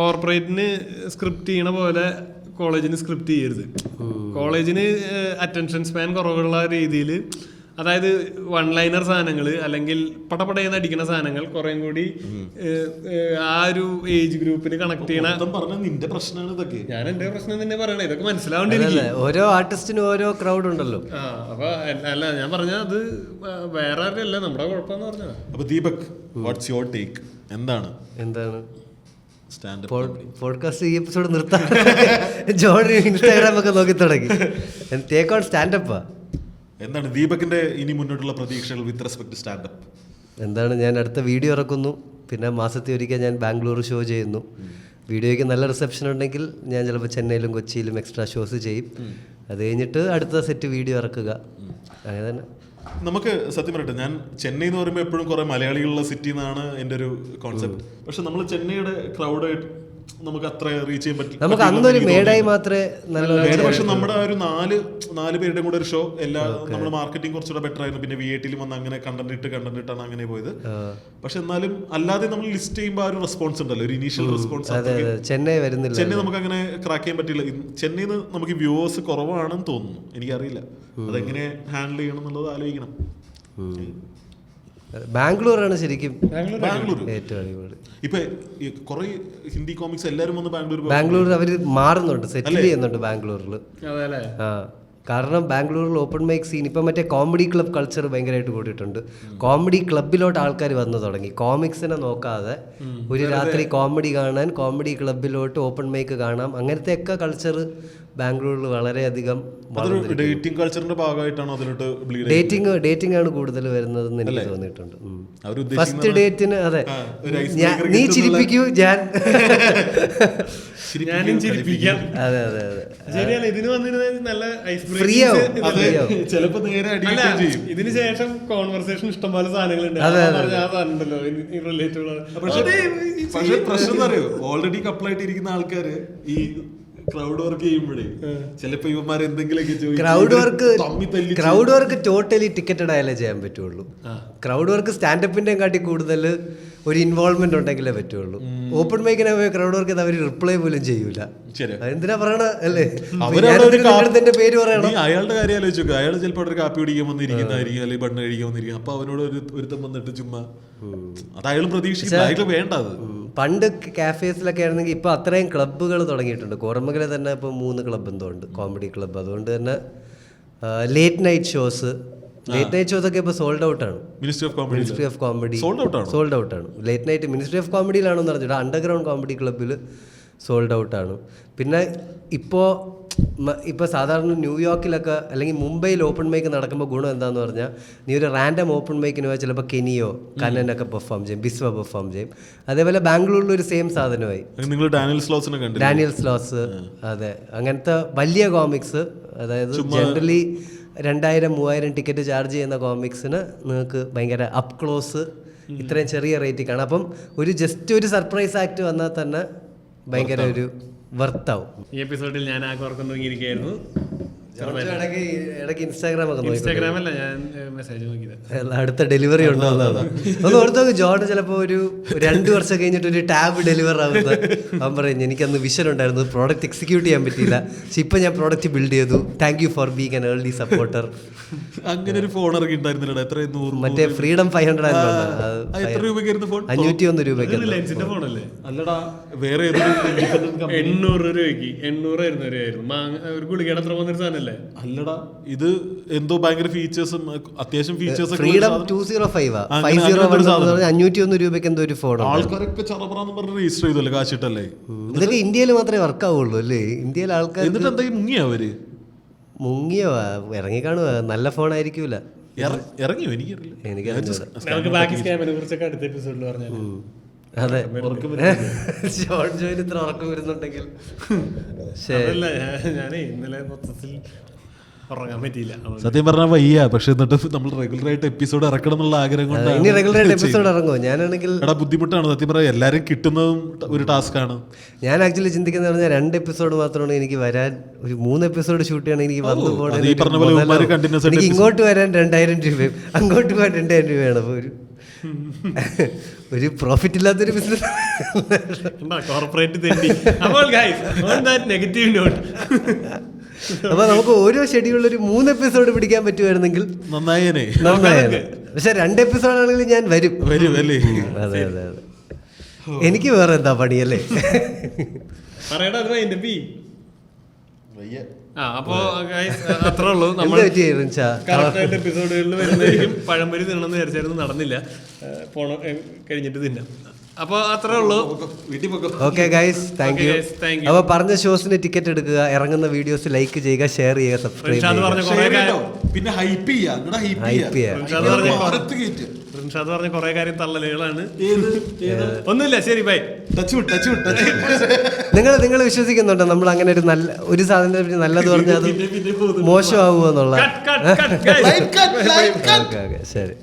കോർപ്പറേറ്റിന് സ്ക്രിപ്റ്റ് ചെയ്യണ പോലെ കോളേജിന് സ്ക്രിപ്റ്റ് ചെയ്യരുത്. കോളേജിന് അറ്റൻഷൻ സ്പാൻ കുറവുള്ള രീതിയിൽ, അതായത് വൺ ലൈനർ സാധനങ്ങൾ അല്ലെങ്കിൽ പടപടയെന്ന് അടിക്കുന്ന സാധനങ്ങൾ കുറേ കൂടി ആ ഒരു ഏജ് ഗ്രൂപ്പിന് കണക്ട് ചെയ്യണ. നിന്റെ പ്രശ്നമാണ് ഇതൊക്കെ. ഞാൻ എന്റെ പ്രശ്നം തന്നെ പറയണേ. ഇതൊക്കെ മനസ്സിലാവേണ്ടി ഓരോ ആർട്ടിസ്റ്റിനും ഓരോ ക്രൗഡ് ഉണ്ടല്ലോ. അപ്പൊ അല്ല ഞാൻ പറഞ്ഞ അത് വേറെ ആരുടെയല്ല നമ്മുടെ കുഴപ്പമെന്ന് പറഞ്ഞത്. അപ്പൊ ദീപക്, വാട്ട്സ് യുവർ ടേക്ക്? എന്താണ് പോഡ്കാസ്റ്റ് ഈ എപ്പിസോഡ് നിർത്താൻ ജോൺ ഇൻസ്റ്റാഗ്രാം ഒക്കെ നോക്കി തുടങ്ങി. ടേക്ക് ഓൺ സ്റ്റാൻഡപ്പാ. എന്താണ് ദീപകിന്റെ ഇനി മുന്നോട്ടുള്ള പ്രതീക്ഷകൾ വിത്ത് റെസ്പെക്ട് സ്റ്റാൻഡപ്പ്? എന്താണ്, ഞാൻ അടുത്ത വീഡിയോ ഇറക്കുന്നു. പിന്നെ മാസത്തിൽ ഒരിക്കൽ ഞാൻ ബാംഗ്ലൂർ ഷോ ചെയ്യുന്നു. വീഡിയോയ്ക്ക് നല്ല റിസപ്ഷൻ ഉണ്ടെങ്കിൽ ഞാൻ ചിലപ്പോൾ ചെന്നൈയിലും കൊച്ചിയിലും എക്സ്ട്രാ ഷോസ് ചെയ്യും. അത് കഴിഞ്ഞിട്ട് അടുത്ത സെറ്റ് വീഡിയോ ഇറക്കുക. അങ്ങനെ തന്നെ. നമുക്ക് സത്യം പറയട്ടെ, ഞാൻ ചെന്നൈ എന്ന് പറയുമ്പോൾ എപ്പോഴും കുറെ മലയാളികളുള്ള സിറ്റി എന്നാണ് എൻ്റെ ഒരു കോൺസെപ്റ്റ്. പക്ഷെ നമ്മൾ ചെന്നൈയുടെ ക്രൗഡായിട്ട് നമുക്ക് അത്ര റീച്ച് ചെയ്യാൻ പറ്റില്ല. നമുക്ക് അന്നൊരു മേടായി മാത്രമേ നല്ല. പക്ഷെ നമ്മുടെ ഒരു നാല് പേരുടെ കൂടെ ഒരു ഷോ എല്ലാ നമ്മുടെ മാർക്കറ്റിംഗ് കുറച്ചുകൂടെ ബെറ്റർ ആയിരുന്നു. പിന്നെ VATയിലും വന്ന് അങ്ങനെ കണ്ടന്റ് ഇട്ടാണ് അങ്ങനെ പോയത്. പക്ഷെ എന്നാലും അല്ലാതെ നമ്മൾ ലിസ്റ്റ് ചെയ്യുമ്പോൾ ആ ഒരു റെസ്പോൺസ് ഉണ്ടല്ലോ, ഒരു ഇനീഷ്യൽ റെസ്പോൺസ്. ചെന്നൈ വരുന്നില്ല. ചെന്നൈ നമുക്ക് അങ്ങനെ ക്രാക്ക് ചെയ്യാൻ പറ്റില്ല. ചെന്നൈന്ന് നമുക്ക് വ്യൂവേഴ്സ് കുറവാണെന്ന് തോന്നുന്നു. എനിക്കറിയില്ല അതെങ്ങനെ ഹാൻഡിൽ ചെയ്യണം എന്നുള്ളത് ആലോചിക്കണം. ബാംഗ്ലൂരാണ് ശരിക്കും ബാംഗ്ലൂർ ഏറ്റവും അടിപൊളി. ഇപ്പൊ കുറെ ഹിന്ദി കോമിക്സ് എല്ലാവരും വന്ന് ബാംഗ്ലൂർ അവര് മാറുന്നുണ്ട്, സെറ്റിൽ ചെയ്യുന്നുണ്ട് ബാംഗ്ലൂരിൽ. കാരണം ബാംഗ്ലൂരിൽ ഓപ്പൺ മൈക്ക് സീൻ ഇപ്പം മറ്റേ കോമഡി ക്ലബ് കൾച്ചർ ഭയങ്കരമായിട്ട് കൂടിയിട്ടുണ്ട്. കോമഡി ക്ലബിലോട്ട് ആൾക്കാർ വന്നു തുടങ്ങി. കോമിക്സിനെ നോക്കാതെ ഒരു രാത്രി കോമഡി കാണാൻ കോമഡി ക്ലബിലോട്ട് ഓപ്പൺ മൈക്ക് കാണാം. അങ്ങനത്തെ ഒക്കെ കൾച്ചർ ബാംഗ്ലൂരിൽ വളരെയധികം ഡേറ്റിംഗ് കൾച്ചറിന്റെ ഭാഗമായിട്ടാണ് അതിലോട്ട് ഡേറ്റിംഗ് ആണ് കൂടുതൽ വരുന്നതെന്ന് എനിക്ക് തോന്നിയിട്ടുണ്ട്. ഫസ്റ്റ് ഡേറ്റിന് അതെ നീ ചിരിപ്പിക്കൂ ഞാനും ചിരിപ്പിക്കാം. അതെ അതെ അതെ ശരിയാണ്. ഇതിന് വന്നിരുന്നത് നല്ല ഫ്രീ ആവും. ചിലപ്പോ നേരെ ഇതിന് ശേഷം കോൺവെർസേഷൻ ഇഷ്ടംപോലെ സാധനങ്ങളുണ്ട്. പക്ഷെ പ്രശ്നം അറിയോ, ഓൾറെഡി കപ്പിളായിട്ട് ഇരിക്കുന്ന ആൾക്കാര് ഈ ക്രൗഡ് വർക്ക് ചെയ്യുമ്പോഴേ ചിലപ്പോ ഇവന്മാർ എന്തെങ്കിലുമൊക്കെ ക്രൗഡ് വർക്ക് ടോട്ടലി ടിക്കറ്റഡ് ആയാലേ ചെയ്യാൻ പറ്റുള്ളൂ. ക്രൗഡ് വർക്ക് സ്റ്റാൻഡപ്പിന്റെ കാട്ടി കൂടുതൽ ഒരു ഇൻവോൾവ്മെന്റ് ഉണ്ടെങ്കിലേ പറ്റുള്ളൂ. ഓപ്പൺ മൈക്കിനെ പോയ ക്രൗഡ് വർക്ക് അവർ റിപ്ലൈ പോലും ചെയ്യൂല. എന്തിനാ പറയണ അല്ലേ, പേര് പറയണം. അയാളുടെ കാര്യം ആലോചിച്ചു, അയാൾ ചിലപ്പോൾ അവിടെ ഒരു കാപ്പി കുടിക്കാൻ വന്നിരിക്കുന്നതായിരിക്കും, അല്ലെങ്കിൽ ബണ്ണ് കഴിക്കാൻ വന്നിരിക്കും. അപ്പൊ അവനോട് ഒരുത്തം വന്നിട്ട് ചുമ്മാ അത് അയാൾ പ്രതീക്ഷിച്ചില്ല, അയാൾക്ക് വേണ്ട. അത് പണ്ട് കാഫേസിലൊക്കെ ആയിരുന്നെങ്കിൽ ഇപ്പൊ അത്രയും ക്ലബ്ബുകൾ തുടങ്ങിയിട്ടുണ്ട്. കോറമംഗലെ തന്നെ ഇപ്പൊ 3 ക്ലബ്ബ് എന്തോ ഉണ്ട്, കോമഡി ക്ലബ്ബ്. അതുകൊണ്ട് തന്നെ ലേറ്റ് നൈറ്റ് ഷോസ് ഒക്കെ ഇപ്പൊ സോൾഡ് ഔട്ട് ആണ്. Ministry of comedy sold out ആണ്. ലേറ്റ് നൈറ്റ് മിനിസ്ട്രി ഓഫ് കോമഡിയിലാണെന്ന് പറഞ്ഞിട്ട് അണ്ടർഗ്രൗണ്ട് കോമഡി ക്ലബ്ബിൽ സോൾഡ് ഔട്ട് ആണ്. പിന്നെ ഇപ്പോൾ സാധാരണ ന്യൂയോർക്കിലൊക്കെ അല്ലെങ്കിൽ മുംബൈയിൽ ഓപ്പൺ മൈക്ക് നടക്കുമ്പോൾ ഗുണം എന്താണെന്ന് പറഞ്ഞാൽ, നീ ഒരു റാൻഡം ഓപ്പൺ മൈക്കിന് പോയാൽ ചിലപ്പോൾ കെനിയോ കണ്ണനൊക്കെ പെർഫോം ചെയ്യും, ബിസ്വ പെർഫോം ചെയ്യും. അതേപോലെ ബാംഗ്ലൂരിൽ ഒരു സെയിം സാധനമായി ഡാനിയൽ സ്ലോസ്. അതെ, അങ്ങനത്തെ വലിയ കോമിക്സ്, അതായത് ജനറലി 2000-3000 ടിക്കറ്റ് ചാർജ് ചെയ്യുന്ന കോമിക്സിന് നിങ്ങൾക്ക് ഭയങ്കര അപ്പ് ക്ലോസ് ഇത്രയും ചെറിയ റേറ്റിൽ കാണാം. അപ്പം ഒരു സർപ്രൈസ് ആക്ട് വന്നാൽ തന്നെ ഭയങ്കര ഒരു വർത്താവും. ഈ എപ്പിസോഡിൽ ഞാൻ ആർക്കും തുടങ്ങിയിരിക്കുകയായിരുന്നു. ഇടയ്ക്ക് ഇൻസ്റ്റാഗ്രാമല്ല, ഞാൻ മെസ്സേജ് നോക്കിയത് അടുത്ത ഡെലിവറി ഉണ്ടോ എന്നാണ് ഒന്ന് ഓർത്ത് നോക്ക്. ജോൺ ചിലപ്പോൾ ഒരു 2 വർഷം കഴിഞ്ഞിട്ട് ഒരു ടാബ് ഡെലിവർ ആവുന്നത് അവൻ പറയും, എനിക്കന്ന് വിഷൻ ഉണ്ടായിരുന്നു, പ്രോഡക്റ്റ് എക്സിക്യൂട്ട് ചെയ്യാൻ പറ്റിയില്ല, പക്ഷെ ഇപ്പം ഞാൻ പ്രോഡക്റ്റ് ബിൽഡ് ചെയ്തു, thank you for being an early supporter. അങ്ങനെ ഒരു ഫോൺ ഇറക്കി ഉണ്ടായിരുന്നില്ല, മറ്റേ ഫ്രീഡം 500 501 രൂപയ്ക്ക്. അല്ലടാ, വേറെ 800 രൂപയ്ക്ക് 800 ആയിരുന്നു ഒരു ഗുളികയുടെ അത്ര വന്നൊരു സാധനല്ലേ. അല്ലടാ, ഇത് എന്തോ ഭയങ്കര ഫീച്ചേഴ്സും അത്യാവശ്യം ഫീച്ചേഴ്സ്. ഫ്രീഡം 205 501 രൂപയ്ക്ക് എന്തോ ഒരു ഫോൺ. ആൾക്കാരൊക്കെ ചറപറാന്ന് പറഞ്ഞ് രജിസ്റ്റർ ചെയ്തല്ലേ, കാശിട്ടല്ലേ. ഇതൊക്കെ ഇന്ത്യയിൽ മാത്രമേ വർക്ക് ആവുള്ളൂ അല്ലേ? ഇന്ത്യയിൽ ആൾക്കാർ എന്നിട്ട് എന്താ മുങ്ങിയോ ഇറങ്ങിക്കാണുക. നല്ല ഫോൺ ആയിരിക്കൂല. ഇറങ്ങിയോ എനിക്കറിയില്ല. അതെ, ഷോർട്ട് ജോയിൻ ഇത്ര ഉറക്കം വരുന്നുണ്ടെങ്കിൽ ഞാനേ ഇന്നലെ മൊത്തത്തിൽ ഉറങ്ങാൻ പറ്റിയില്ല. സത്യം പറഞ്ഞാൽ വയ്യ, പക്ഷെ എന്നിട്ട് നമ്മൾ റെഗുലർ ആയിട്ട് എപ്പിസോഡ് ഇറക്കണം എന്നുള്ള ആഗ്രഹം കൊണ്ട് ഇനി റെഗുലർ ആയിട്ട് എപ്പിസോഡ് ഇറങ്ങുമോ? ഞാനാണെങ്കിൽ ബുദ്ധിമുട്ടാണ് സത്യം പറയാം, എല്ലാരും കിട്ടുന്നതും ഒരു ടാസ്ക് ആണ്. ഞാൻ ആക്ച്വലി ചിന്തിക്കുന്നത് പറഞ്ഞാൽ 2 എപ്പിസോഡ് മാത്രമാണ് എനിക്ക് വരാൻ. ഒരു 3 എപ്പിസോഡ് ഷൂട്ട് ചെയ്യണം എനിക്ക് വന്നു പോകണം. എനിക്ക് ഇങ്ങോട്ട് വരാൻ 2000 രൂപയും അങ്ങോട്ട് പോകാൻ 2000 രൂപയാണ്. അപ്പോൾ ഒരു പ്രോഫിറ്റ് ഇല്ലാത്തൊരു ബിസിനസ്. അപ്പൊ നമുക്ക് ഓരോ ഷെഡ്യൂളിൽ ഒരു 3 എപ്പിസോഡ് പിടിക്കാൻ പറ്റുമായിരുന്നെങ്കിൽ നന്നായേനെ. പക്ഷെ 2 എപ്പിസോഡ് ആണെങ്കിൽ ഞാൻ വരും. അല്ലേ? അതെ അതെ അതെ, എനിക്ക് വേറെ എന്താ പണിയല്ലേ. അപ്പോ അത്രേ ഉള്ളൂ. നമ്മൾ എപ്പിസോഡുകളിൽ വരുന്നതായിരിക്കും. പഴംപൊരി തിന്നണമെന്ന് വിചാരിച്ചായിരുന്നു, നടന്നില്ല. കഴിഞ്ഞിട്ട് തിന്നാം. അപ്പൊ അത്രേ ഉള്ളൂ. Okay guys, thank you. അപ്പൊ പറഞ്ഞ ഷോസിന് ടിക്കറ്റ് എടുക്കുക, ഇറങ്ങുന്ന വീഡിയോസ് ലൈക്ക് ചെയ്യുക, ഷെയർ ചെയ്യുക, സബ്സ്ക്രൈബ് ചെയ്യുക, പിന്നെ ഹൈപ്പ് റിൻഷാദ് പറഞ്ഞ കുറെ കാര്യം തള്ളലുകളാണ്. ഒന്നുമില്ല, ശരി ബൈ. നിങ്ങൾ വിശ്വസിക്കുന്നുണ്ടോ നമ്മൾ അങ്ങനെ ഒരു സാധനത്തെ പറ്റി നല്ലത് പറഞ്ഞാൽ അത് മോശമാകുമോ എന്നുള്ള? ശരി.